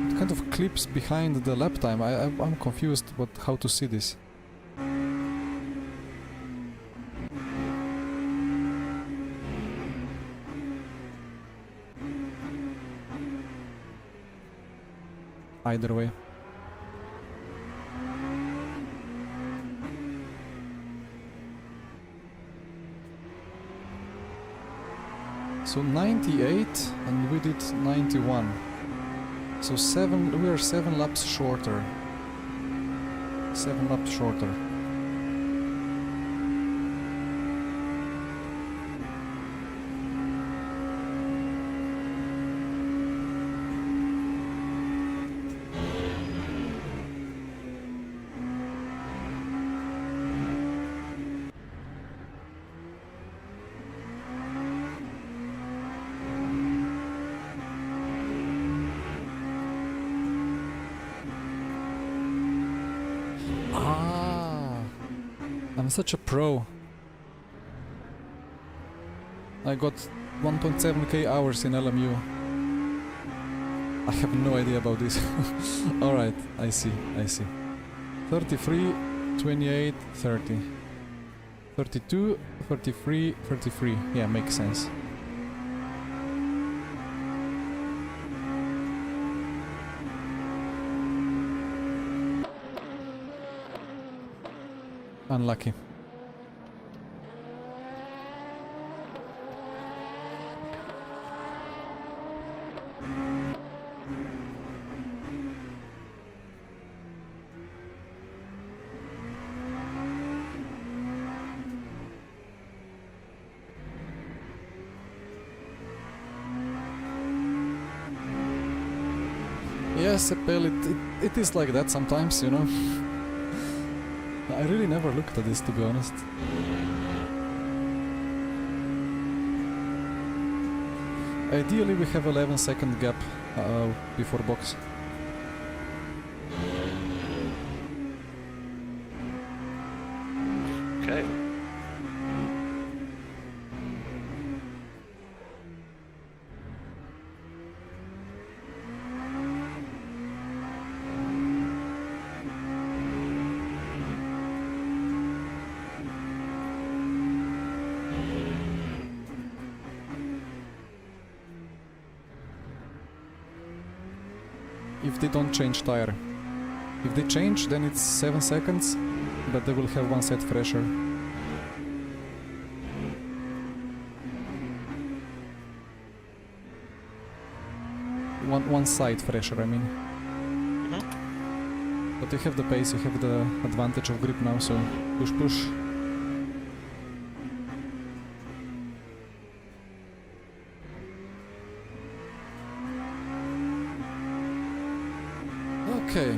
S1: It kind of clips behind the lap time. I'm confused how to see this. Either way. So 98 and we did 91. So we are 7 laps shorter. 7 laps shorter. I'm such a pro. I got 1.7k hours in LMU. I have no idea about this. Alright, I see. 33, 28, 30. 32, 33, 33. Yeah, makes sense. Unlucky. Yes, Appel, it is like that sometimes, you know. I really never looked at this, to be honest. Ideally we have 11-second gap before box.
S2: Okay.
S1: If they don't change tire. If they change, then it's 7 seconds, but they will have 1 set fresher. One side fresher, I mean. But you have the pace, you have the advantage of grip now, so push. Okay.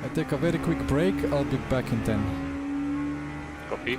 S1: I take a very quick break, I'll be back in 10.
S2: Copy.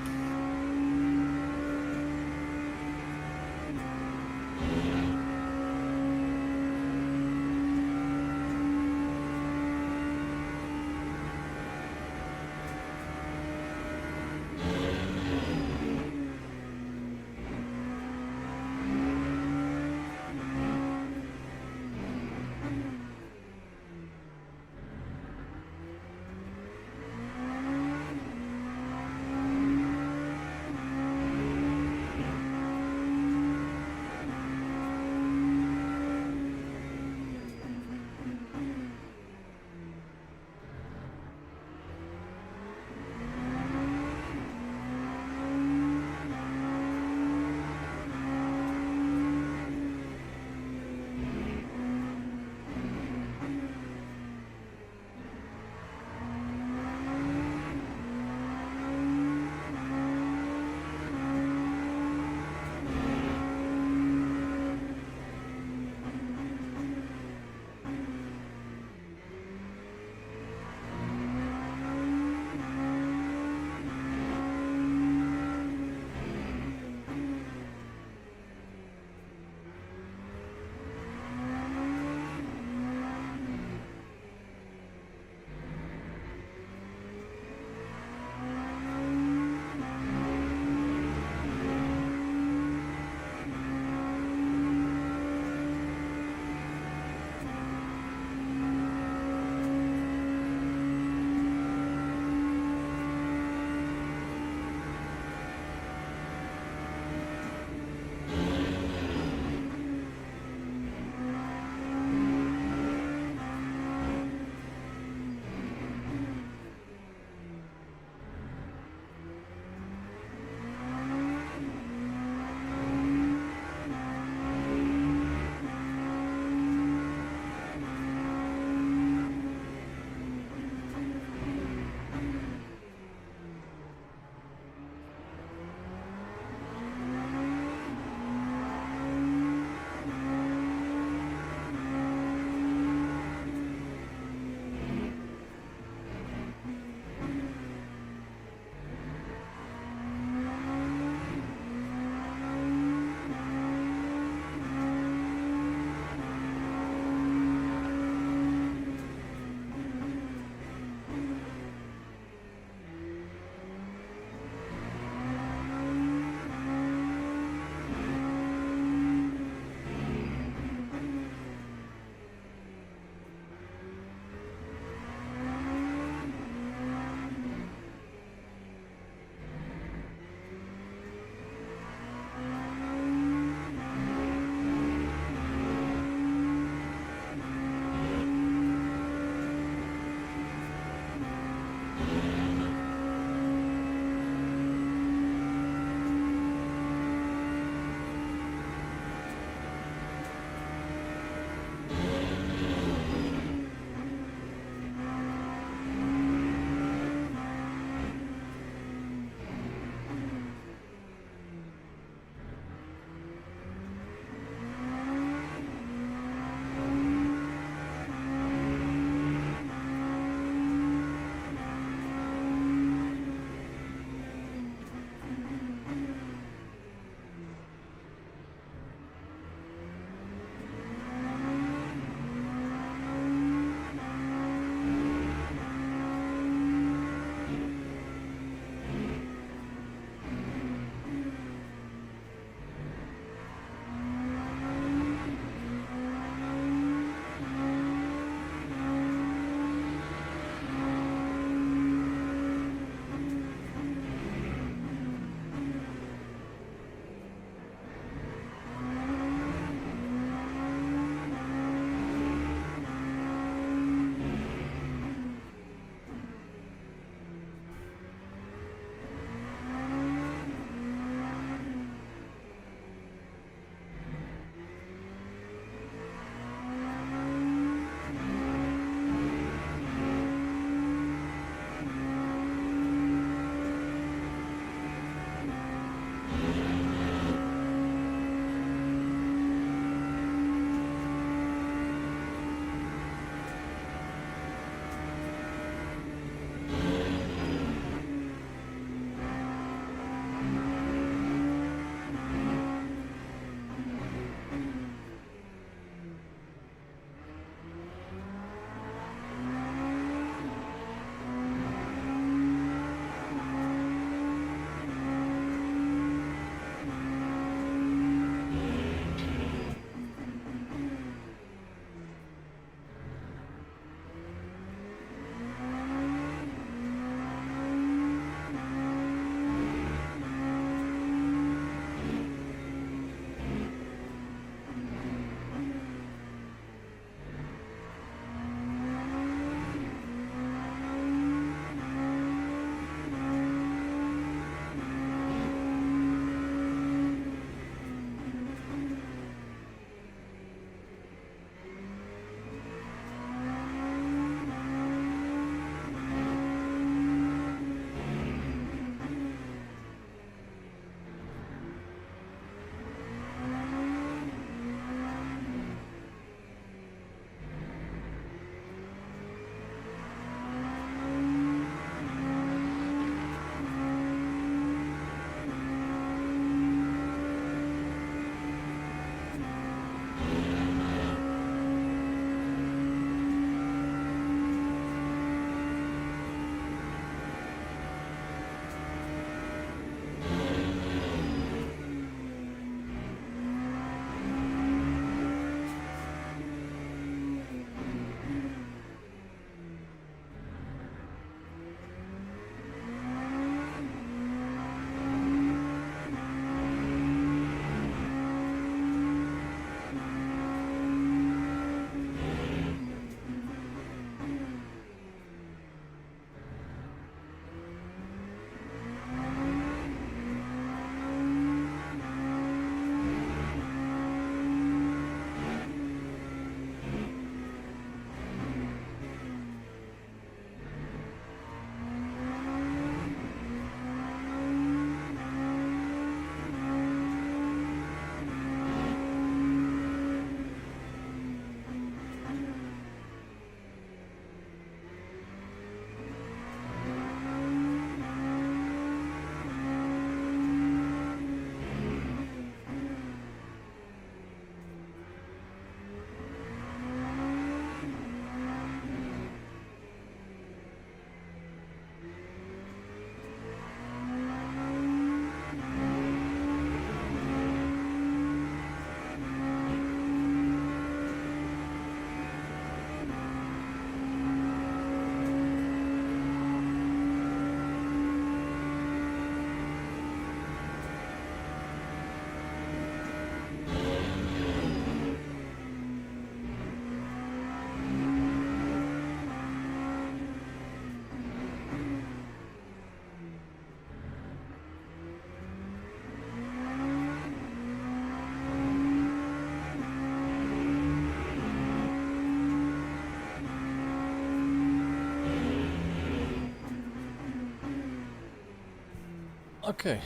S1: Okay,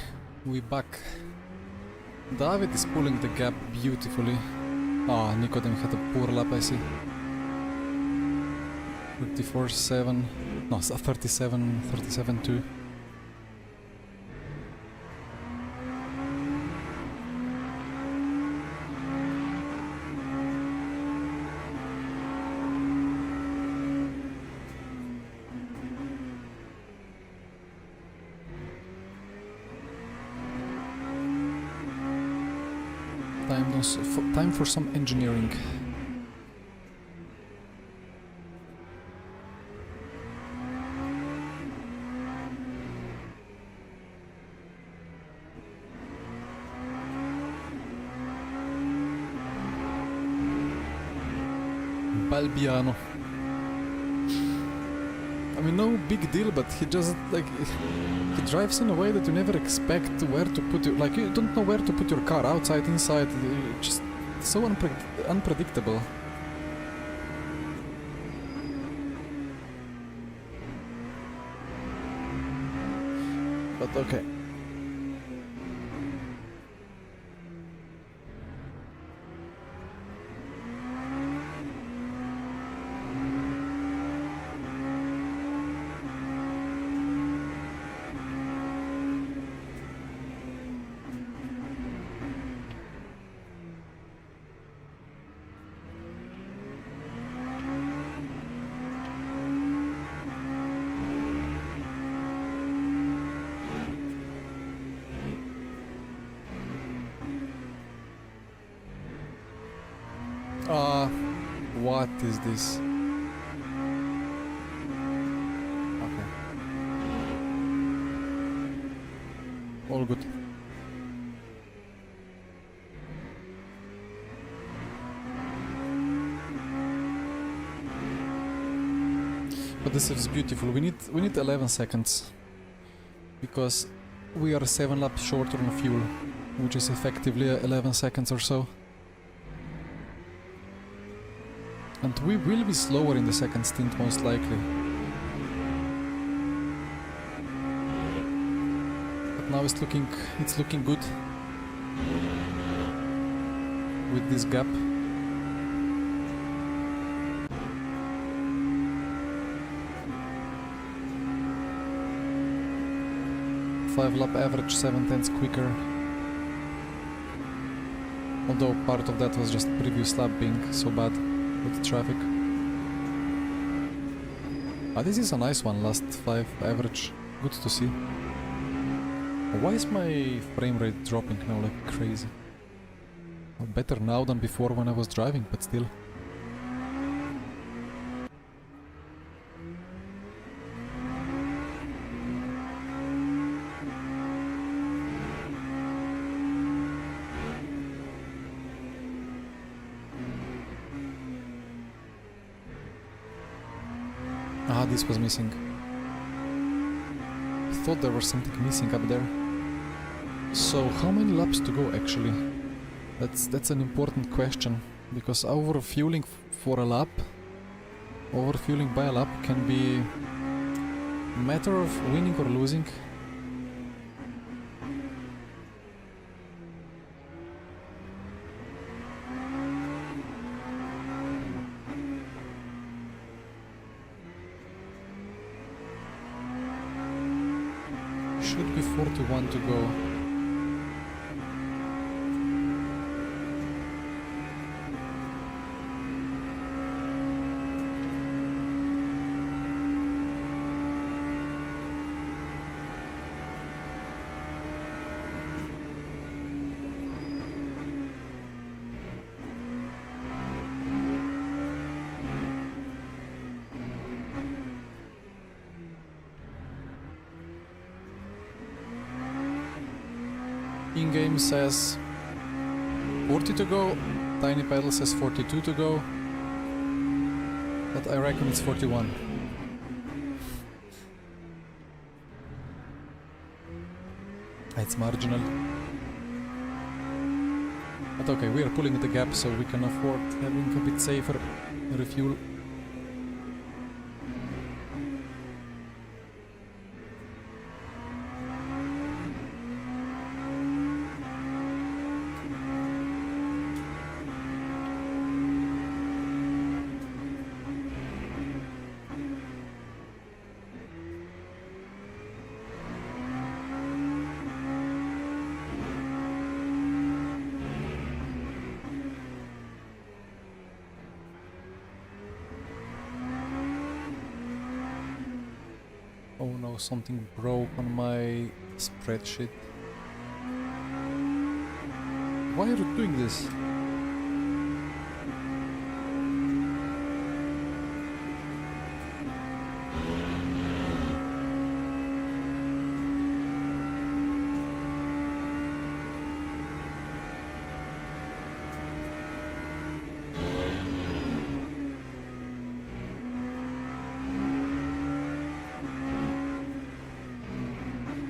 S1: we back. David is pulling the gap beautifully. Ah, Nicodem had a poor lap, I see. 34.7. No, 37.2. Time for some engineering. Balbiano. I mean, no big deal, but he just like he drives in a way that you never expect where to put your, like you don't know where to put your car, outside, inside, just so unpredictable. But okay. What is this? Okay. All good. But this is beautiful. We need 11 seconds because we are 7 laps shorter on fuel, which is effectively 11 seconds or so. And we will be slower in the second stint, most likely. But now it's looking good with this gap. Five lap average, 7/10 quicker. Although part of that was just previous lap being so bad with the traffic. Ah, this is a nice one, last 5 average. Good to see. Why is my frame rate dropping now like crazy? Well, better now than before when I was driving, but still. Ah, this was missing. Thought there was something missing up there. So how many laps to go actually? That's an important question, because overfueling for a lap, overfueling by a lap can be a matter of winning or losing. Should be 41 to go. In-game says 40 to go, Tiny Pedal says 42 to go, but I reckon it's 41. It's marginal. But okay, we are pulling the gap, so we can afford having a bit safer refuel. Oh, something broke on my spreadsheet. Why are you doing this?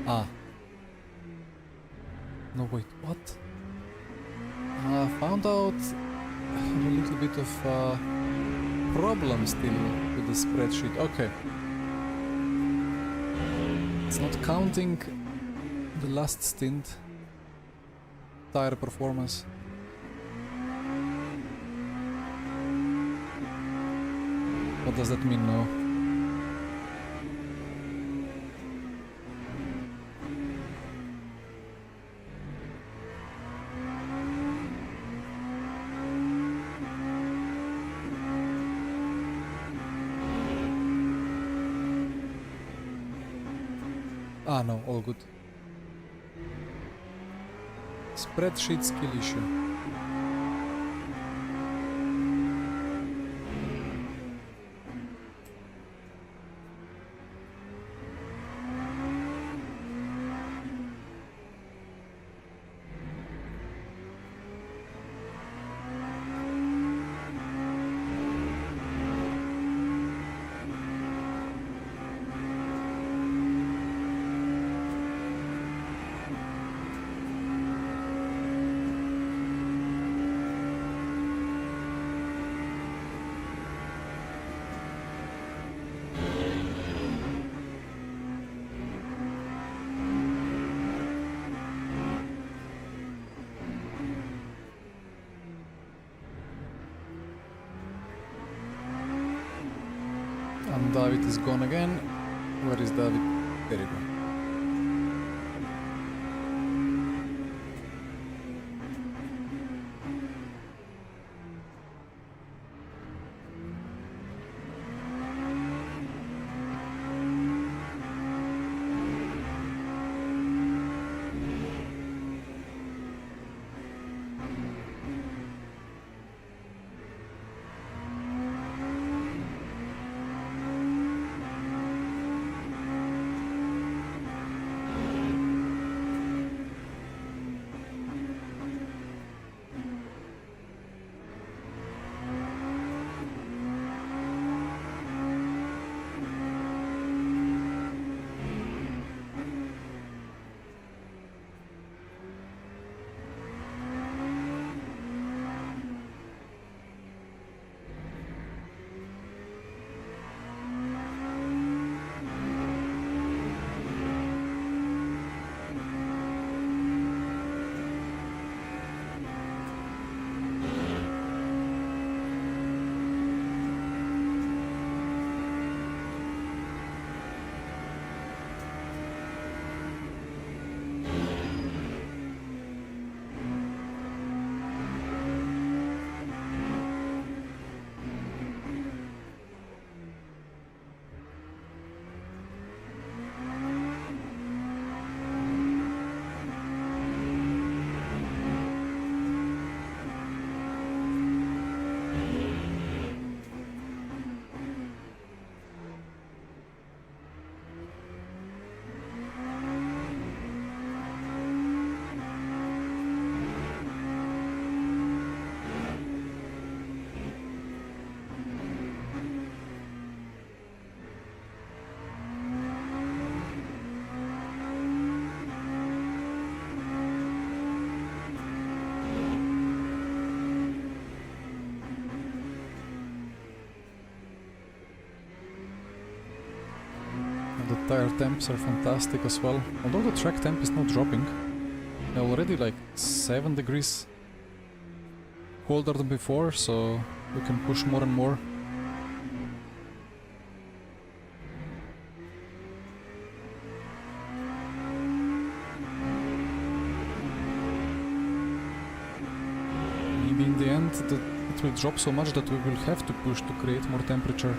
S1: Ah. No, wait, what? I found out a little bit of problem still with the spreadsheet. Okay. It's not counting the last stint. Tire performance. What does that mean now? Ah, no, all good. Spreadsheet skill issue. And David is gone again. Where is David? There you go. The tire temps are fantastic as well, although the track temp is not dropping. They're already like 7 degrees colder than before, so we can push more and more. Maybe in the end it will drop so much that we will have to push to create more temperature.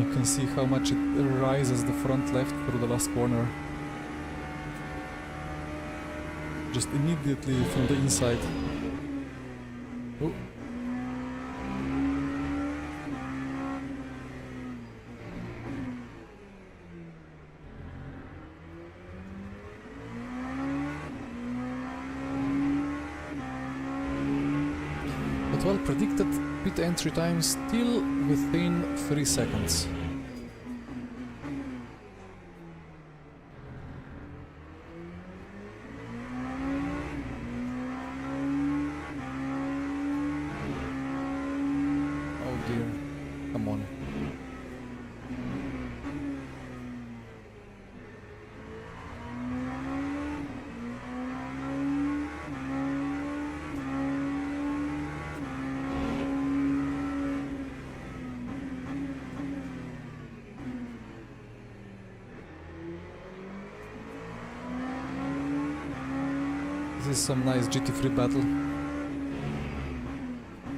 S1: You can see how much it rises the front left through the last corner. Just immediately from the inside. Oh. But well, predicted pit entry time still within 3 seconds. Oh dear, come on. This is some nice GT3 battle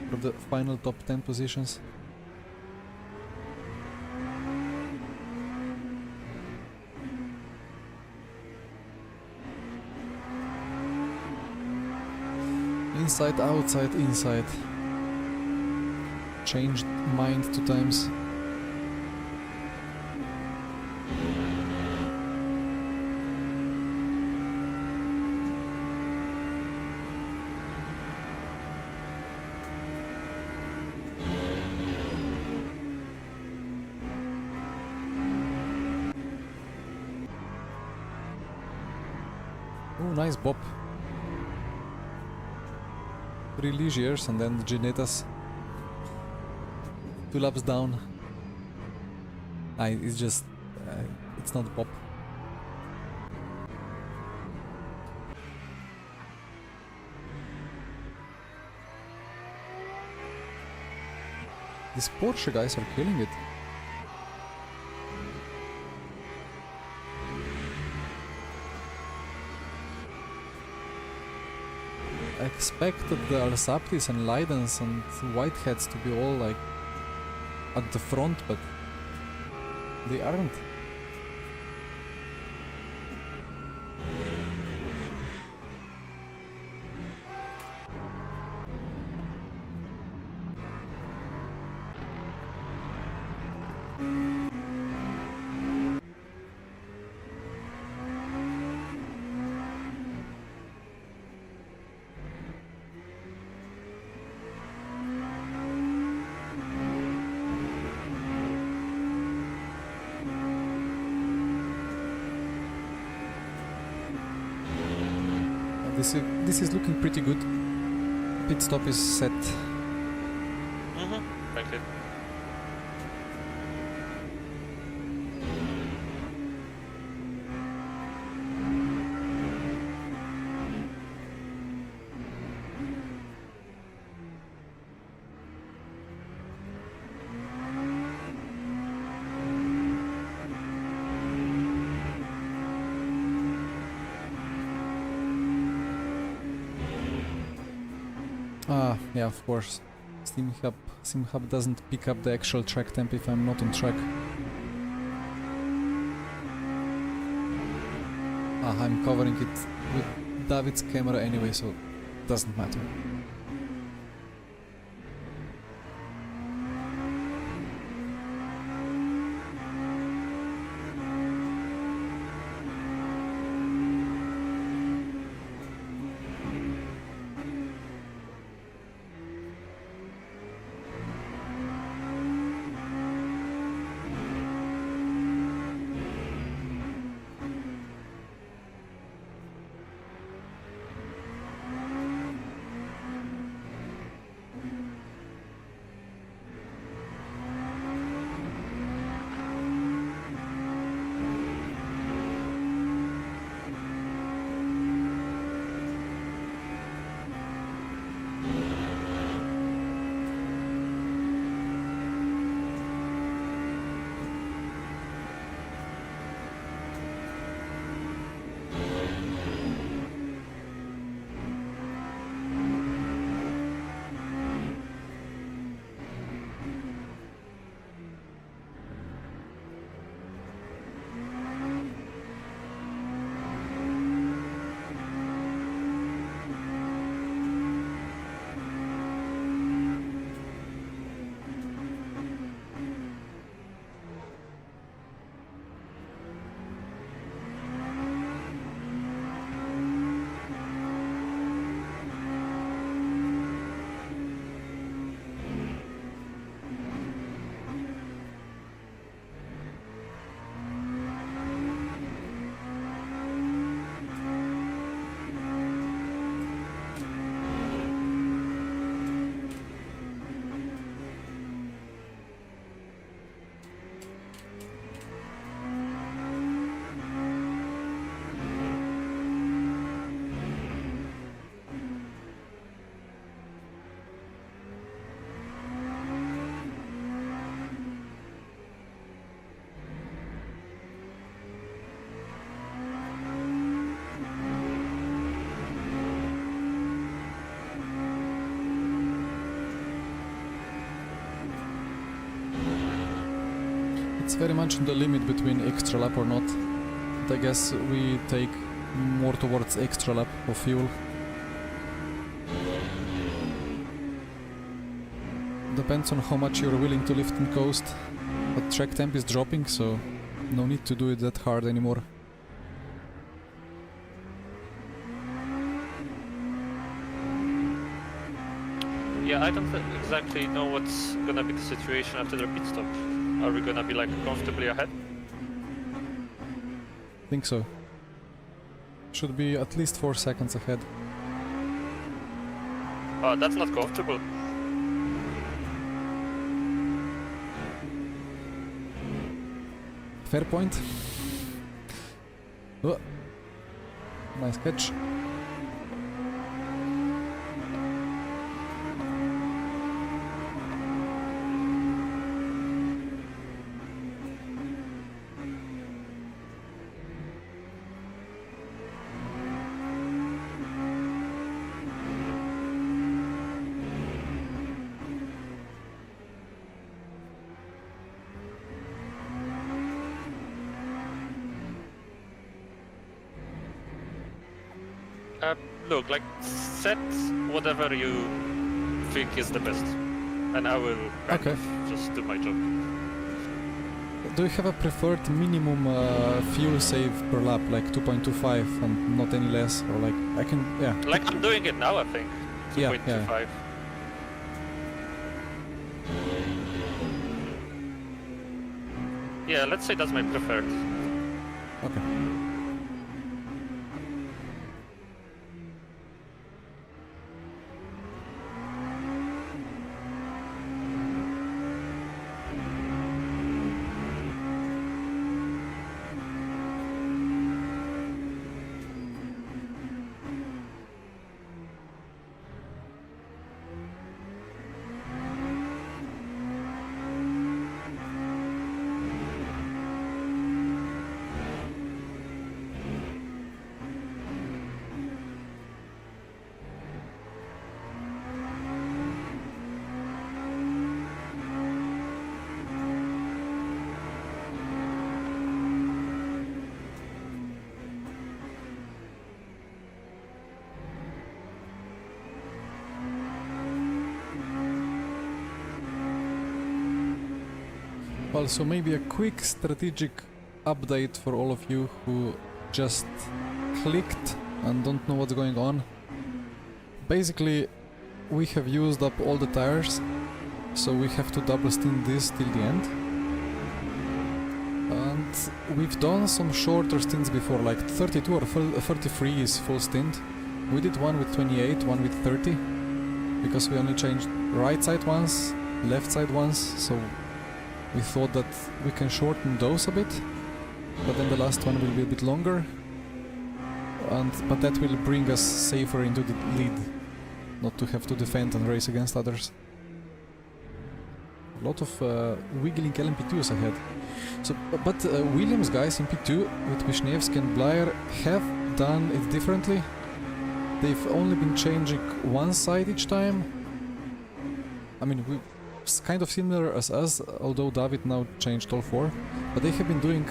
S1: for the final top 10 positions. Inside, outside, inside. Changed mind 2 times. Oh, nice bop. 3 Ligiers and then the Ginetas. 2 laps down. It's just... it's not bop. These Porsche guys are killing it. I expected the Alsaptis and Leidens and Whiteheads to be all like at the front, but they aren't. This is looking pretty good. Pit stop is set.
S2: Thank you.
S1: Ah, yeah, of course. SimHub doesn't pick up the actual track temp if I'm not on track. Ah, I'm covering it with David's camera anyway, so it doesn't matter. It's very much on the limit between extra lap or not. But I guess we take more towards extra lap of fuel. Depends on how much you're willing to lift and coast. But track temp is dropping, so no need to do it that hard anymore.
S2: Yeah, I don't exactly know what's gonna be the situation after the pit stop. Are we gonna be like comfortably ahead?
S1: Think so. Should be at least 4 seconds ahead.
S2: Oh, that's not comfortable.
S1: Fair point. Oh. Nice catch.
S2: Look, like, set whatever you think is the best, and I will kind of just do my job.
S1: Do you have a preferred minimum fuel save per lap, like 2.25 and not any less, or like I can, yeah.
S2: Like I'm doing it now, I think. 2.25.
S1: Yeah.
S2: Yeah, let's say that's my preferred.
S1: Okay. Well, so maybe a quick strategic update for all of you who just clicked and don't know what's going on. Basically, we have used up all the tires, so we have to double stint this till the end. And we've done some shorter stints before, like 32 or 33 is full stint. We did one with 28, one with 30, because we only changed right side once, left side once, so we thought that we can shorten those a bit, but then the last one will be a bit longer, but that will bring us safer into the lead, not to have to defend and race against others. A lot of wiggling LMP2s ahead. So, but Williams guys in P2 with Wisniewski and Blyer have done it differently. They've only been changing one side each time. I mean, it's kind of similar as us, although David now changed all 4, but they have been doing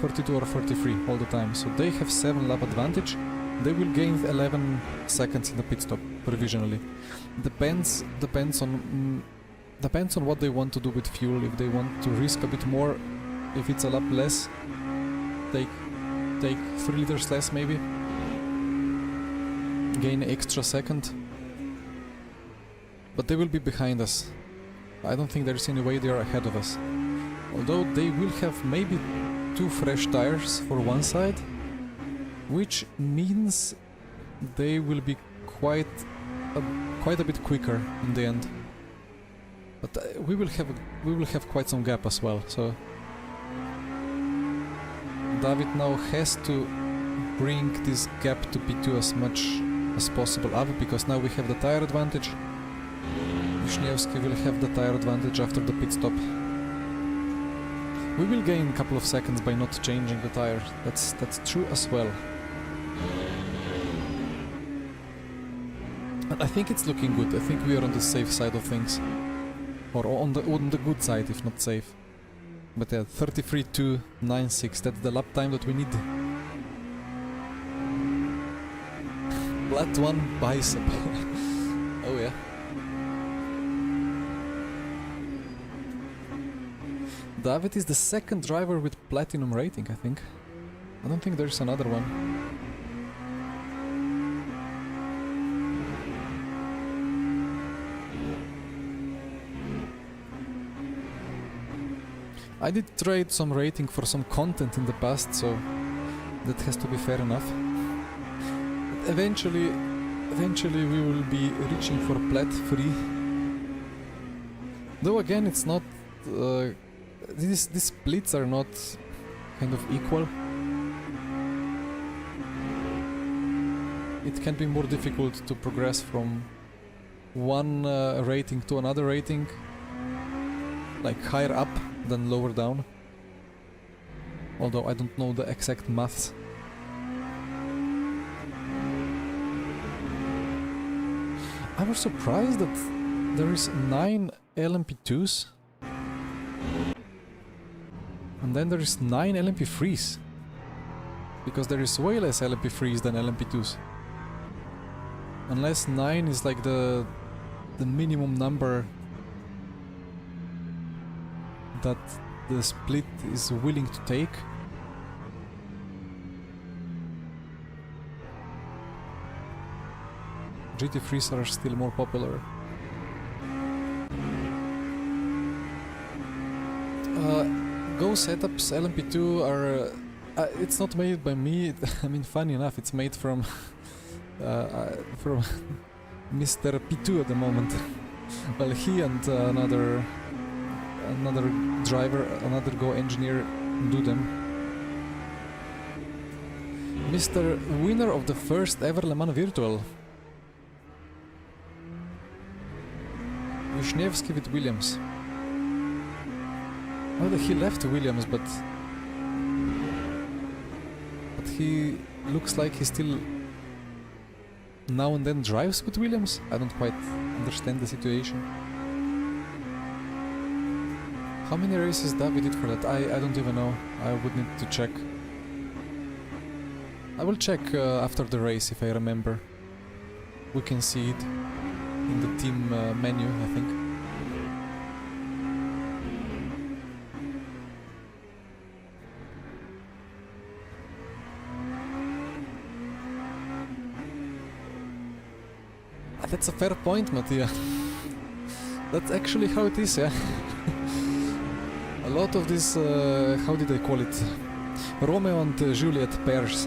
S1: 32 or 33 all the time, so they have 7 lap advantage. They will gain 11 seconds in the pit stop provisionally. Depends on what they want to do with fuel. If they want to risk a bit more, if it's a lap less, take 3 liters less maybe, gain extra second, but they will be behind us. I don't think there's any way they are ahead of us. Although they will have maybe 2 fresh tires for one side, which means they will be quite a bit quicker in the end. But we will have quite some gap as well. So David now has to bring this gap to P2 as much as possible up, because now we have the tire advantage. Wisniewski will have the tire advantage after the pit stop. We will gain a couple of seconds by not changing the tire. That's true as well. And I think it's looking good. I think we are on the safe side of things, or on the good side, if not safe. But yeah, 33.296, that's the lap time that we need. Plat 1 bicep. Oh yeah. David is the second driver with platinum rating, I think. I don't think there's another one. I did trade some rating for some content in the past, so that has to be fair enough. But eventually we will be reaching for plat 3. Though again, it's not... these splits are not kind of equal. It can be more difficult to progress from one rating to another rating, like higher up than lower down. Although I don't know the exact maths. I was surprised that there is 9 LMP2s and then there is 9 LMP3s, because there is way less LMP3s than LMP2s. Unless 9 is like the minimum number that the split is willing to take. GT3s are still more popular. Go setups LMP2 are... it's not made by me. I mean, funny enough, it's made from Mr. P2 at the moment. Well, he and another driver, another Go engineer do them. Mr. Winner of the first ever Le Mans Virtual. Wisniewski with Williams. Oh, he left Williams, but he looks like he still now and then drives with Williams. I don't quite understand the situation. How many races David did for that? I don't even know. I would need to check. I will check after the race if I remember. We can see it in the team menu, I think. That's a fair point, Mattia. That's actually how it is, yeah. A lot of this, how did I call it? Romeo and Juliet pairs.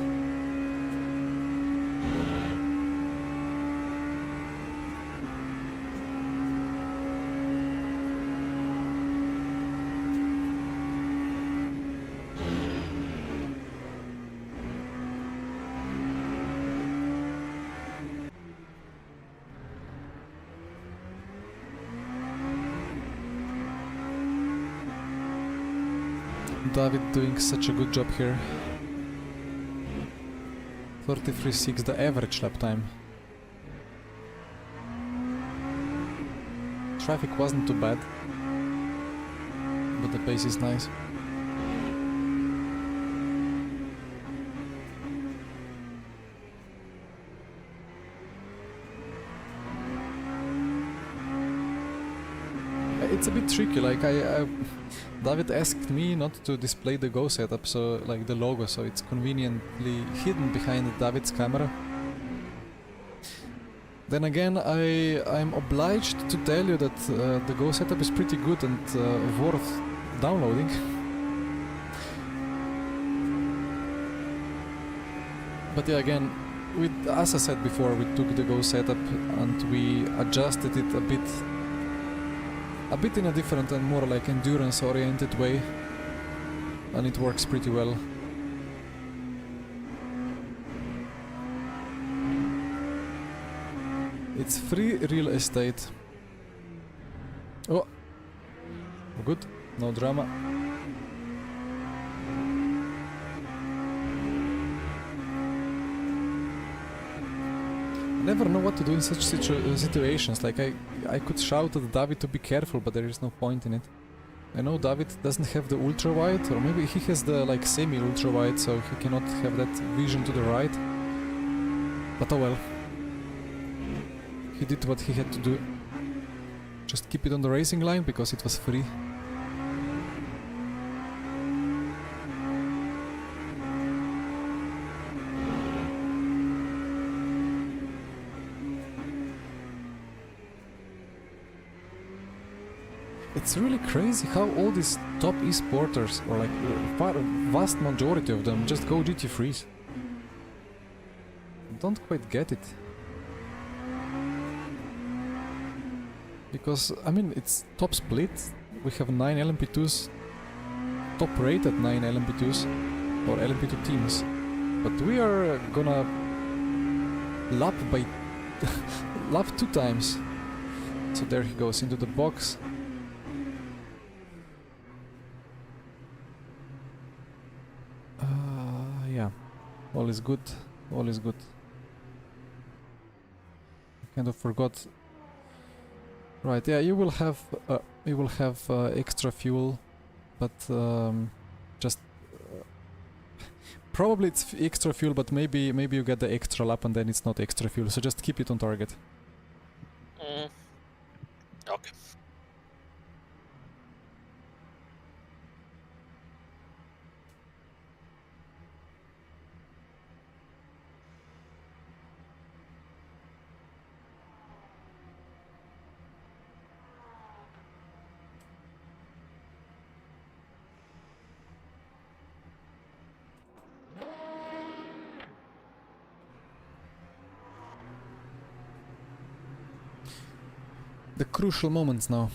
S1: David doing such a good job here. 33.6, the average lap time. Traffic wasn't too bad, but the pace is nice. It's a bit tricky, like David asked me not to display the Go setup, so like the logo, so it's conveniently hidden behind David's camera. Then again, I'm obliged to tell you that the Go setup is pretty good and worth downloading. But yeah, again, as I said before, we took the Go setup and we adjusted it a bit in a different and more like endurance oriented way, and it works pretty well. It's free real estate. Oh, good, no drama. I never know what to do in such situations. Like I could shout at David to be careful, but there is no point in it. I know David doesn't have the ultra wide, or maybe he has the like semi ultra wide, so he cannot have that vision to the right. But oh well. He did what he had to do. Just keep it on the racing line because it was free. It's really crazy how all these top esporters, or like vast majority of them, just go GT3s. Don't quite get it. Because, I mean, it's top split, we have 9 LMP2s, top rated 9 LMP2s, or LMP2 teams. But we are gonna lap by lap 2 times. So there he goes into the box. Yeah, all is good, all is good. I kind of forgot. Right, yeah, you will have extra fuel, but just probably it's extra fuel, but maybe you get the extra lap and then it's not extra fuel. So just keep it on target.
S2: Okay.
S1: The crucial moments now.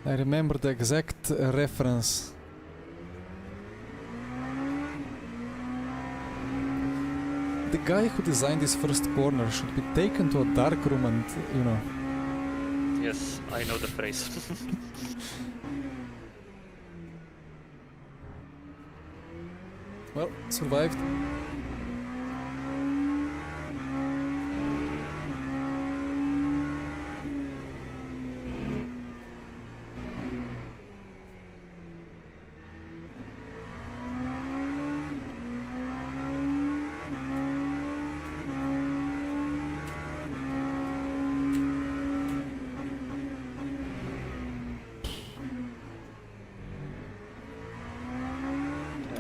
S1: I remember the exact reference. The guy who designed this first corner should be taken to a dark room and, you know...
S2: Yes, I know the phrase.
S1: Well, survived.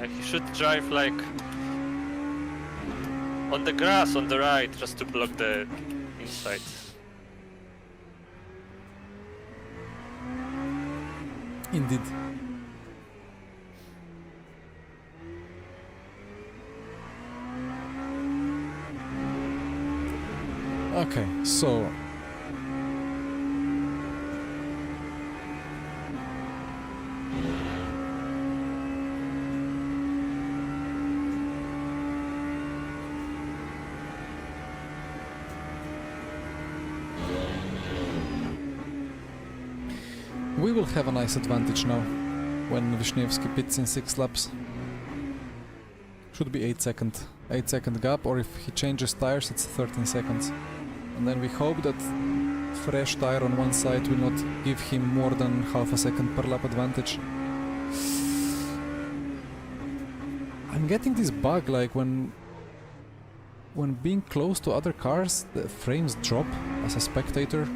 S2: He should drive like on the grass on the right, just to block the inside.
S1: Indeed. Okay, so... we will have a nice advantage now, when Wisniewski pits in 6 laps. Should be 8 second gap, or if he changes tires it's 13 seconds. And then we hope that fresh tire on one side will not give him more than half a second per lap advantage. I'm getting this bug, like when being close to other cars, the frames drop as a spectator.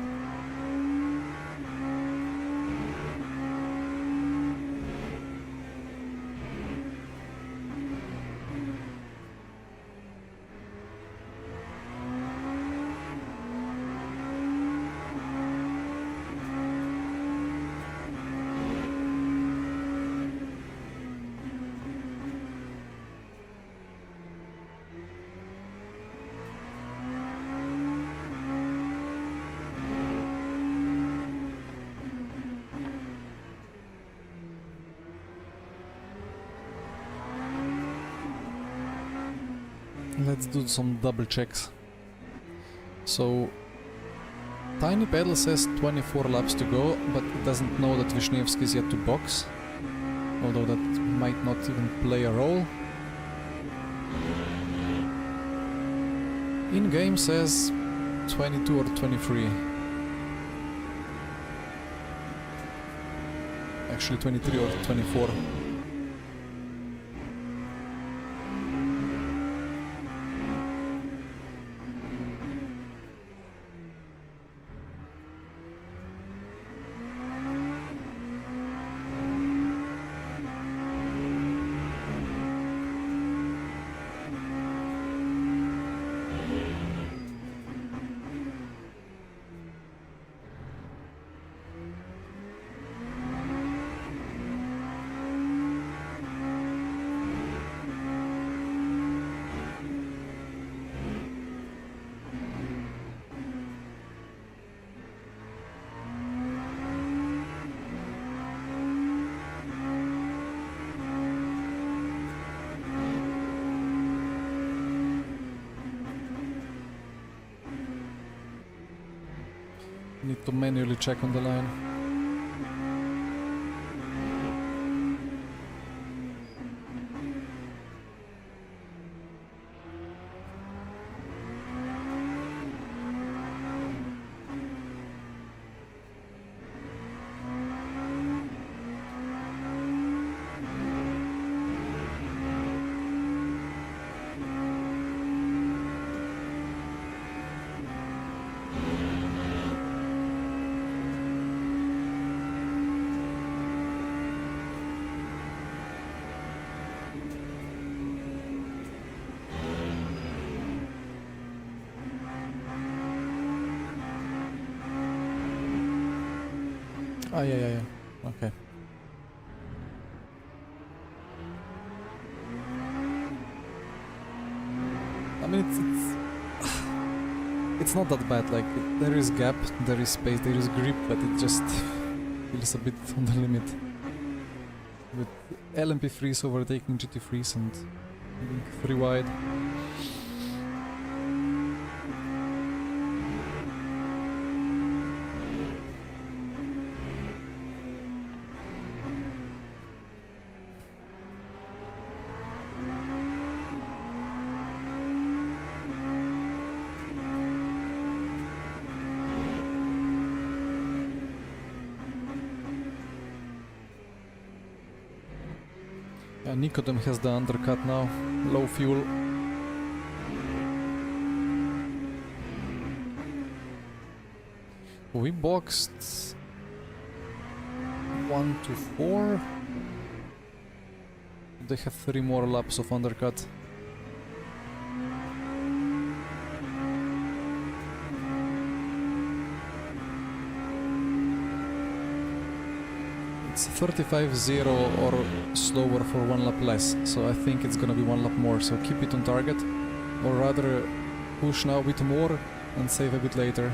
S1: Let's do some double checks. So, Tiny Pedal says 24 laps to go, but it doesn't know that Wisniewski is yet to box. Although that might not even play a role. In-game says 22 or 23. Actually 23 or 24. Need to manually check on the line. Ah, yeah. Okay. I mean, it's not that bad. Like, there is gap, there is space, there is grip, but it just feels a bit on the limit. With LMP3s overtaking GT3s and being 3 wide. Yeah, Nicodem has the undercut now. Low fuel. We boxed 1 to 4. They have 3 more laps of undercut. It's 35.0 or slower for 1 lap less, so I think it's gonna be 1 lap more, so keep it on target, or rather push now a bit more and save a bit later.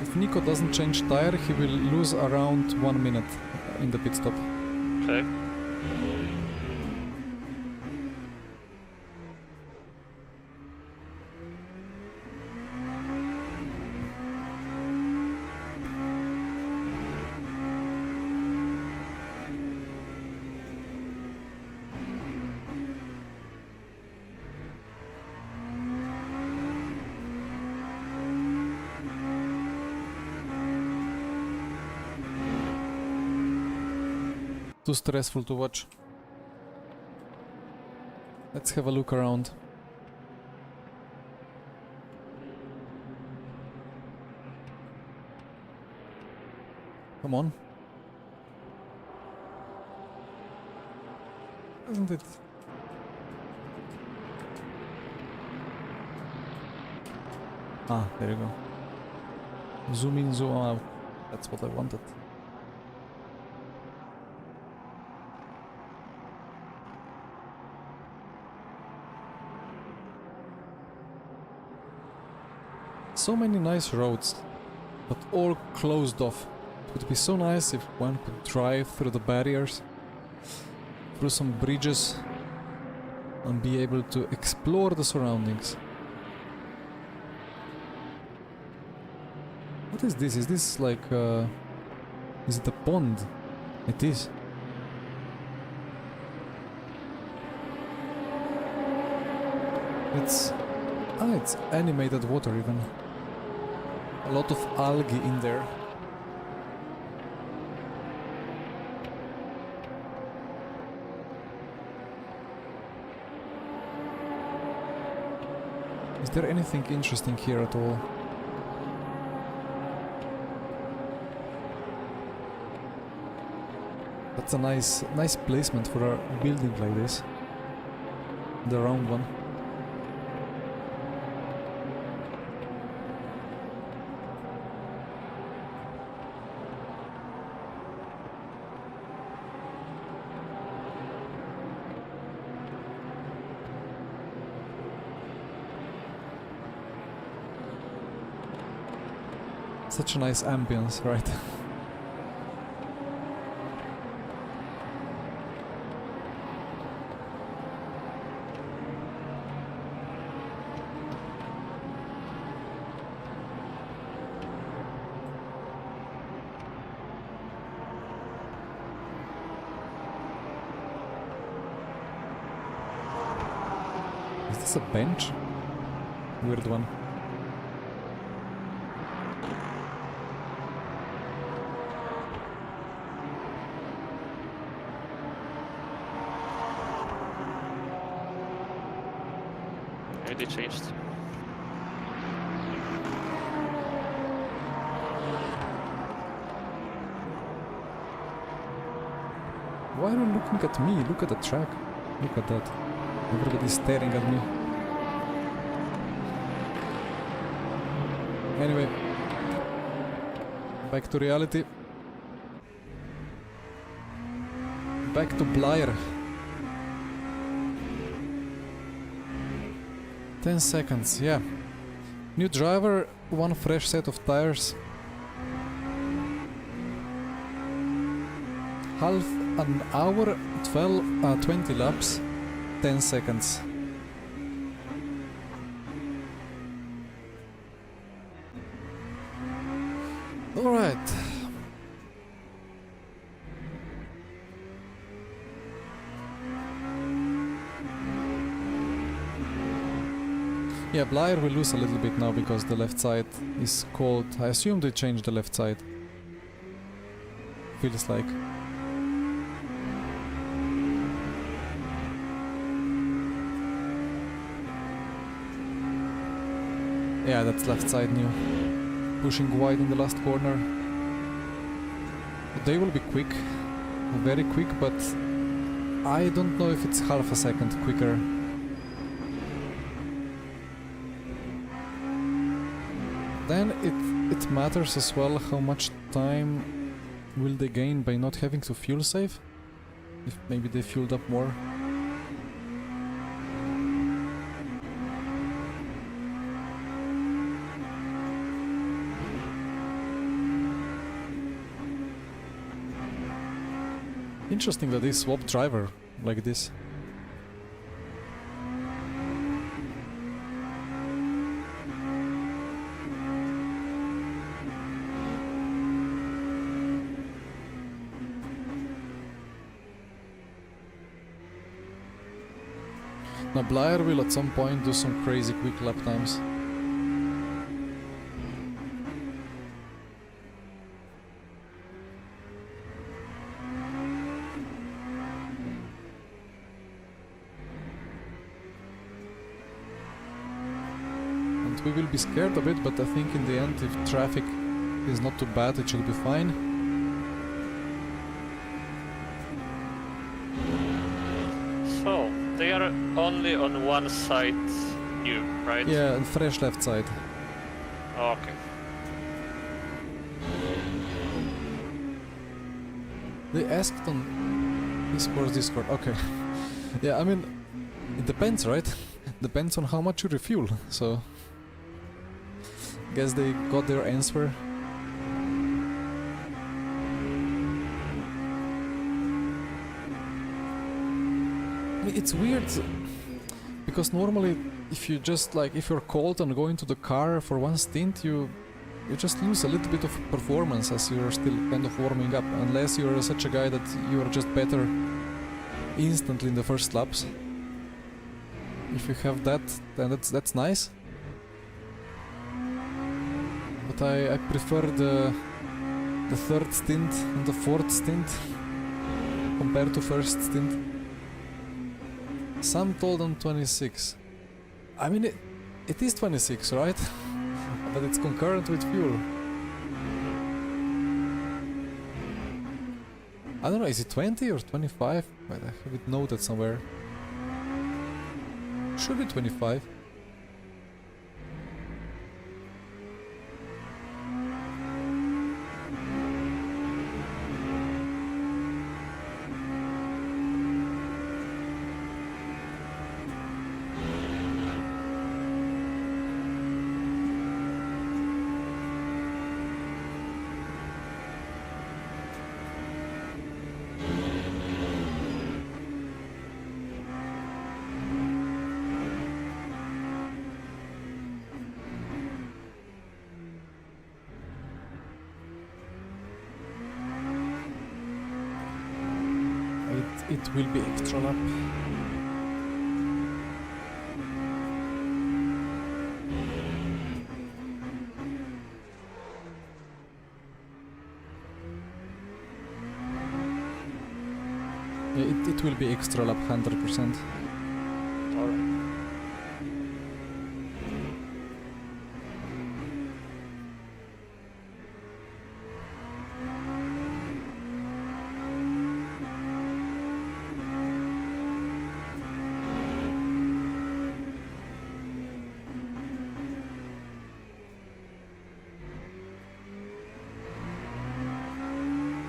S1: If Nico doesn't change tire, he will lose around 1 minute in the pit stop.
S2: Okay.
S1: Too stressful to watch. Let's have a look around. Come on. Isn't it? Ah, there you go. Zoom in, zoom out. That's what I wanted. So many nice roads, but all closed off. It would be so nice if one could drive through the barriers, through some bridges, and be able to explore the surroundings. What is this? Is this like is it a pond? It is. It's it's animated water even. A lot of algae in there. Is there anything interesting here at all? That's a nice placement for a building like this. The round one. Such a nice ambience, right? Is this a bench? Weird one.
S2: Maybe they changed.
S1: Why are you looking at me? Look at the track. Look at that. Everybody's staring at me. Anyway. Back to reality. Back to Blair. 10 seconds, yeah. New driver, one fresh set of tires. Half an hour, 20 laps, 10 seconds. Alright. Yeah, Blair will lose a little bit now because the left side is cold. I assume they changed the left side. Feels like. Yeah, that's left side new. Pushing wide in the last corner. They will be quick. Very quick, but I don't know if it's half a second quicker. Then it matters as well how much time will they gain by not having to fuel save. If maybe they fueled up more. Interesting that they swap driver like this. Now Blair will at some point do some crazy quick lap times. And we will be scared a bit, but I think in the end, if traffic is not too bad, it should be fine.
S2: So, they are only on one side new, right?
S1: Yeah, and fresh left side.
S2: Oh, okay.
S1: They asked on Discord. Okay. Yeah, I mean, it depends, right? Depends on how much you refuel, so... Guess they got their answer. It's weird because normally if you just like if you're cold and go into the car for one stint, you just lose a little bit of performance as you're still kind of warming up, unless you're such a guy that you're just better instantly in the first laps. If you have that, then that's nice. But I prefer the third stint and the fourth stint compared to first stint. Some told them 26. I mean, it is 26, right? But it's concurrent with fuel. I don't know, is it 20 or 25? I have it noted somewhere. Should be 25. It will be extra lap. Yeah, it will be extra lap 100%.
S2: Alright.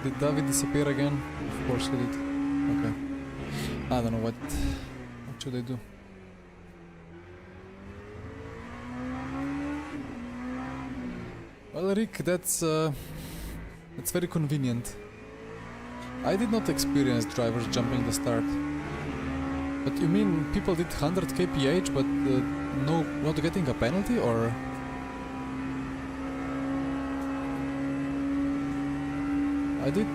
S1: Did David disappear again? Of course he did. Okay. I don't know what should I do. Well, Rick, that's very convenient. I did not experience drivers jumping the start. But you mean people did 100 kph but no, not getting a penalty, or? I did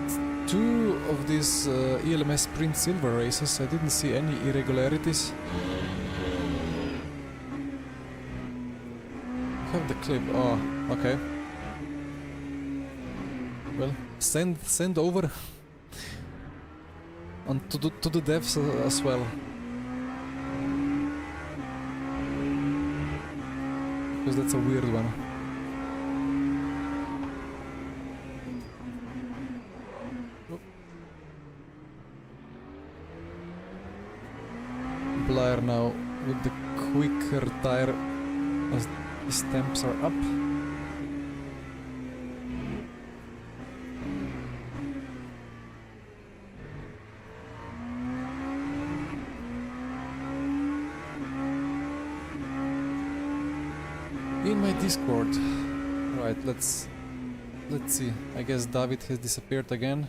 S1: 2 of these ELMS Sprint Silver races. I didn't see any irregularities. Have the clip. Oh, okay. Well, send over and to the devs as well. Because that's a weird one. Blair now with the quicker tire as his temps are up. In my Discord. Right, let's see. I guess David has disappeared again.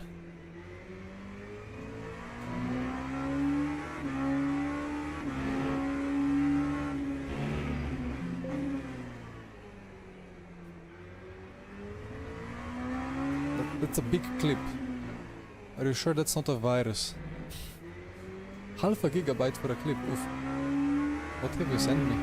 S1: That's a big clip. Are you sure that's not a virus? Half a gigabyte for a clip. Oof. What have you sent me?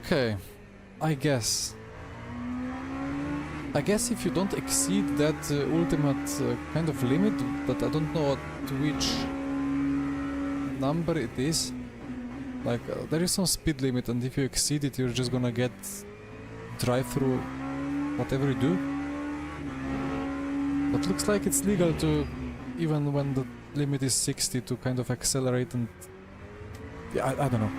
S1: Okay, I guess. I guess if you don't exceed that ultimate kind of limit, but I don't know at which number it is. Like, there is some speed limit, and if you exceed it, you're just gonna get drive-through whatever you do. But looks like it's legal to, even when the limit is 60, to kind of accelerate and... yeah, I don't know.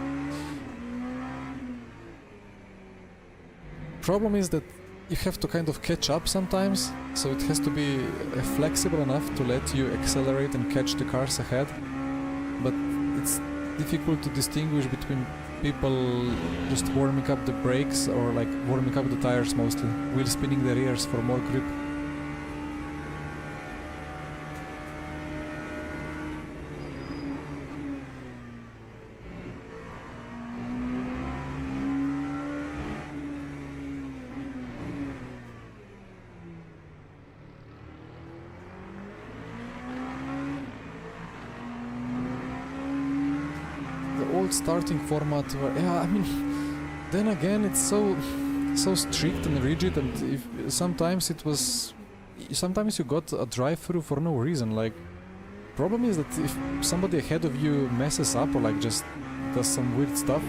S1: Problem is that you have to kind of catch up sometimes, so it has to be flexible enough to let you accelerate and catch the cars ahead. But it's difficult to distinguish between people just warming up the brakes or like warming up the tires mostly, while spinning their rears for more grip. Starting format where, yeah, I mean, then again it's so strict and rigid, and if sometimes you got a drive-through for no reason. Like, problem is that if somebody ahead of you messes up or like just does some weird stuff,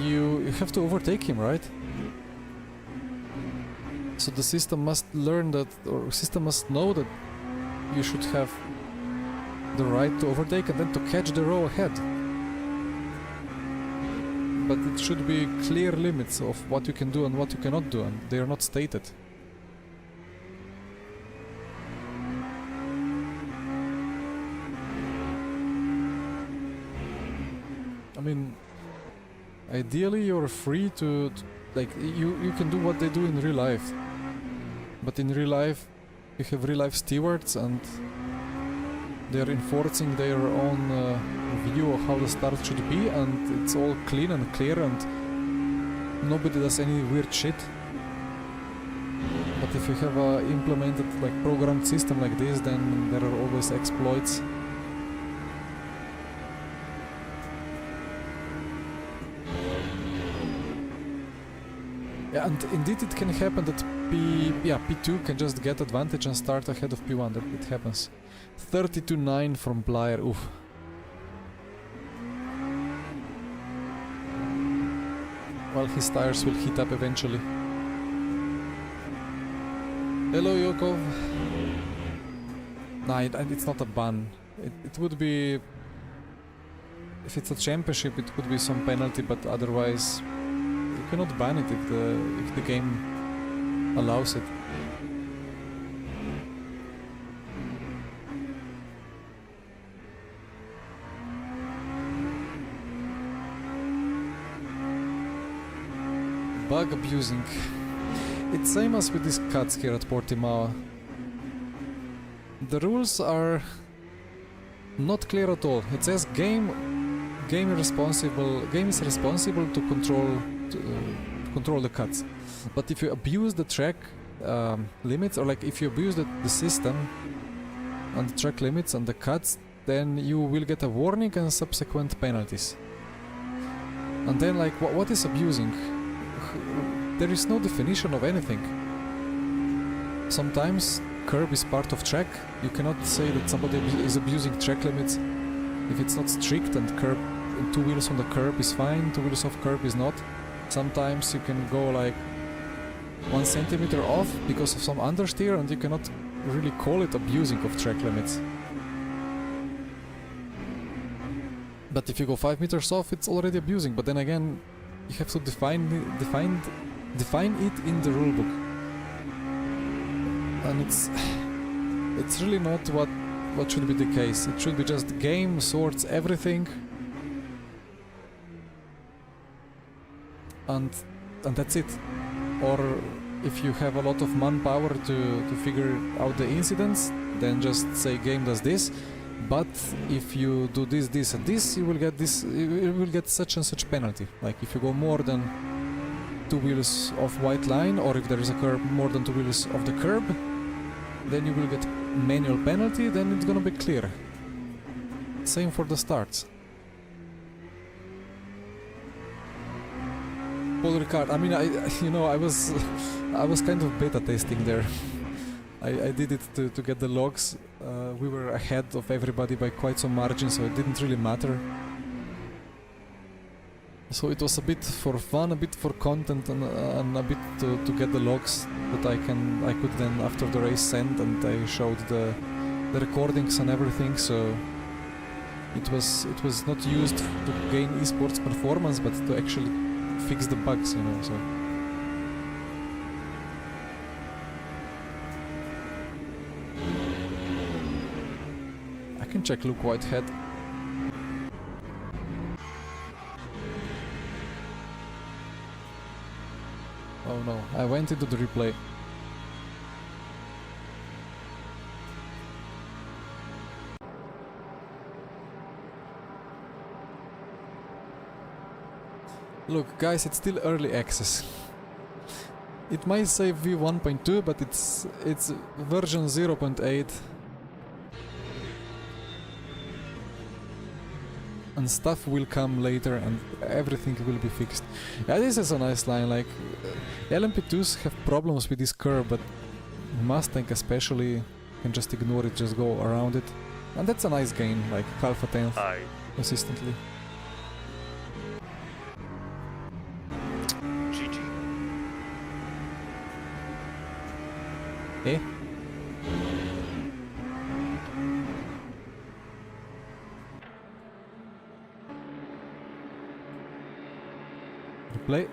S1: you have to overtake him, right? So the system must learn that, or system must know that you should have the right to overtake and then to catch the row ahead. But it should be clear limits of what you can do and what you cannot do, and they are not stated. I mean, ideally you're free to like, you can do what they do in real life. But in real life, you have real life stewards, and they're enforcing their own view of how the start should be, and it's all clean and clear, and nobody does any weird shit. But if you have a implemented, like, programmed system like this, then there are always exploits. Yeah, and indeed it can happen that P2 can just get advantage and start ahead of P1. That it happens. 32-9 from Blair. Oof. Well, his tires will heat up eventually. Hello, Yokov. Nah, it's not a ban. It would be... If it's a championship, it could be some penalty, but otherwise... You cannot ban it if the game allows it. Bug abusing. It's same as with these cuts here at Portimao. The rules are not clear at all. It says game is responsible to control the cuts. But if you abuse the track limits, or like if you abuse the system and the track limits and the cuts, then you will get a warning and subsequent penalties. And then, like, what is abusing? There is no definition of anything. Sometimes curb is part of track. You cannot say that somebody is abusing track limits if it's not strict, and curb, 2 wheels on the curb is fine, 2 wheels off curb is not. Sometimes you can go like 1 centimeter off because of some understeer, and you cannot really call it abusing of track limits. But if you go 5 meters off, it's already abusing. But then again, you have to define it in the rulebook, and it's really not what should be the case. It should be just game sorts everything, and that's it. Or if you have a lot of manpower to figure out the incidents, then just say game does this. But if you do this and this, you will get this. You will get such and such penalty. Like if you go more than 2 wheels off white line, or if there is a curb more than 2 wheels off the curb, then you will get manual penalty. Then it's gonna be clear. Same for the starts. Paul Ricard. I mean, you know, I was kind of beta testing there. I did it to get the logs. We were ahead of everybody by quite some margin, so it didn't really matter. So it was a bit for fun, a bit for content, and a bit to get the logs that I could then after the race send, and I showed the recordings and everything. So it was not used to gain esports performance, but to actually fix the bugs, you know. So I can check Luke Whitehead. Oh no, I went into the replay. Look guys, it's still early access. It might say V1.2, but it's version 0.8. And stuff will come later and everything will be fixed. Yeah, this is a nice line, like LMP2s have problems with this curve, but Mustang especially can just ignore it, just go around it. And that's a nice gain, like half a tenth consistently.
S2: GG.
S1: Eh? Replay.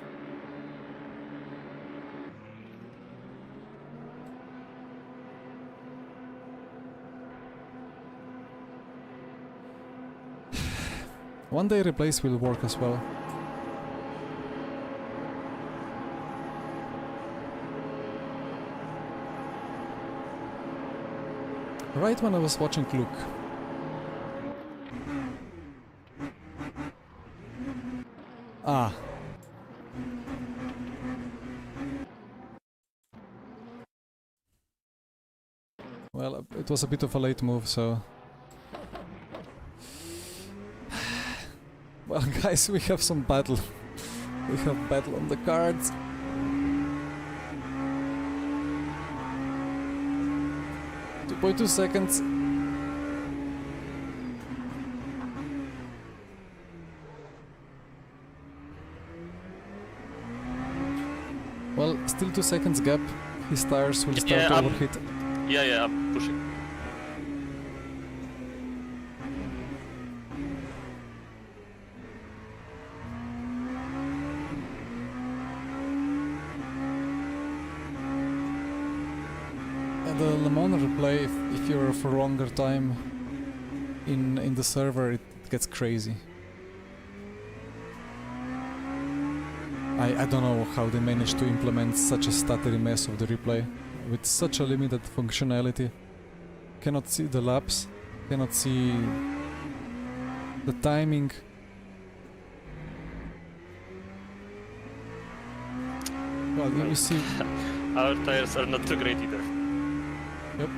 S1: One day replays will work as well. Right when I was watching Luke. Ah. Well, it was a bit of a late move, so... Well, guys, we have some battle. We have battle on the cards. 2.2 seconds. Well, still 2 seconds gap. His tires will start to overheat.
S2: Yeah, I'm pushing.
S1: The Le Mans replay, if you're for a longer time in the server, it gets crazy. I don't know how they managed to implement such a stuttery mess of the replay with such a limited functionality. Cannot see the laps, cannot see the timing. Well, you see...
S2: Our tires are not too great either.
S1: Yep.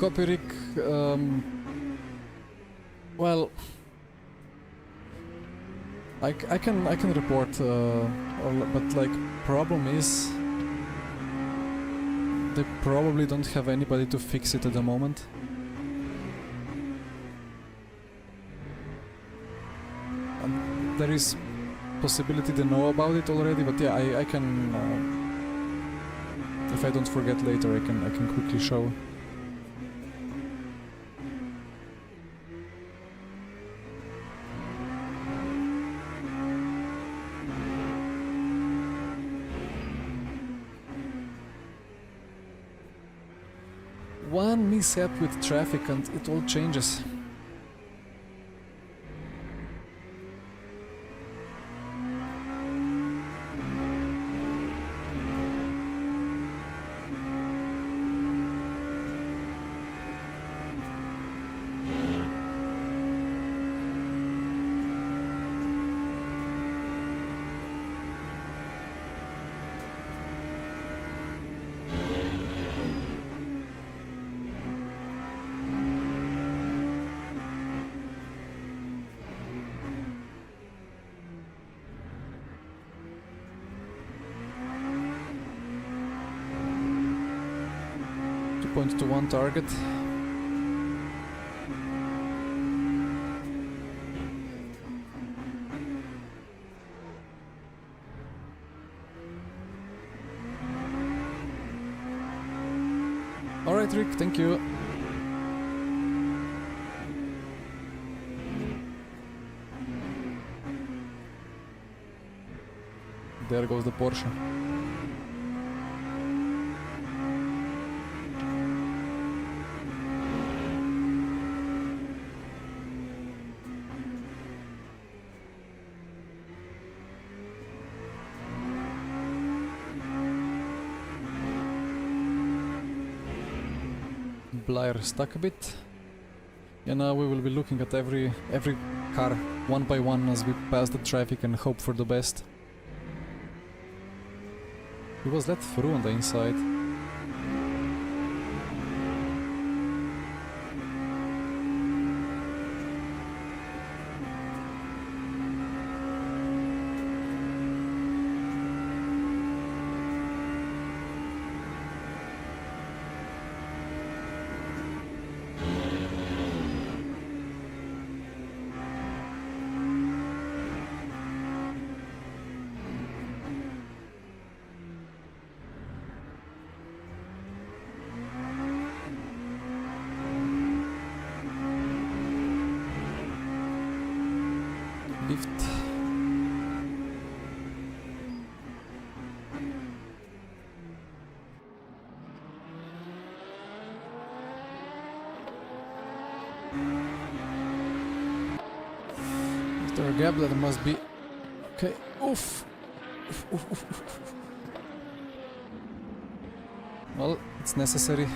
S1: Copy Rick, well, I can report, but like problem is they probably don't have anybody to fix it at the moment. There is possibility they know about it already, but yeah, I can, if I don't forget later, I can quickly show. One mishap with traffic and it all changes. point to one target. Alright, Rick, thank you. There goes the Porsche. Blair stuck a bit. And now we will be looking at every car one by one as we pass the traffic and hope for the best. He was let through on the inside. Lift. Is there a gap? That must be... Okay, oof! Oof, oof, oof, oof. Well, it's necessary.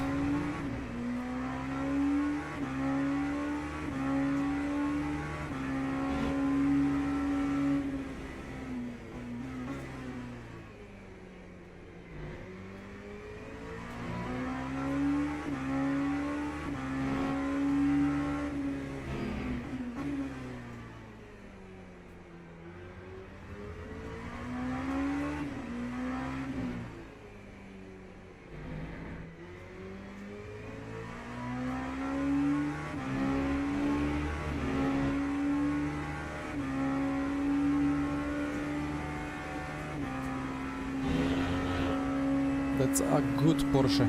S1: That's a good Porsche.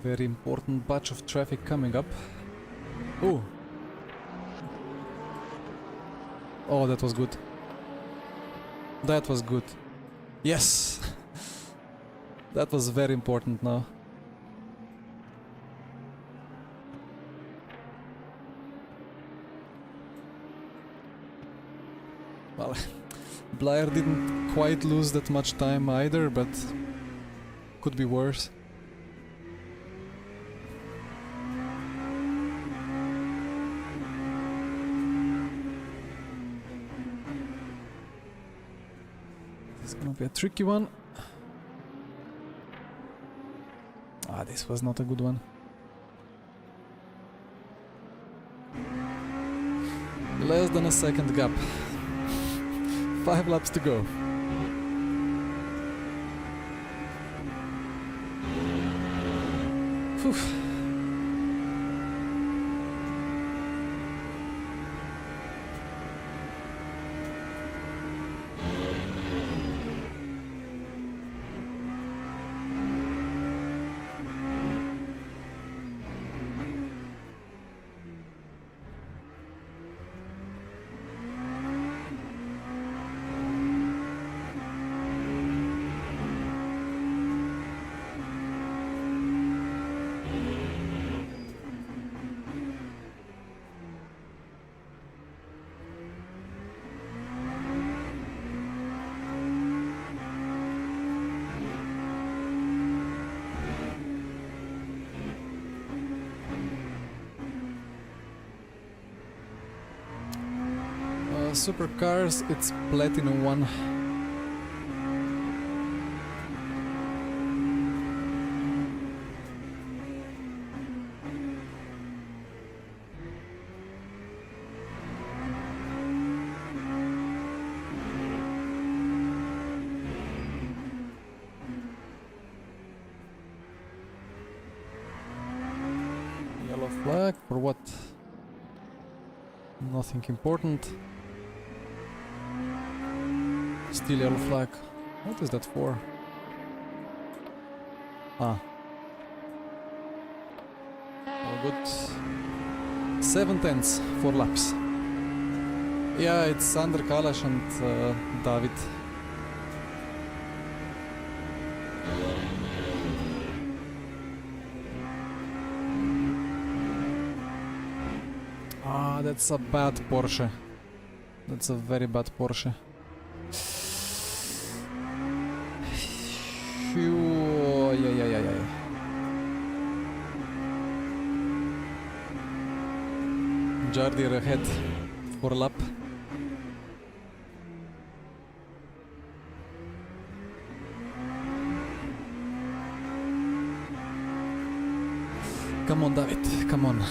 S1: Very important batch of traffic coming up. Oh! Oh, that was good. That was good. Yes! That was very important now. Well, Blair didn't quite lose that much time either, but could be worse. It's gonna be a tricky one. Ah, this was not a good one. Less than a second gap. 5 laps to go. Whew. supercars, it's platinum one. Yellow flag for what? Nothing important. Still yellow flag. What is that for? Ah. All good. 7/10 for laps. Yeah, it's Sander Kalash and David. Ah, that's a bad Porsche. That's a very bad Porsche. Phew, yeah. Jardir ahead for a lap. Come on, David, come on.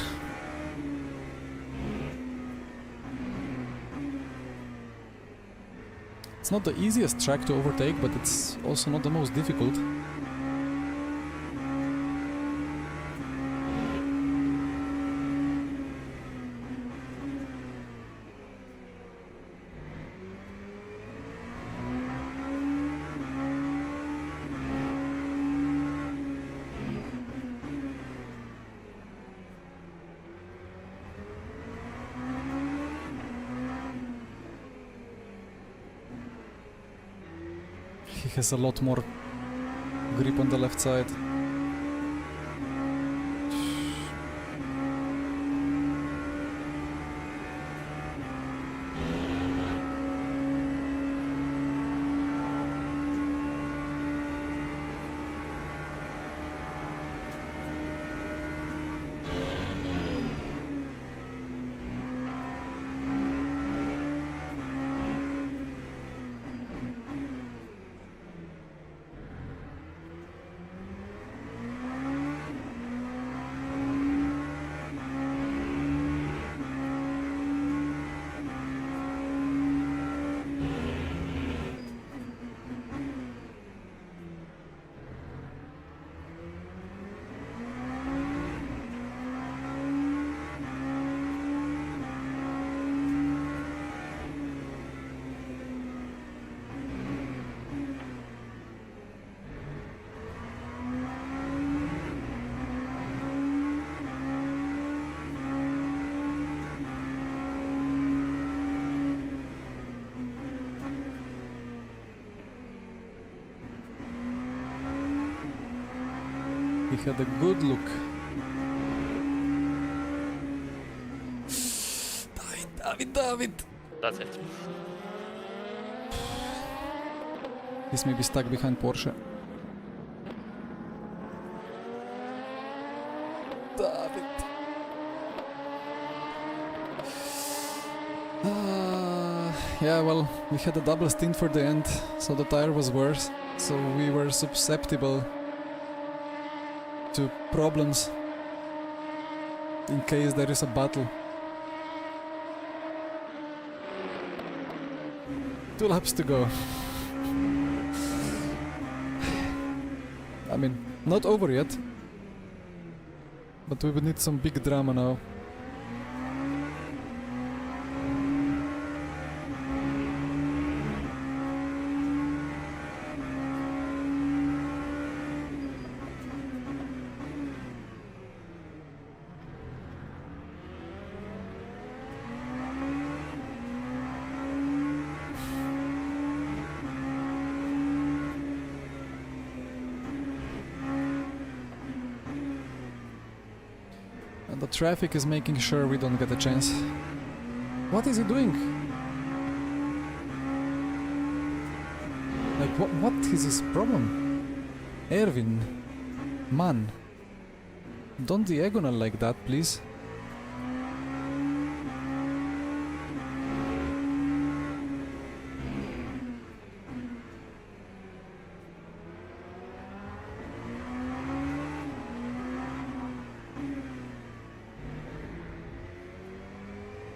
S1: It's not the easiest track to overtake, but it's also not the most difficult. He has a lot more grip on the left side. He had a good look. David!
S2: That's it.
S1: He's maybe stuck behind Porsche. David! Yeah, well, we had a double stint for the end, so the tire was worse, so we were susceptible to problems in case there is a battle. 2 laps to go. I mean, not over yet, but we would need some big drama now. The traffic is making sure we don't get a chance. What is he doing? Like, what is his problem? Erwin, man, don't diagonal like that, please.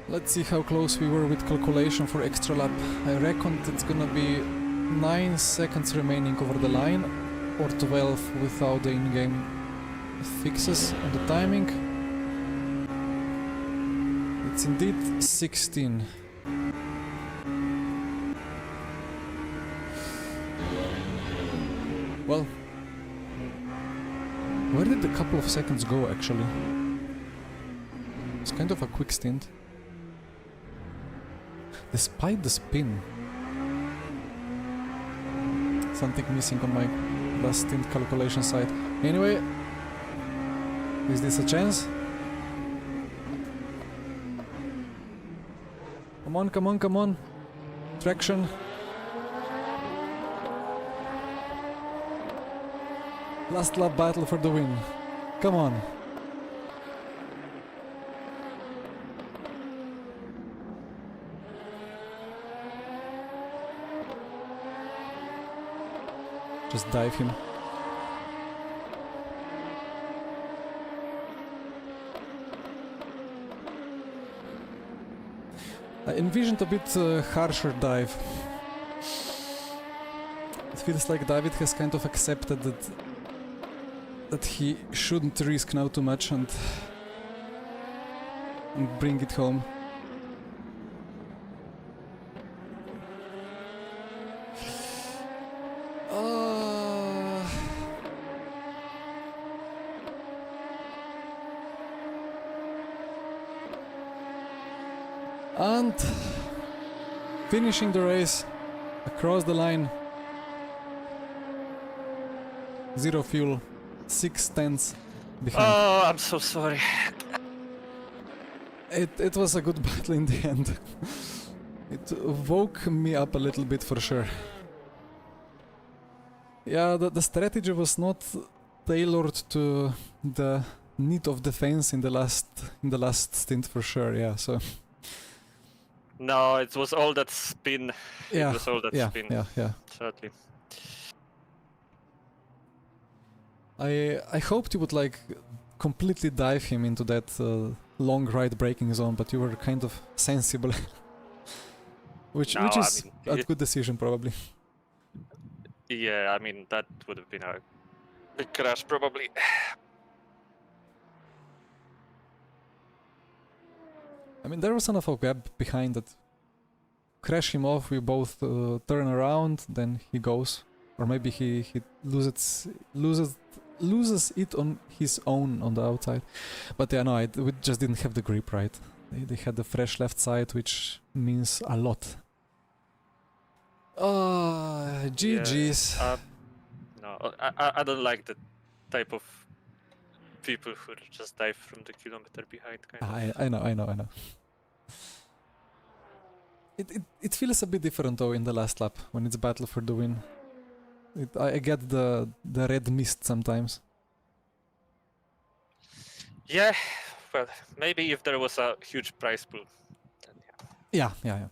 S1: Let's see how close we were with calculation for extra lap. I reckon it's gonna be 9 seconds remaining over the line, or 12 without the in-game fixes on the timing. It's indeed 16. Well, where did the couple of seconds go actually? It's kind of a quick stint. Despite the spin. Something missing on my last stint calculation side. Anyway, is this a chance? Come on, come on, come on. Traction. Last lap battle for the win. Come on. Just dive him. I envisioned a bit harsher dive. It feels like David has kind of accepted that he shouldn't risk now too much and bring it home. And finishing the race across the line. 0 fuel, 6 tenths behind.
S2: Oh, I'm so sorry.
S1: It was a good battle in the end. It woke me up a little bit for sure. Yeah, the strategy was not tailored to the need of defense in the last stint for sure. Yeah, so.
S2: No, it was all that spin.
S1: Yeah,
S2: it was all that
S1: yeah,
S2: spin.
S1: yeah.
S2: Sadly.
S1: I hoped you would like completely dive him into that long right braking zone, but you were kind of sensible, which
S2: No,
S1: is
S2: I mean,
S1: a good decision probably.
S2: Yeah, I mean that would have been a big crash probably.
S1: I mean, there was enough of gap behind that. Crash him off, we both turn around, then he goes. Or maybe he loses it on his own on the outside. But yeah, no, we just didn't have the grip right. They had the fresh left side, which means a lot. GG's.
S2: Yeah, no, I don't like the type of people who just dive from the kilometer behind kind of.
S1: I know. It feels a bit different though in the last lap when it's battle for the win. I get the red mist sometimes.
S2: Yeah, well, maybe if there was a huge prize pool, then yeah.
S1: Yeah.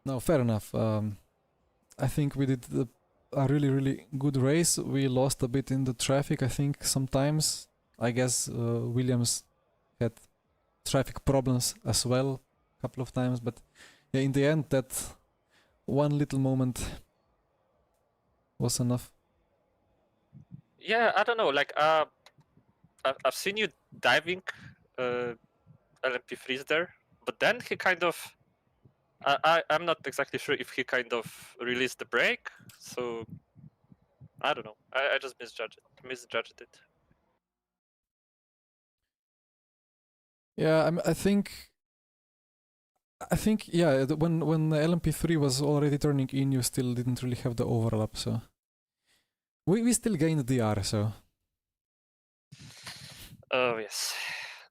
S1: No, fair enough. I think we did a really good race. We lost a bit in the traffic, I think, sometimes. I guess Williams had traffic problems as well a couple of times, but yeah, in the end, that one little moment was enough.
S2: Yeah, I don't know. Like, I've seen you diving LMP3s there, but then he kind of. I'm not exactly sure if he kind of released the brake, so I don't know. I just misjudged it.
S1: Yeah, I think yeah. When the LMP3 was already turning in, you still didn't really have the overlap, so we still gained DR, so.
S2: Oh yes,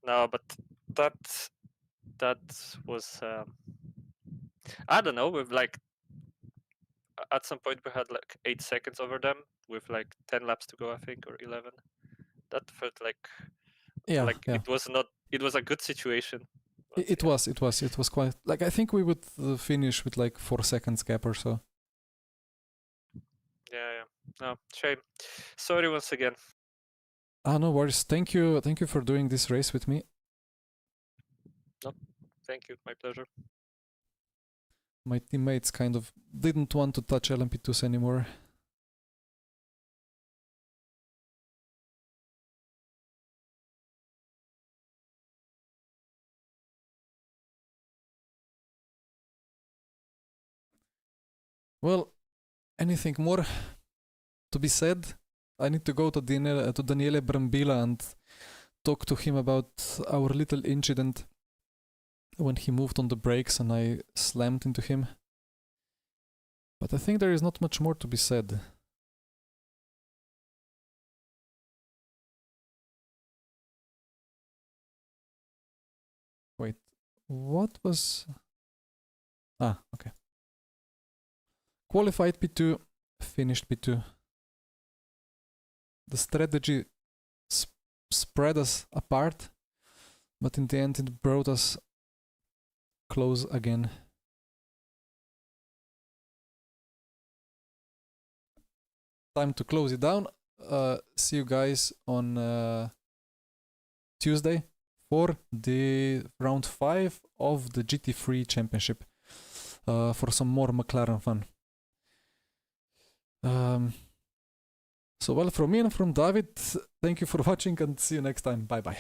S2: no, but that was I don't know. With like at some point we had like 8 seconds over them with like 10 laps to go, I think, or 11. That felt like
S1: Yeah.
S2: it was not. It was a good situation.
S1: It was quite like I think we would finish with like 4 seconds gap or so.
S2: Yeah. No, shame. Sorry once again.
S1: No worries. Thank you for doing this race with me.
S2: No thank you. My pleasure.
S1: My teammates kind of didn't want to touch LMP2s anymore. Well, anything more to be said? I need to go to Daniele Brambilla and talk to him about our little incident when he moved on the brakes and I slammed into him. But I think there is not much more to be said. Wait, what was... Ah, okay. Qualified P2, finished P2. The strategy spread us apart, but in the end it brought us close again. Time to close it down. See you guys on Tuesday for the round 5 of the GT3 Championship for some more McLaren fun. So well, from me and from David, thank you for watching and see you next time. Bye bye.